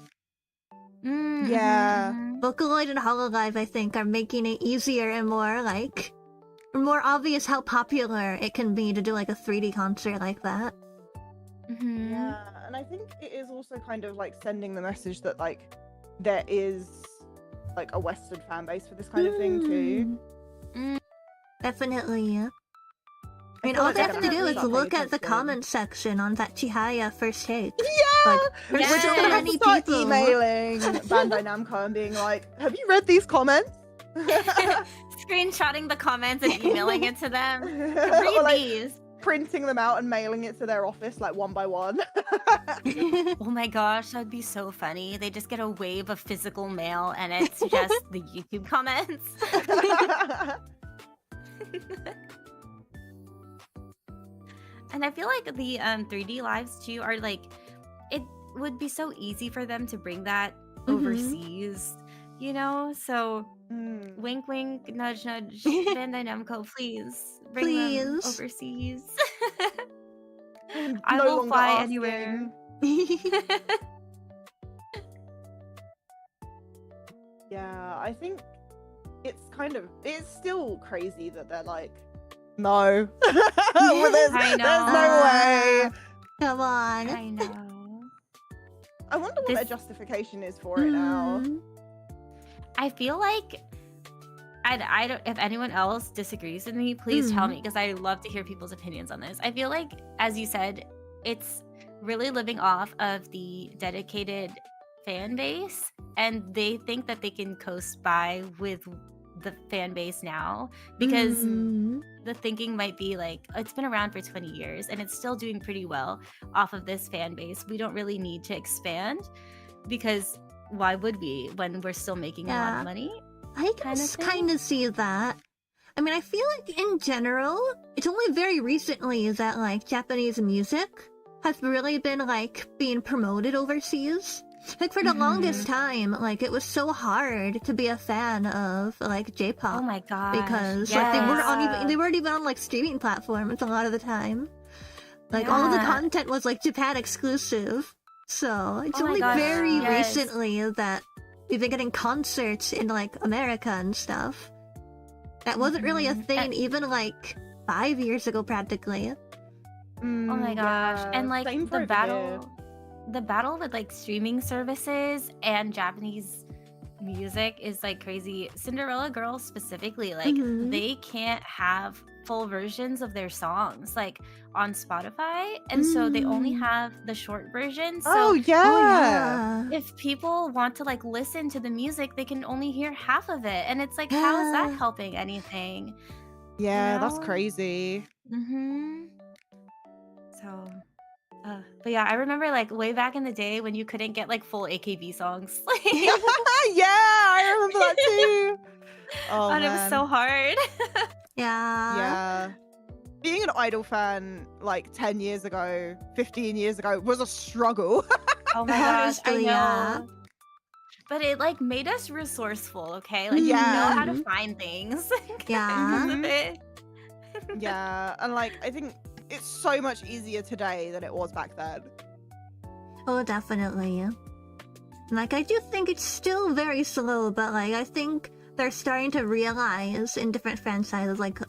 S1: Vocaloid and Hololive, I think, are making it easier and more obvious how popular it can be to do like a 3D concert like that.
S3: Yeah, and I think it is also kind of like sending the message that like there is like a Western fan base for this kind of thing too.
S1: Definitely. I mean, all they have to do is look at the comment section on that Chihaya first take. Like,
S3: We're
S1: there's
S3: just
S1: so
S3: gonna have to
S1: many
S3: start
S1: people.
S3: emailing Bandai Namco and being like, "Have you read these comments?"
S2: Screenshotting the comments and emailing it to them.
S3: Or,
S2: Read
S3: like,
S2: these.
S3: printing them out and mailing it to their office like one by one.
S2: Oh my gosh, that'd be so funny. They just get a wave of physical mail and it's just the YouTube comments. And I feel like the 3D lives too are like, it would be so easy for them to bring that overseas, you know? So wink wink, nudge nudge, Bandai Namco, please bring them
S1: Please.
S2: overseas.
S3: I'm
S2: I
S3: no
S2: will
S3: longer
S2: fly
S3: asking.
S2: anywhere.
S3: Yeah, I think it's still crazy that they're like, no. Well, there's
S2: I
S3: no way.
S1: Come on.
S2: I know.
S3: I wonder what their
S2: This-
S3: justification is for it now.
S2: I feel like I don't. If anyone else disagrees with me, please tell me because I love to hear people's opinions on this. I feel like, as you said, it's really living off of the dedicated fan base, and they think that they can coast by with the fan base now because the thinking might be like, it's been around for 20 years and it's still doing pretty well off of this fan base. We don't really need to expand because why would we when we're still making a lot
S1: Yeah.
S2: of money?
S1: I
S2: kind of
S1: can
S2: thing?
S1: kind of see that. I mean, I feel like in general, it's only very recently that like Japanese music has really been like being promoted overseas. Like for the longest time, like it was so hard to be a fan of like J-pop
S2: Oh my gosh.
S1: because like they
S2: yes.
S1: weren't even on like streaming platforms a lot of the time. Like all of the
S2: Yeah.
S1: content was like Japan exclusive. So it's
S2: Oh my
S1: only
S2: gosh,
S1: very
S2: yes.
S1: recently that we've been getting concerts in like America and stuff. That wasn't really a thing even like 5 years ago practically.
S2: Oh my gosh.
S3: Yeah,
S2: And like
S3: same for
S2: the
S3: over here.
S2: battle with like streaming services and Japanese music is like crazy. Cinderella Girls specifically, like they can't have full versions of their songs like on Spotify, and so they only have the short version. So
S3: Oh yeah.
S1: Oh yeah.
S2: if people want to like listen to the music, they can only hear half of it, and it's like, how is that
S1: Yeah.
S2: helping anything?
S3: Yeah, that's
S2: know?
S3: crazy.
S2: So but yeah, I remember like way back in the day when you couldn't get like full AKB songs.
S3: Yeah, I remember that too. Oh
S2: and it was
S3: man.
S2: so hard.
S1: Yeah.
S3: Yeah. Being an idol fan like 10 years ago, 15 years ago was a struggle.
S2: Oh my gosh, I
S1: Honestly,
S2: know.
S1: yeah.
S2: But it like made us resourceful, okay? Like we
S3: Yeah.
S2: know how to find things.
S1: Yeah.
S2: because of it.
S3: Yeah, and like I think it's so much easier today than it was back then.
S1: Oh, definitely. Like, I do think it's still very slow, but like, I think they're starting to realize in different franchises, like,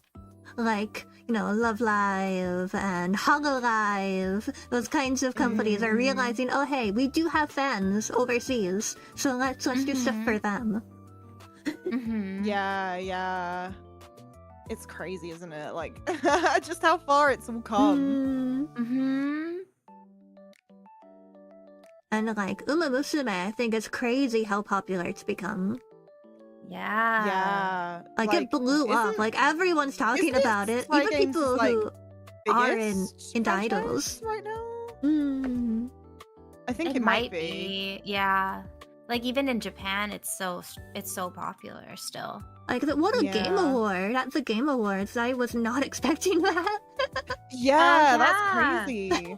S1: you know, Love Live and Hololive, those kinds of companies are realizing, oh, hey, we do have fans overseas, so let's do stuff for them.
S3: Yeah. It's crazy, isn't it? Like, just how far it's all come.
S1: And like, Uma Musume, I think it's crazy how popular it's become.
S2: Yeah.
S3: Yeah.
S1: Like, it blew up.
S3: isn't-
S1: Like, everyone's talking
S3: isn't
S1: about it.
S3: Spy
S1: Even
S3: Games'
S1: people
S3: like,
S1: who are
S3: biggest
S1: in
S3: franchise
S1: idols.
S3: right now. I think
S2: It
S3: it
S2: might be. Yeah. Like even in Japan, it's so popular still.
S1: Like, what a game
S3: Yeah.
S1: award at the Game Awards. I was not expecting that.
S3: Yeah,
S2: yeah.
S3: that's crazy.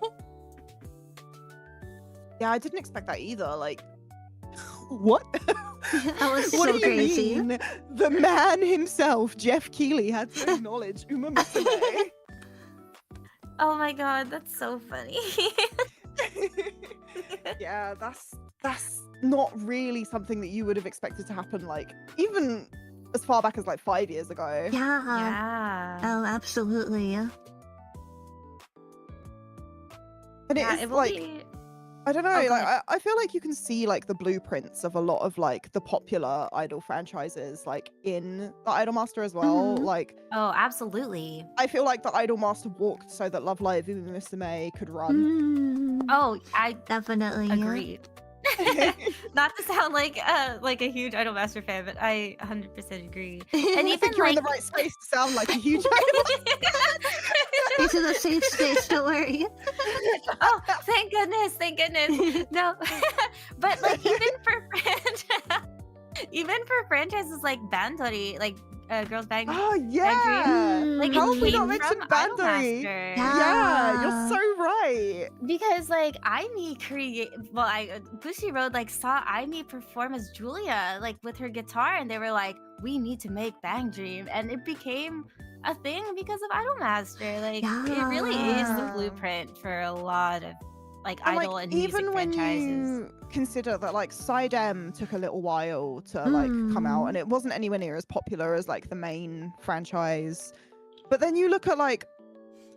S3: Yeah, I didn't expect that either. Like, what?
S1: That was
S3: What
S1: so
S3: do you
S1: crazy.
S3: mean? The man himself, Jeff Keighley, had to acknowledge Uma Musume.
S2: Oh my god, that's so funny.
S3: Yeah, that's not really something that you would have expected to happen. Like, even as far back as like 5 years ago.
S1: Yeah.
S2: yeah.
S1: Oh, absolutely.
S3: And
S2: Yeah,
S3: it is
S2: will
S3: like,
S2: be...
S3: I don't know,
S2: Oh, go
S3: like
S2: ahead.
S3: I feel like you can see like the blueprints of a lot of like the popular idol franchises like in the Idolmaster as well. Like,
S2: Oh, absolutely.
S3: I feel like the Idolmaster walked so that Love Live Uma Musume could run.
S2: Oh, I
S1: Definitely.
S2: agreed. Not to sound like a huge Idolmaster fan, but I 100% agree. And
S3: I
S2: even
S3: think you're in
S2: like
S3: the right space to sound like a huge
S1: This is a safe space, don't worry.
S2: oh, thank goodness, thank goodness. No, but like even for franchises like Bandori, like Girls Bang.
S3: Oh
S2: Bang
S3: yeah.
S2: Dream, like
S3: How
S2: it
S3: have we
S2: came
S3: not mentioned
S2: from
S3: Bandori?
S2: Idolmaster.
S3: Yeah, you're so right.
S2: Because like Bushi Road like saw Aimee perform as Julia like with her guitar, and they were like, we need to make Bang Dream, and it became a thing because of Idolmaster. Like it really is the
S3: Yeah.
S2: blueprint for a lot of like
S3: And,
S2: idol and music
S3: even when
S2: franchises.
S3: you consider that like Side M took a little while to like come out, and it wasn't anywhere near as popular as like the main franchise, but then you look at like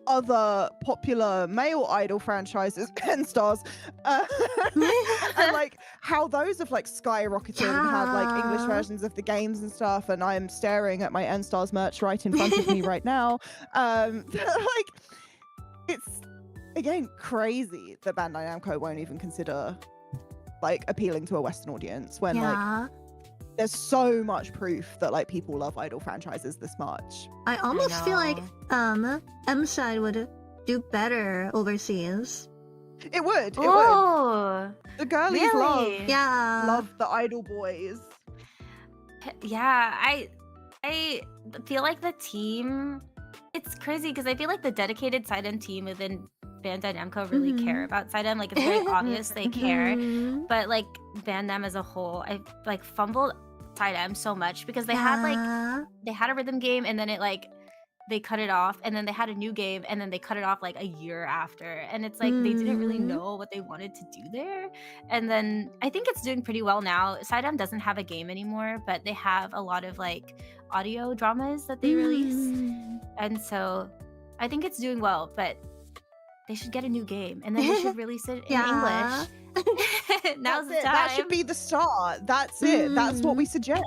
S3: other popular male idol franchises and stars, and like how those have like skyrocketed and had like English versions of the games and stuff, and I'm staring at my N Stars merch right in front of me right now. Like it's again crazy that Bandai Namco won't even consider like appealing to a Western audience when like there's so much proof that like people love idol franchises this much.
S1: I almost feel like
S2: know.
S1: M-Side would do better overseas.
S3: It would.
S2: Oh,
S3: The girlies
S2: really?
S3: love the idol boys.
S2: Yeah, I feel like the team. It's crazy because I feel like the dedicated Side M team within Bandai Namco really care about Side M. Like it's very obvious they care, but like Bandai as a whole, I like fumbled Side M so much because they had a rhythm game, and then it like they cut it off, and then they had a new game, and then they cut it off like a year after, and it's like they didn't really know what they wanted to do there. And then I think it's doing pretty well now. Side M doesn't have a game anymore, but they have a lot of like audio dramas that they release, and so I think it's doing well, but they should get a new game, and then they should release it in English. Now's the time.
S3: That should be the start. That's it. That's what we suggest.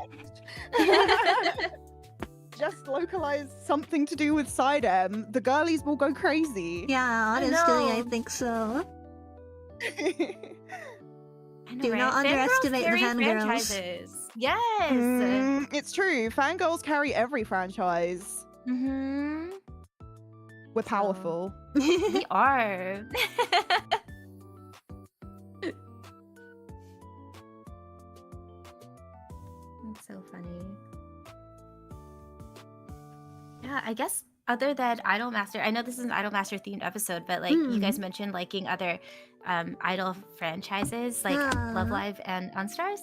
S3: Just localize something to do with Side M. The girlies will go crazy.
S1: Yeah, honestly, I think so. Do not underestimate the fangirls.
S2: Yes.
S3: It's true. Fangirls carry every franchise. We're powerful.
S2: We are. That's so funny. Yeah, I guess other than Idolmaster, I know this is an Idolmaster themed episode, but like you guys mentioned liking other idol franchises like Love Live and Unstars.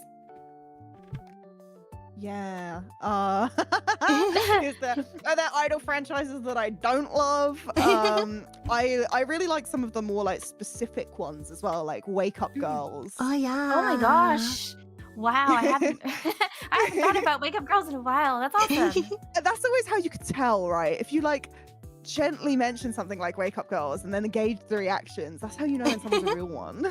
S3: Yeah. Are there idol franchises that I don't love? I really like some of the more like specific ones as well, like Wake Up Girls.
S1: Oh yeah.
S2: Oh my gosh. Wow, I haven't thought about Wake Up Girls in a while. That's awesome.
S3: That's always how you could tell, right? If you like gently mention something like Wake Up Girls and then gauge the reactions, that's how you know when someone's a real one.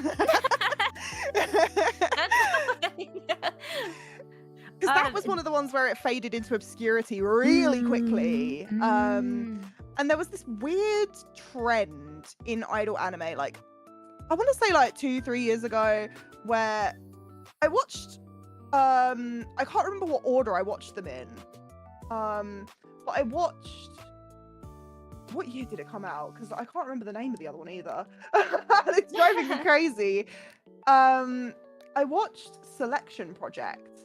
S3: Because that was one of the ones where it faded into obscurity really quickly. And there was this weird trend in idol anime, like I want to say like 2-3 years ago, where I watched I can't remember what order I watched them in. But I watched, what year did it come out? Because I can't remember the name of the other one either. It's driving me crazy. I watched Selection Project,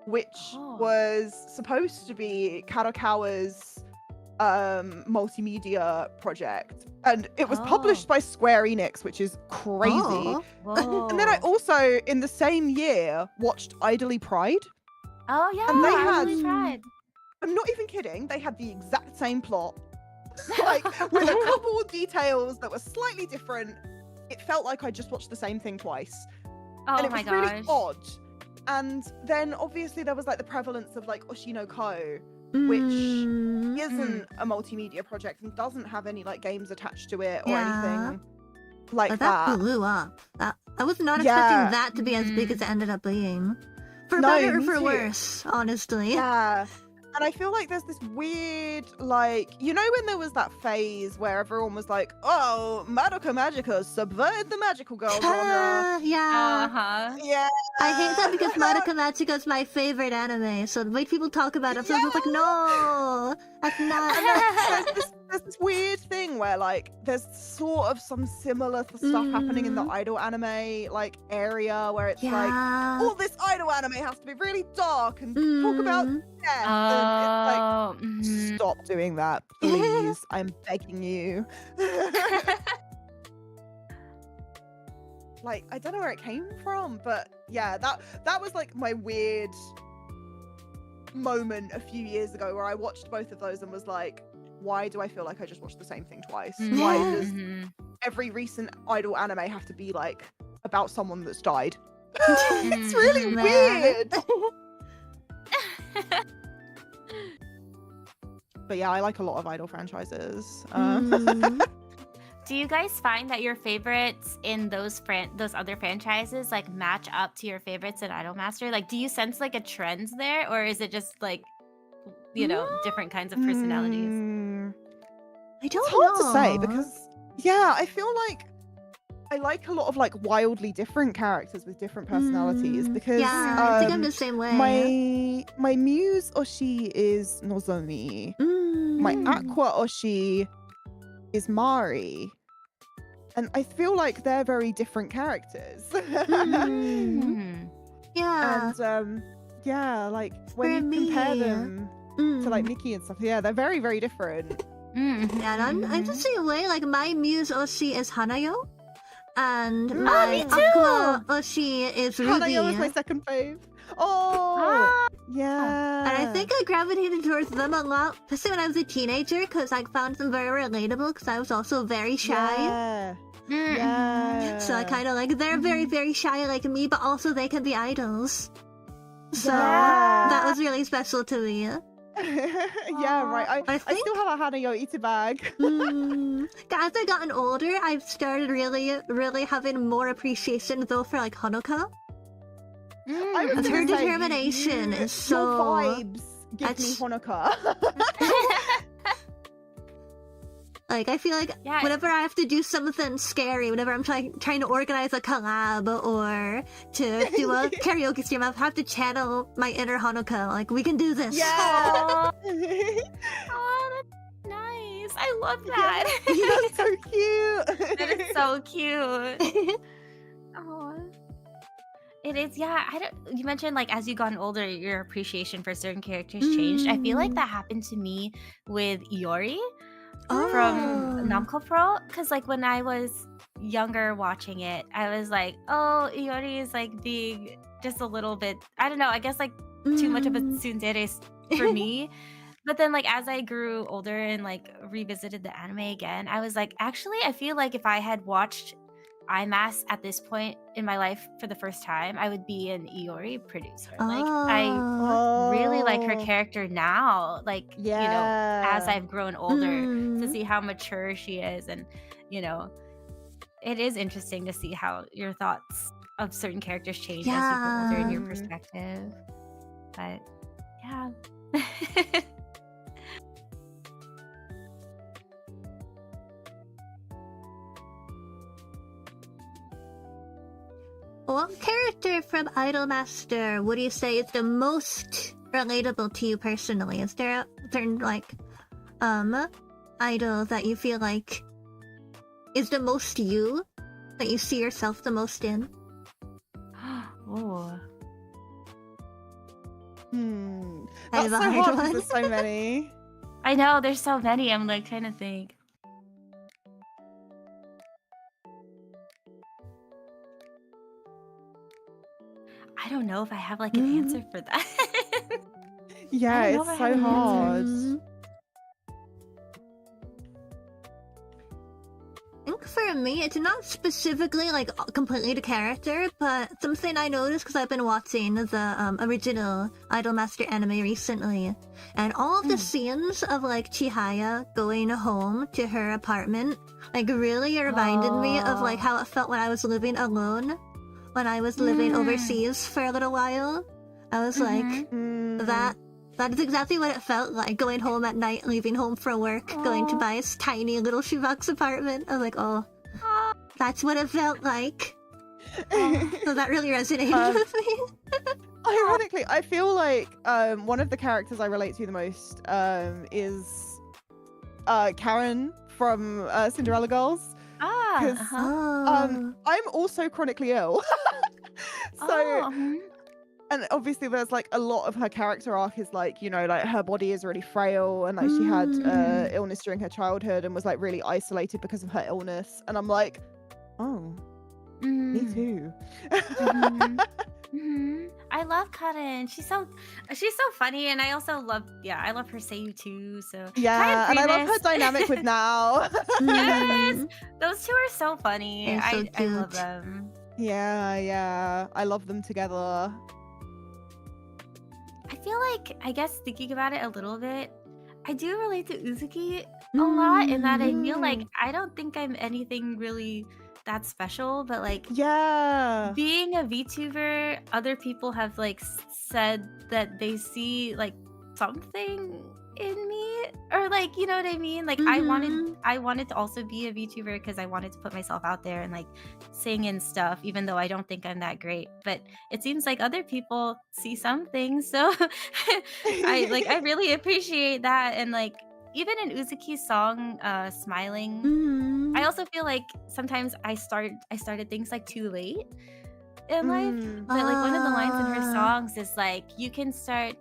S3: which was supposed to be Kadokawa's multimedia project, and it was published by Square Enix, which is crazy. And then I also in the same year watched Idly Pride.
S2: Oh yeah,
S3: and they
S2: Idly Pride.
S3: I'm not even kidding, they had the exact same plot, like with a couple of details that were slightly different. It felt like I just watched the same thing twice. And it was really odd. And then obviously there was like the prevalence of like Oshino Ko, which isn't a multimedia project and doesn't have any like games attached to it or anything like that.
S1: That blew up. I was not expecting that to be as big as it ended up being. For better or for worse, honestly.
S3: Yeah. And I feel like there's this weird, like, you know, when there was that phase where everyone was like, oh, Madoka Magica subverted the magical girl genre.
S1: Yeah.
S2: Uh-huh.
S3: Yeah.
S1: I hate that because Madoka Magica is my favorite anime, so the way people talk about it, I'm just like, no, that's not.
S3: And there's this weird thing where, like, there's sort of some similar stuff happening in the idol anime, like, area where it's like, oh, this idol anime has to be really dark and talk about death. And it's like, stop doing that, please. I'm begging you. Like, I don't know where it came from, but yeah, that was like my weird moment a few years ago where I watched both of those and was like, why do I feel like I just watched the same thing twice? Why does every recent idol anime have to be like about someone that's died? It's really weird. But yeah, I like a lot of idol franchises.
S2: Do you guys find that your favorites in those other franchises like match up to your favorites in Idolmaster? Like, do you sense like a trend there, or is it just like, you know, different kinds of personalities?
S1: I don't
S3: It's hard
S1: know.
S3: to say because, yeah, I feel like I like a lot of like wildly different characters with different personalities because
S1: Yeah, I think I'm the same way.
S3: my muse Oshi is Nozomi. My aqua Oshi is Mari. And I feel like they're very different characters.
S1: Yeah.
S3: And yeah, like when
S1: For
S3: you compare
S1: me,
S3: them to like Nikki and stuff, yeah, they're very, very different.
S1: Yeah, and I'm the same way. Like my muse Oshi is Hanayo, and my aqua Oshi is Ruby.
S3: Hanayo is my second fave. Oh, yeah.
S1: And I think I gravitated towards them a lot, especially when I was a teenager, because I found them very relatable. Because I was also very shy.
S3: Yeah.
S1: So I kind of like they're very, very shy like me, but also they can be idols. So that was really special to me.
S3: Yeah, right. I still have a Hanayo Ita bag.
S1: As I gotten older, I've started really having more appreciation though for like Honoka.
S3: I was
S1: Her
S3: gonna say,
S1: determination is so.
S3: Your vibes give me Honoka.
S1: Like I feel like whenever I have to do something scary, whenever I'm trying to organize a collab or to do a karaoke stream, I have to channel my inner Honoka. Like we can do this.
S2: Yeah. Oh, that's nice. I love that.
S3: That's so cute.
S2: That is so cute. Oh. It is, yeah. You mentioned like as you gotten older, your appreciation for certain characters changed. I feel like that happened to me with Iori from Namco Pro, because like when I was younger watching it, I was like, oh, Iori is like being just a little bit, I don't know, I guess like too much of a tsundere for me. But then like as I grew older and like revisited the anime again, I was like, actually, I feel like if I had watched IMAS at this point in my life for the first time, I would be an Iori producer. Like I really like her character now, like you know, as I've grown older, to see how mature she is. And you know, it is interesting to see how your thoughts of certain characters change as you grow older in your perspective. But yeah.
S1: What character from Idolmaster would you say is the most relatable to you personally? Is there a certain like idol that you feel like is the most you, that you see yourself the most in?
S2: Oh.
S3: That's so hard because there's so many.
S2: I know, there's so many. I'm like trying to think. I don't know if I have like an answer for that.
S3: Yeah, it's so hard.
S1: I think for me, it's not specifically like completely the character, but something I noticed because I've been watching the original Idolmaster anime recently, and all of the scenes of like Chihaya going home to her apartment like really reminded me of like how it felt when I was living alone. When I was living overseas for a little while, I was like, that That is exactly what it felt like, going home at night, leaving home for work, going to my tiny little shoebox apartment. I was like, oh, that's what it felt like. So that really resonated with me.
S3: Ironically, I feel like one of the characters I relate to the most is Karen from Cinderella Girls. Because I'm also chronically ill. And obviously there's like a lot of her character arc is like, you know, like her body is really frail and like she had illness during her childhood and was like really isolated because of her illness. And I'm like, oh, me too.
S2: I love Karen. She's so funny, and I also love I love her Seiyu too. So
S3: yeah, and I love her dynamic with Now.
S2: Yes, those two are so funny.
S1: They're so
S2: I love them.
S3: Yeah, I love them together.
S2: I feel like, I guess thinking about it a little bit, I do relate to Uzuki a lot in that I feel like I don't think I'm anything really that special, but like being a VTuber, other people have like said that they see like something in me, or like, you know what I mean? Like I wanted to also be a VTuber because I wanted to put myself out there and like sing and stuff, even though I don't think I'm that great. But it seems like other people see something, so I really appreciate that. And like even in Uzuki's song Smiling, I also feel like sometimes I started things like too late in life. But like one of the lines in her songs is like, you can start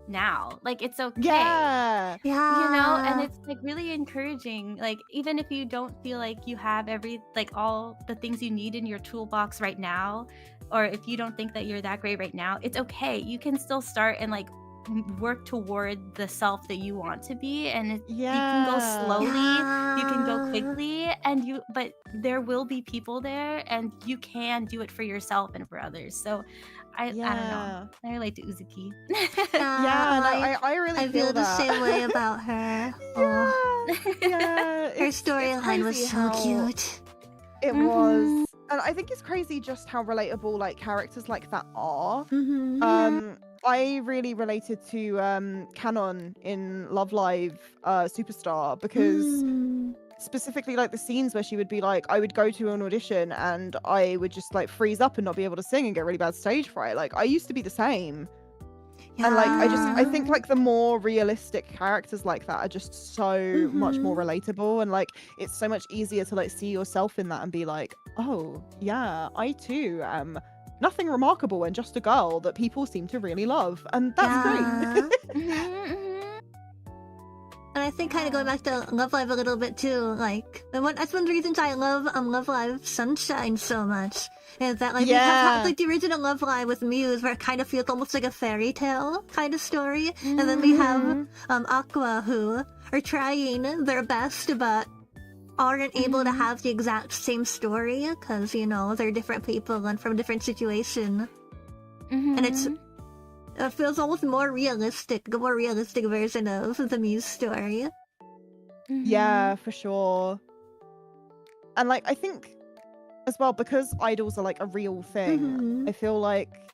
S2: now, like it's okay.
S1: Yeah.
S2: You know, and it's like really encouraging. Like even if you don't feel like you have all the things you need in your toolbox right now, or if you don't think that you're that great right now, it's okay. You can still start and like work toward the self that you want to be, and you can go slowly, you can go quickly, but there will be people there, and you can do it for yourself and for others. So I don't know, I relate to Uzuki.
S3: I really
S1: feel the same way about her. Her storyline was so cute.
S3: It was, and I think it's crazy just how relatable like characters like that are. I really related to Canon in Love Live Superstar, because specifically like the scenes where she would be like, I would go to an audition and I would just like freeze up and not be able to sing and get really bad stage fright. Like I used to be the same. And like I think like the more realistic characters like that are just so much more relatable, and like it's so much easier to like see yourself in that and be like, oh yeah, I too am nothing remarkable and just a girl that people seem to really love, and that's great.
S1: And I think kind of going back to Love Live a little bit too, like that's one of the reasons I love Love Live Sunshine so much, is that like we have like the original Love Live with Muse, where it kind of feels almost like a fairy tale kind of story, and then we have Aqua, who are trying their best but aren't able to have the exact same story because, you know, they're different people and from different situation. And it feels almost more realistic, a more realistic version of the Muse story.
S3: Yeah, for sure. And like I think as well, because idols are like a real thing, I feel like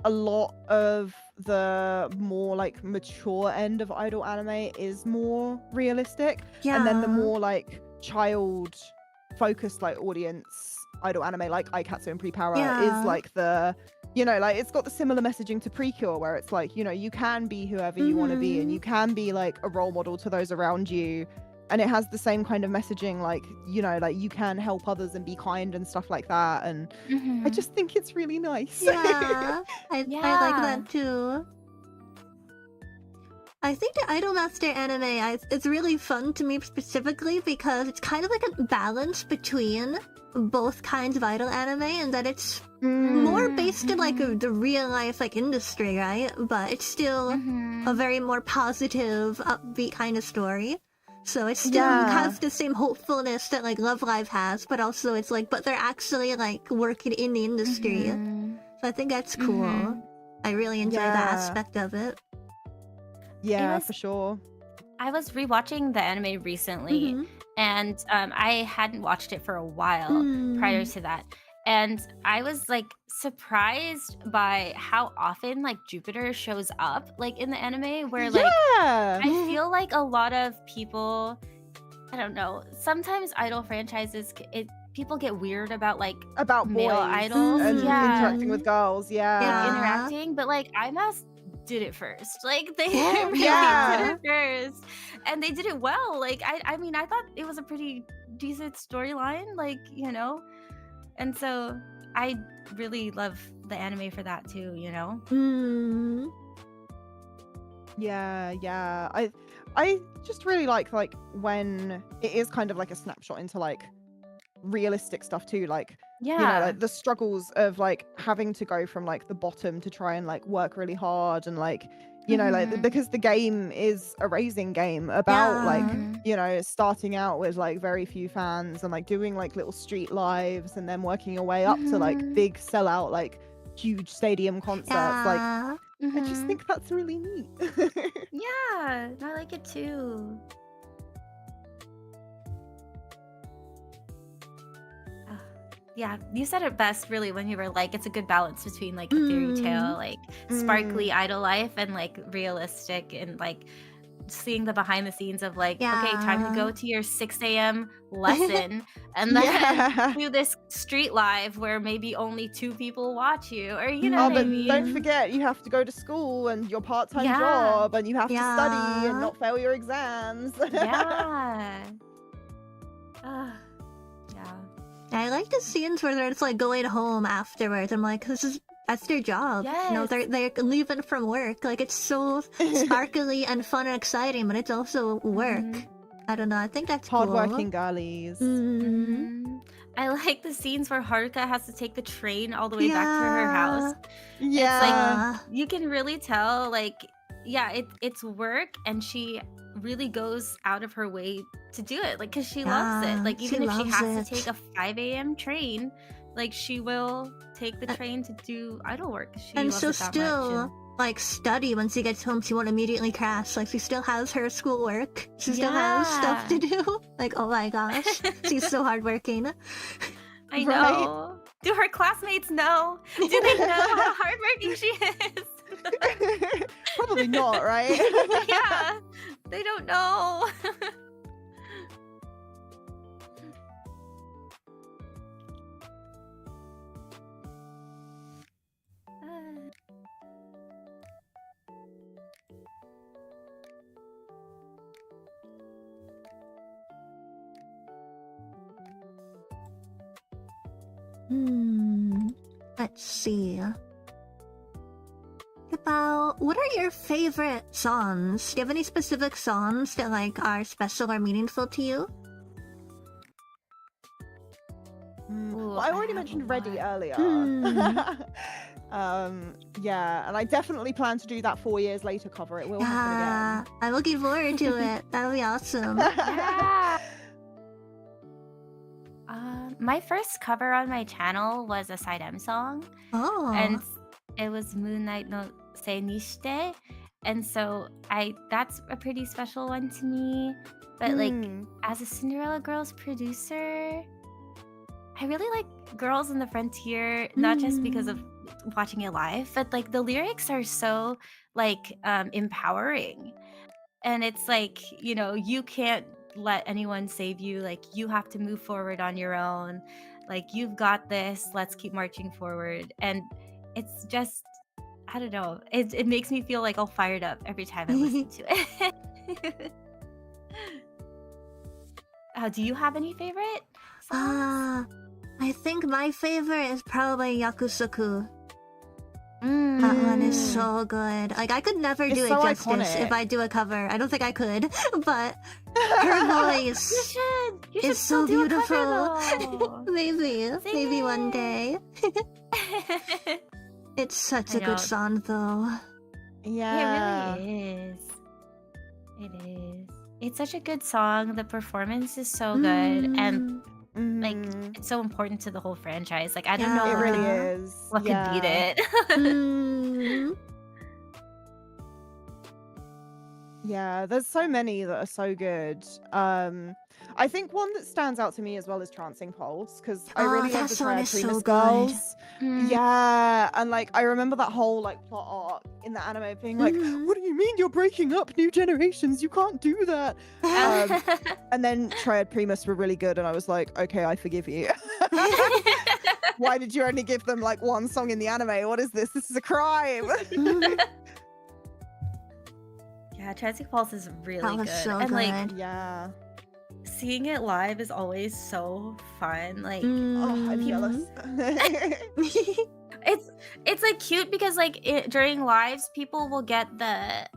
S3: a lot of the more like mature end of idol anime is more realistic, and then the more like child focused like audience idol anime like Aikatsu and Pre-Para is like the, you know, like it's got the similar messaging to Precure, where it's like, you know, you can be whoever you want to be, and you can be like a role model to those around you, and it has the same kind of messaging, like, you know, like you can help others and be kind and stuff like that. And I just think it's really nice.
S1: I like that too. I think the Idolmaster anime, it's really fun to me specifically because it's kind of like a balance between both kinds of idol anime, and that it's more based in like the real life like industry, right? But it's still a very more positive, upbeat kind of story. So it still has the same hopefulness that like Love Live has, but also it's like, but they're actually like working in the industry. So I think that's cool. I really enjoy that aspect of it.
S3: Yeah, for sure.
S2: I was rewatching the anime recently, and I hadn't watched it for a while prior to that. And I was like surprised by how often like Jupiter shows up like in the anime, where like
S3: Yeah.
S2: I feel like a lot of people, I don't know, sometimes idol franchises people get weird about like
S3: About
S2: male
S3: boys
S2: idols,
S3: and
S2: yeah,
S3: interacting with girls.
S2: like
S3: Yeah.
S2: interacting, but like IMAS did it first. Like they
S1: Yeah.
S2: really
S3: Yeah.
S2: did it first, and they did it well. Like I mean, I thought it was a pretty decent storyline, like, you know, and so I really love the anime for that too, you know.
S1: Mm.
S3: Yeah. I just really like when it is kind of like a snapshot into like realistic stuff too, like you know,
S2: Yeah.
S3: like the struggles of like having to go from like the bottom to try and like work really hard, and like you know, like
S2: Mhm.
S3: because the game is a raising game about like
S2: Mhm.
S3: you know, starting out with like very few fans and like doing like little street lives and then working your way up to like
S2: Mhm.
S3: big sellout like huge stadium concerts. Like
S1: Yeah.
S3: I just
S2: Mhm.
S3: think that's really neat.
S2: Yeah, I like it too. Ah, yeah, you said it best really when you were like, it's a good balance between like a fairy tale, like sparkly idol life, and like realistic, and like seeing the behind the scenes of like, okay, time to go
S1: Yeah.
S2: to your 6 a.m. lesson, and then
S3: Yeah.
S2: do this street live where maybe only 2 people watch you, or you know
S3: Oh,
S2: what I
S3: but don't
S2: mean?
S3: forget, you have to go to school and your part-time
S2: Yeah,
S3: job, and you have to study and
S1: Yeah.
S3: not fail your exams.
S2: yeah. Ah, yeah.
S1: I like the scenes where they're just like going home afterwards. I'm like, that's their job. You know,
S2: Yes.
S1: they're leaving from work. Like it's so sparkly and fun and exciting, but it's also work.
S2: Mhm.
S1: I don't know. I think that's cool.
S3: Hardworking girlies.
S2: I like the scenes where Haruka has to take the train all the way back to her house.
S3: Yeah.
S2: It's like
S1: Yeah.
S2: you can really tell, like, yeah, it's work, and she really goes out of her way to do it, like, because she loves it.
S1: Yeah,
S2: Like,
S1: she
S2: even if she
S1: loves
S2: has
S1: it.
S2: to take a 5 a.m. train, like, she will take the train to do idol work. She
S1: And
S2: loves
S1: she'll
S2: it that much.
S1: still like study once she gets home. She won't immediately crash. Like she still has her schoolwork. She still has stuff to do. Like, oh my gosh, she's so hardworking.
S2: I
S3: Right?
S2: know. Do her classmates know? Do they know how hardworking she is?
S3: Probably not, right?
S2: Yeah, they don't know.
S1: Let's see. About what are your favorite songs? Do you have any specific songs that like are special or meaningful to you?
S2: Ooh,
S3: Well, I already
S2: have a
S3: mentioned Ready
S2: lot.
S3: earlier. Yeah, and I definitely plan to do that 4 years later cover. It will happen
S1: Yeah,
S3: again.
S1: I'm looking forward to it. That'll be awesome.
S2: Yeah. My first cover on my channel was a side M song, and
S1: Oh,
S2: it was Moonlight no Se Nishite, and so that's a pretty special one to me. But like as a Cinderella Girls producer, I really like Girls in the Frontier, not just because of watching it live, but like the lyrics are so like empowering. And it's like, you know, you can't let anyone save you. Like you have to move forward on your own. Like you've got this. Let's keep marching forward. And it's just, I don't know. It makes me feel like all fired up every time I listen to it. Do you have any favorite songs?
S1: I think my favorite is probably Yakusoku. That one is so good. Like I could never
S3: It's
S1: do it
S3: so
S1: justice if
S3: iconic.
S1: I do a cover. I don't think I could, but her voice
S2: You should
S1: is
S2: still
S1: so
S2: do a
S1: beautiful.
S2: cover, though.
S1: Maybe one day. It's such
S2: I
S1: a
S2: know.
S1: good song, though.
S3: Yeah.
S2: It really is. It is. It's such a good song. The performance is so good, and like it's so important to the whole franchise. Like I don't know
S3: It
S1: Yeah.
S3: really
S2: what
S3: is.
S2: could beat
S3: Yeah.
S2: it.
S1: Mm.
S3: Yeah, there's so many that are so good. I think one that stands out to me as well is Trancing Pulse, because I really love
S1: that
S3: the
S1: song
S3: Triad
S1: is so
S3: Primus
S1: good.
S3: girls.
S2: Mm.
S3: Yeah, and like I remember that whole like plot arc in the anime being like,
S1: Mhm.
S3: what do you mean you're breaking up new generations? You can't do that. And then Triad Primus were really good, and I was like, okay, I forgive you. Why did you only give them like one song in the anime? What is this? This is a crime.
S2: Yeah, Trancing Pulse is really
S1: That was
S2: good.
S1: so
S2: And like
S1: good.
S3: Yeah.
S2: seeing it live is always so fun. Like
S3: Oh, I'm jealous.
S2: it's like cute because like during lives people will get the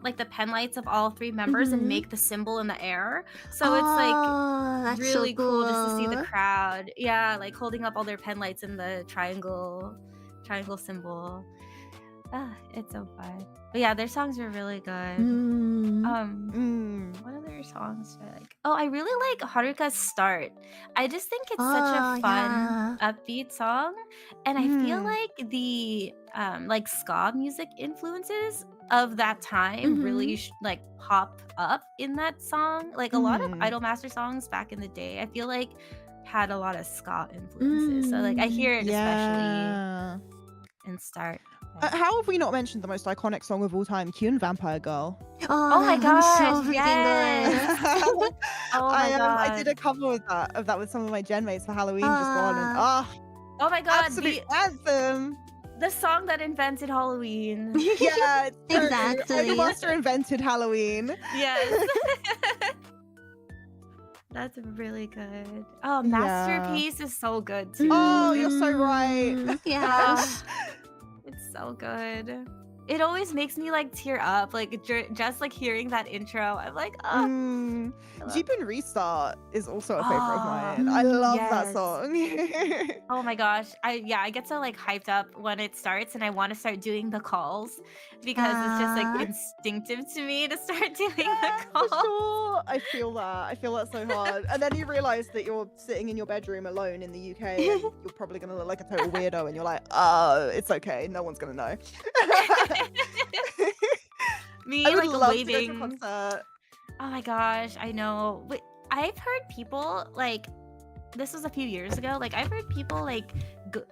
S2: like the pen lights of all three members and make the symbol in the air. So it's like
S1: that's
S2: really
S1: so
S2: cool just to see the
S1: cool.
S2: crowd. Yeah, like holding up all their pen lights in the triangle symbol. It's so fun. But yeah, their songs are really good. What other songs do I like? Oh, I really like Haruka's Start. I just think it's such a fun, upbeat song. And I feel like the like ska music influences of that time really like pop up in that song. Like a lot of Idolmaster songs back in the day, I feel like had a lot of ska influences. So like I hear it especially in Start.
S3: How have we not mentioned the most iconic song of all time, Kyun Vampire Girl?
S1: Oh
S2: my
S1: that one's so
S2: gosh,
S1: freaking
S2: yes.
S1: good.
S2: Oh my god.
S3: I did a cover of that with some of my gen mates for Halloween just gone, and
S2: oh my god,
S3: absolute anthem.
S2: The song that invented Halloween.
S3: Yeah, it's true.
S1: Exactly.
S3: Idolmaster invented Halloween.
S2: Yes. That's really good. Oh, Masterpiece is so good too.
S3: Oh, you're so right.
S1: Yes.
S2: It's so good. It always makes me like tear up, like just like hearing that intro. I'm like, oh.
S3: Jeepin' Restart is also a favorite of mine. I love that song.
S2: Oh my gosh, I get so like hyped up when it starts, and I want to start doing the calls because it's just like instinctive to me to start doing the calls.
S3: For sure. I feel that so hard. And then you realize that you're sitting in your bedroom alone in the UK and you're probably gonna look like a total weirdo, and you're like, oh, it's okay, no one's gonna know.
S2: Me
S3: I would
S2: like
S3: love
S2: waving.
S3: to go to a concert.
S2: Oh my gosh, I know. Wait, I've heard people like, this was a few years ago, like I've heard people like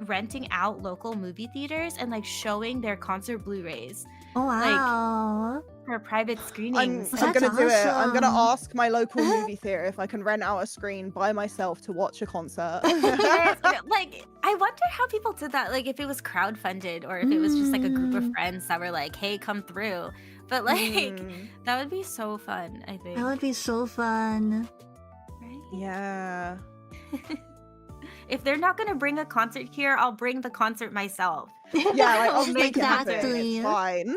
S2: renting out local movie theaters and like showing their concert Blu-rays.
S1: Oh wow.
S2: Like for private screenings.
S3: I'm gonna do it. I'm gonna
S1: awesome.
S3: ask my local movie theater if I can rent out a screen by myself to watch a concert.
S2: Yes, like I wonder how people did that, like if it was crowdfunded or if it was just like a group of friends that were like, hey, come through. But like that would be so fun, I think.
S1: That would be so fun.
S2: Right?
S3: Yeah.
S2: If they're not gonna bring a concert here, I'll bring the concert myself.
S3: Yeah, like I'll just make it happen.
S1: Exactly.
S3: It's fine.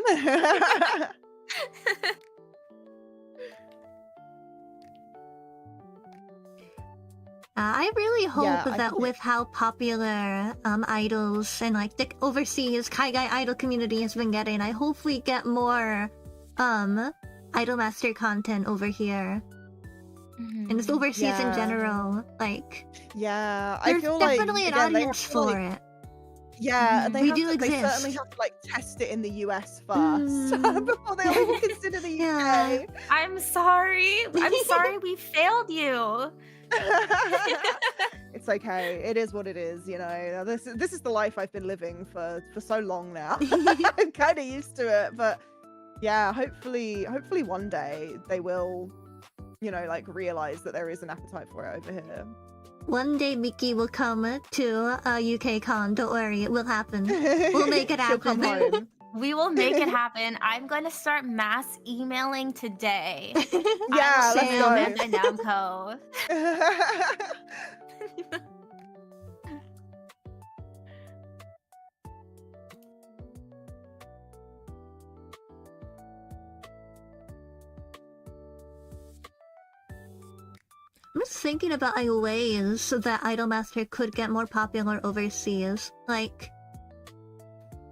S1: I really hope
S3: Yeah, I
S1: that
S3: think
S1: with how popular idols and like the overseas Kaigai idol community has been getting, I hope we get more Idolmaster content over here. And it's overseas in general. Like
S3: yeah, I
S1: there's
S3: feel like
S1: definitely an
S3: again, they
S1: audience
S3: have to, like,
S1: for it.
S3: Yeah,
S1: We do
S3: they certainly
S1: exist.
S3: have to like test it in the US first before they'll even consider the
S1: Yeah.
S3: UK.
S2: I'm sorry. I'm sorry we failed you.
S3: It's okay. It is what it is, you know. This is the life I've been living for so long now. I'm kind of used to it, but yeah, hopefully one day they will, you know, like realize that there is an appetite for it over here.
S1: One day Mickey will come to UK con. Don't worry, it will happen. We'll make it
S3: She'll come
S1: happen.
S3: home.
S2: We will make it happen. I'm going to start mass emailing today.
S3: Yeah,
S2: I'm
S3: let's
S2: Amanda Namco.
S1: I'm just thinking about ways so that Idolmaster could get more popular overseas. Like,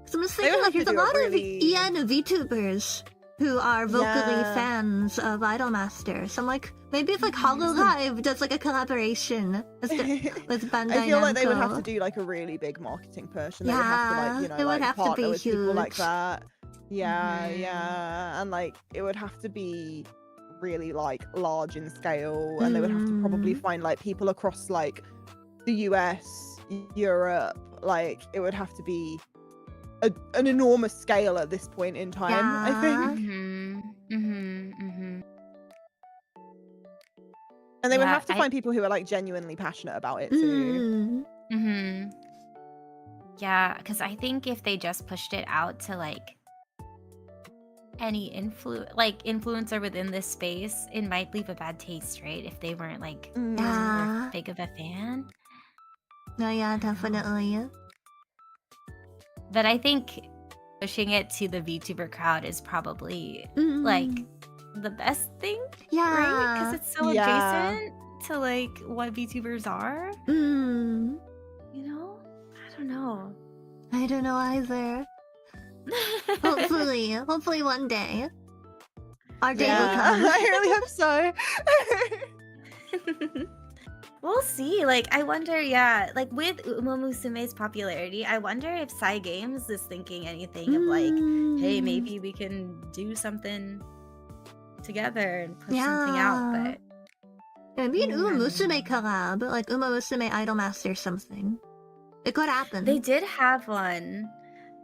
S1: so I'm just thinking
S3: would
S1: like
S3: have
S1: there's
S3: to
S1: a
S3: do a
S1: lot
S3: really-
S1: of EN VTubers who are vocally
S3: Yeah.
S1: fans of Idolmaster. So I'm like, maybe if like Hololive does like a collaboration with Bandai
S3: I feel like they would have
S1: Namco.
S3: to do like a really big marketing push, and they would have to like, you know,
S1: it would
S3: like
S1: have to
S3: partner
S1: be
S3: with people like
S1: huge.
S3: that. Yeah,
S2: Mhm.
S3: yeah, and like it would have to be really like large in scale, and they would have to probably find like people across like the US, Europe. Like it would have to be an enormous scale at this point in time, I think. And they would have to find people who are like genuinely passionate about it too.
S2: Yeah, because I think if they just pushed it out to like any influencer within this space, it might leave a bad taste, right? If they weren't like super big of a fan.
S1: No, yeah, definitely.
S2: But I think pushing it to the VTuber crowd is probably like the best thing, right? Because it's so adjacent to like what VTubers are. You know, I don't know.
S1: I don't know either. Hopefully one day our day will come.
S3: I really hope so.
S2: We'll see. Like, I wonder, like with Uma Musume's popularity, I wonder if Psy Games is thinking anything of like, hey, maybe we can do something together and push something out. But
S1: maybe an Uma Musume collab, like Uma Musume Idolmaster something. It could happen.
S2: They did have one,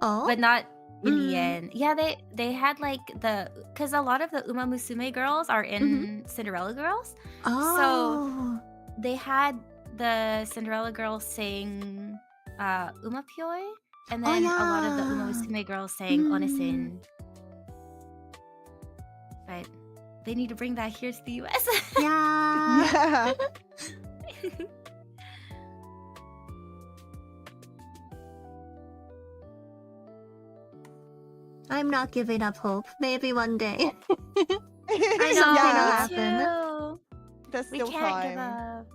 S2: but not in the end. Yeah, they had like because a lot of the Uma Musume girls are in Cinderella Girls. So they had the Cinderella girls sing Uma Pyoi, and then a lot of the Uma Musume girls sang Onisin. But they need to bring that here to the US.
S1: Yeah. I'm not giving up hope. Maybe one day.
S2: I know.
S1: It'll happen.
S3: There's
S2: We
S3: still
S2: can't
S3: time.
S2: give up.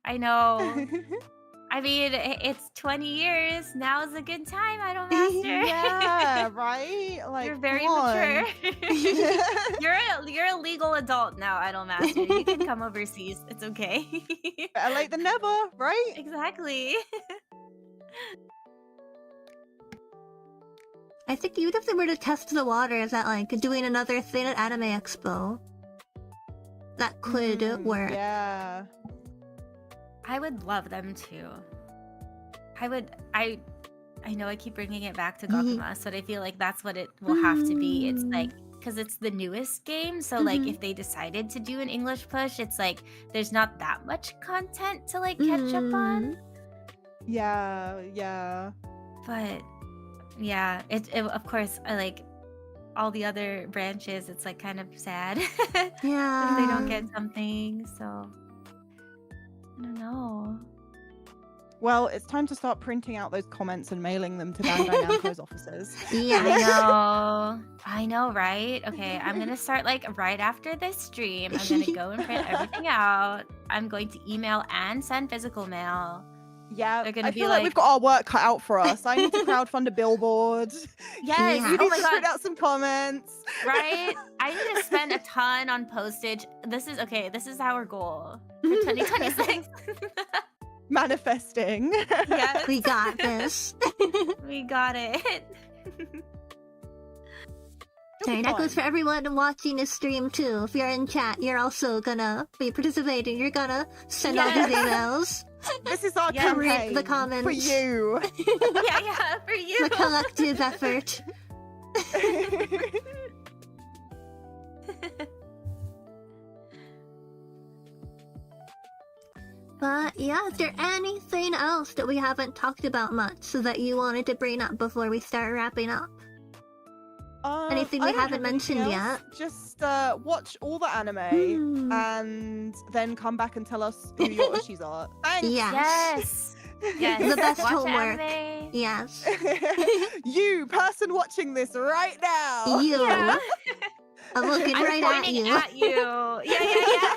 S2: I know. I mean, it's 20 years. Now is a good time, Idolmaster.
S3: Yeah, right? Like,
S2: You're very
S3: come on.
S2: mature. You're a legal adult now, Idolmaster. You can come overseas. It's okay.
S3: Better late than never, right?
S2: Exactly.
S1: I think even if they were to test the waters at like doing another thing at Anime Expo, that could work.
S3: Yeah.
S2: I would love them to. I know I keep bringing it back to Gakuma, but I feel like that's what it will have to be. It's like, because it's the newest game, so like if they decided to do an English push, it's like there's not that much content to like catch up on.
S3: Yeah.
S2: But yeah, it of course, I like all the other branches, it's like kind of sad if they don't get something. So I don't know.
S3: Well, it's time to start printing out those comments and mailing them to Bandai Namco's offices.
S2: I know, right? Okay, I'm gonna start like right after this stream. I'm gonna go and print everything out. I'm going to email and send physical mail.
S3: Yeah,
S2: They're gonna
S3: I
S2: be
S3: feel like we've got our work cut out for us. I need to crowdfund a billboard.
S2: Yes.
S3: You need
S2: Oh my
S3: to
S2: god.
S3: print out some comments.
S2: Right? I need to spend a ton on postage. This is our goal for 2026.
S3: Manifesting.
S2: Yes.
S1: We got this.
S2: We got it.
S1: Sorry, that goes for everyone watching this stream too. If you're in chat, you're also gonna be participating. You're gonna send all these emails.
S3: This is our
S2: Yeah,
S3: campaign
S1: the comments.
S3: for you.
S2: Yeah, for you.
S1: The collective effort. But yeah, is there anything else that we haven't talked about much so that you wanted to bring up before we start wrapping up? Anything we
S3: I don't
S1: haven't
S3: have anything
S1: mentioned
S3: else.
S1: yet?
S3: Just watch all the anime and then come back and tell us who your ushis are. Thanks.
S2: Yes. Yes.
S1: The best
S2: Watch
S1: homework.
S2: anime.
S1: Yes.
S3: You, person watching this right now.
S1: You.
S2: Yeah.
S1: I'm looking
S2: I'm
S1: right at
S2: pointing
S1: you.
S2: at you. Yeah.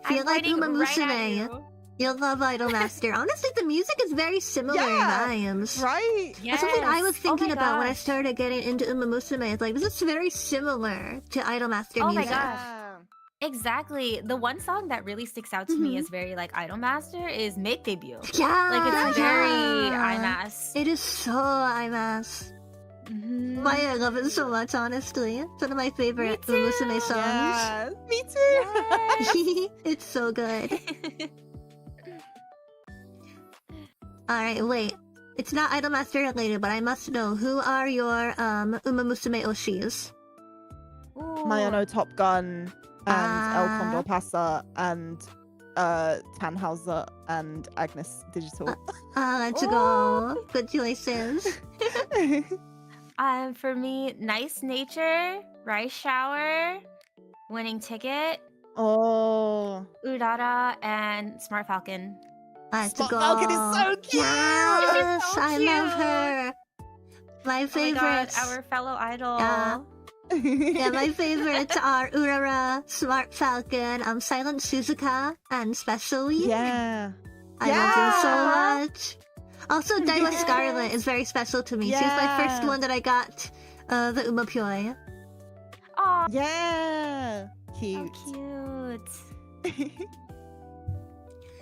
S1: Feel
S2: I'm
S1: like
S2: pointing
S1: Uma
S2: right at
S1: Musume.
S2: you.
S1: You'll love Idolmaster. Honestly, the music is very similar
S3: Yeah.
S1: in vibes.
S3: Right?
S2: Yes.
S1: That's something I was thinking
S2: my
S1: about when I
S2: gosh.
S1: started getting into Uma Musume. It's like, this is very similar to Idolmaster
S2: Oh my
S1: music.
S2: gosh. Exactly. The one song that really sticks out to me as very like Idolmaster is Make Debut.
S1: Yeah.
S2: Like it's very
S1: yeah.
S2: IMAS.
S1: It is so IMAS. Why I love it so much, honestly. It's one of my favorite Umusume songs.
S3: Yeah, me too.
S1: It's so good. Alright, wait. It's not Idolmaster related, but I must know, who are your Umamusume Oshis?
S3: Mayano Top Gun and El Condor Pasa and Tannhauser and Agnes Digital.
S1: Let's go. Good choices.
S2: For me, Nice Nature, Rice Shower, Winning Ticket, Urara, and Smart Falcon.
S1: Let's
S3: Smart
S1: go.
S3: Falcon is so cute!
S1: Yes,
S2: so
S1: I
S2: cute.
S1: love her. My favorites.
S2: Oh my god, our fellow idol.
S1: Yeah. Yeah, my favorites are Urara, Smart Falcon, Silent Suzuka, and Specially.
S3: Yeah.
S1: I love them so much. Also, Daiwa Scarlet is very special to me. She was my first one that I got the Umapyoi.
S2: Aw,
S3: Yeah. Cute.
S2: so cute.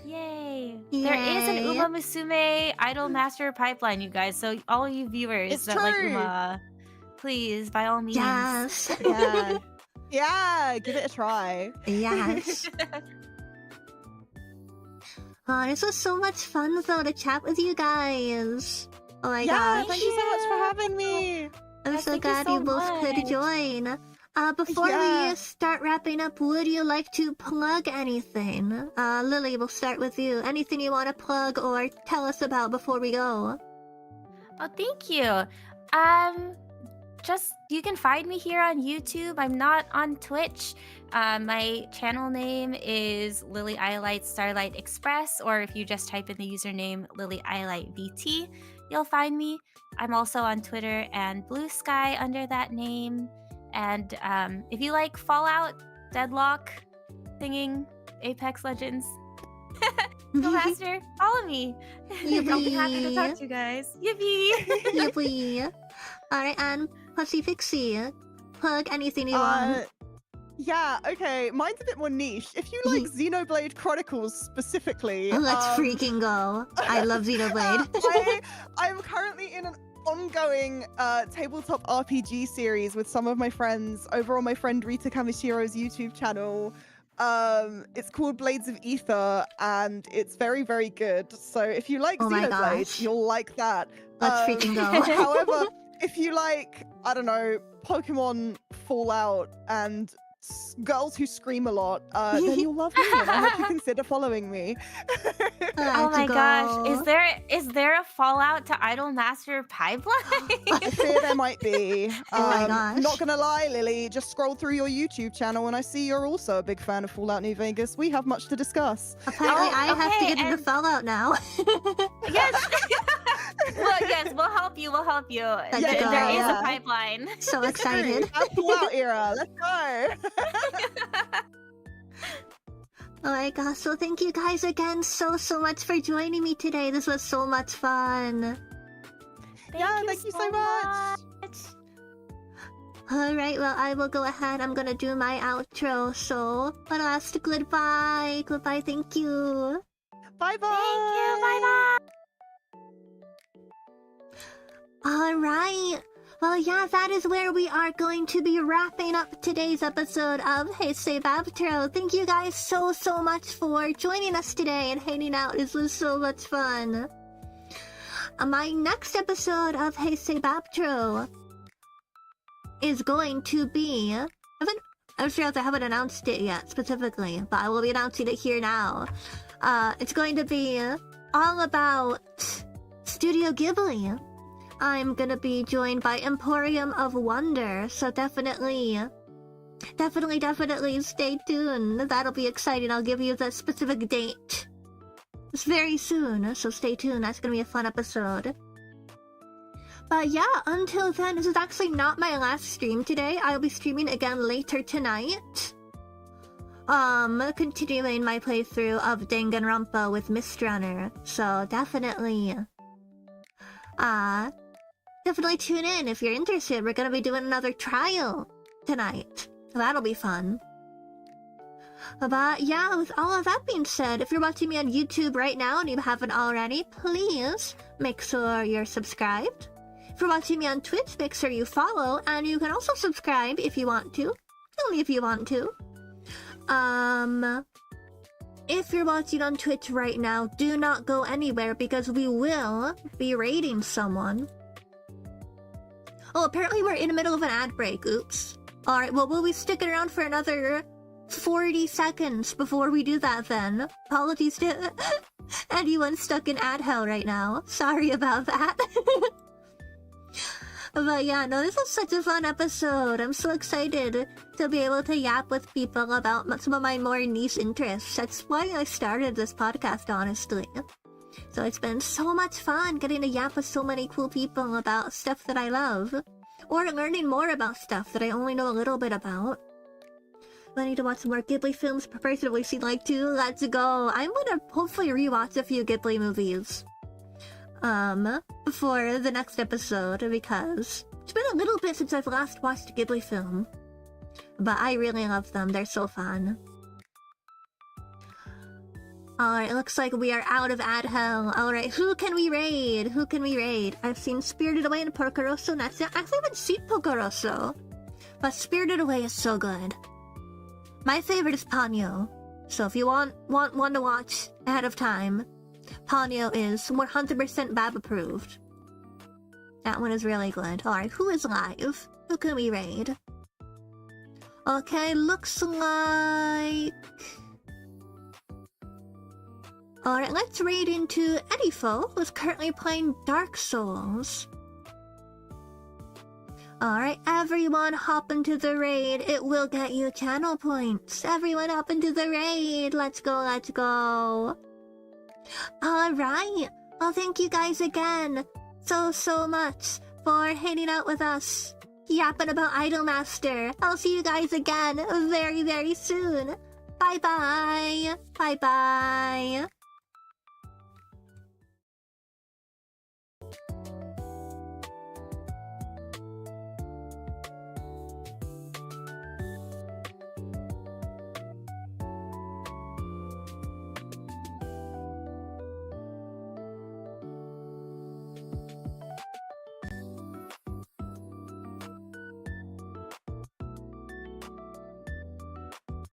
S2: Yay. There is an
S1: Yay.
S2: Uma Musume Idol Master pipeline, you guys. So all you viewers
S3: It's
S2: that like
S3: true.
S2: Uma, please, by all means.
S1: Yes.
S3: Yeah. Yeah, give it a try.
S1: Yes. Oh, this was so much fun though to chat with you guys. Oh my
S3: Yeah,
S1: gosh.
S3: thank you so much for having me.
S1: I'm
S2: Yes,
S1: so
S2: thank you
S1: glad
S2: so
S1: you both could
S2: much.
S1: join. Before
S3: Yeah.
S1: we start wrapping up, would you like to plug anything? Lily, we'll start with you. Anything you want to plug or tell us about before we go?
S2: Oh, thank you. Just you can find me here on YouTube. I'm not on Twitch. My channel name is Lily Iolite Starlight Express, or if you just type in the username Lily Iolite VT, you'll find me. I'm also on Twitter and Blue Sky under that name. And if you like Fallout, Deadlock, singing, Apex Legends, Go Master, follow me. I'll be happy to talk to you guys. Yippee!
S1: Yippee. Alright, and Pussy Pixie, plug anything you want.
S3: Yeah, okay. Mine's a bit more niche. If you like Xenoblade Chronicles specifically,
S1: Let's freaking go. I love Xenoblade.
S3: I'm currently in an ongoing tabletop RPG series with some of my friends over on my friend Rita Kamishiro's YouTube channel. It's called Blades of Ether, and it's very, very good. So if you like
S1: Oh my
S3: Xenoblade,
S1: gosh.
S3: you'll like that.
S1: Let's freaking go.
S3: However, if you like, I don't know, Pokemon, Fallout, and girls who scream a lot, then you'll love me, and I hope you consider following me.
S2: Oh my gosh, is there a Fallout to Idol Master pipeline?
S3: I fear there might be.
S1: Oh my gosh.
S3: Not gonna lie, Lily, just scroll through your YouTube channel and I see you're also a big fan of Fallout New Vegas. We have much to discuss.
S1: Apparently,
S2: Oh,
S1: I have to
S2: okay,
S1: get into
S2: and-
S1: Fallout now.
S2: Yes. Well, yes, we'll help you. We'll help you.
S1: Let's
S2: There
S1: go.
S2: is
S3: Yeah.
S2: a pipeline.
S1: So excited.
S3: Fallout era, let's go.
S1: Oh my gosh, so thank you guys again so much for joining me today. This was so much fun.
S3: Thank you so much.
S1: Alright, well, I will go ahead. I'm gonna do my outro, so last goodbye. Goodbye, thank you.
S3: Bye bye.
S2: Thank you. Bye bye.
S1: Alright. Well, yeah, that is where we are going to be wrapping up today's episode of heisei babtro. Thank you guys so much for joining us today and hanging out. This was so much fun. My next episode of heisei babtro is going to be... I'm sure I haven't announced it yet specifically, but I will be announcing it here now. It's going to be all about Studio Ghibli. I'm gonna be joined by Emporium of Wonder, so definitely stay tuned. That'll be exciting. I'll give you the specific date. It's very soon, so stay tuned. That's gonna be a fun episode. But yeah, until then, this is actually not my last stream today. I'll be streaming again later tonight. Continuing my playthrough of Danganronpa with Mistrunner. So definitely tune in if you're interested. We're gonna be doing another trial tonight. That'll be fun. But yeah, with all of that being said, if you're watching me on YouTube right now and you haven't already, please make sure you're subscribed. If you're watching me on Twitch, make sure you follow, and you can also subscribe if you want to. Only if you want to. If you're watching on Twitch right now, do not go anywhere because we will be raiding someone. Oh, apparently we're in the middle of an ad break. Oops. Alright, well, we'll be sticking around for another 40 seconds before we do that then. Apologies to anyone stuck in ad hell right now. Sorry about that. But yeah, no, this was such a fun episode. I'm so excited to be able to yap with people about some of my more niche interests. That's why I started this podcast, honestly. So it's been so much fun getting to yap with so many cool people about stuff that I love. Or learning more about stuff that I only know a little bit about. I need to watch some more Ghibli films, preferably see like 2. Let's go. I'm gonna hopefully rewatch a few Ghibli movies. For the next episode, because it's been a little bit since I've last watched a Ghibli film. But I really love them, they're so fun. Alright, it looks like we are out of ad hell. Alright, who can we raid? Who can we raid? I've seen Spirited Away and Porco Rosso, and that's it. I actually haven't seen Porco Rosso. But Spirited Away is so good. My favorite is Ponyo. So if you want one to watch ahead of time, Ponyo is 100% Bab approved. That one is really good. Alright, who is live? Who can we raid? Okay, looks like... Alright, let's raid into Edifo, who's currently playing Dark Souls. Alright, everyone hop into the raid. It will get you channel points. Everyone hop into the raid. Let's go, let's go. Alright, well thank you guys again so much for hanging out with us, yapping about Idolmaster. I'll see you guys again very soon. Bye bye. Bye bye.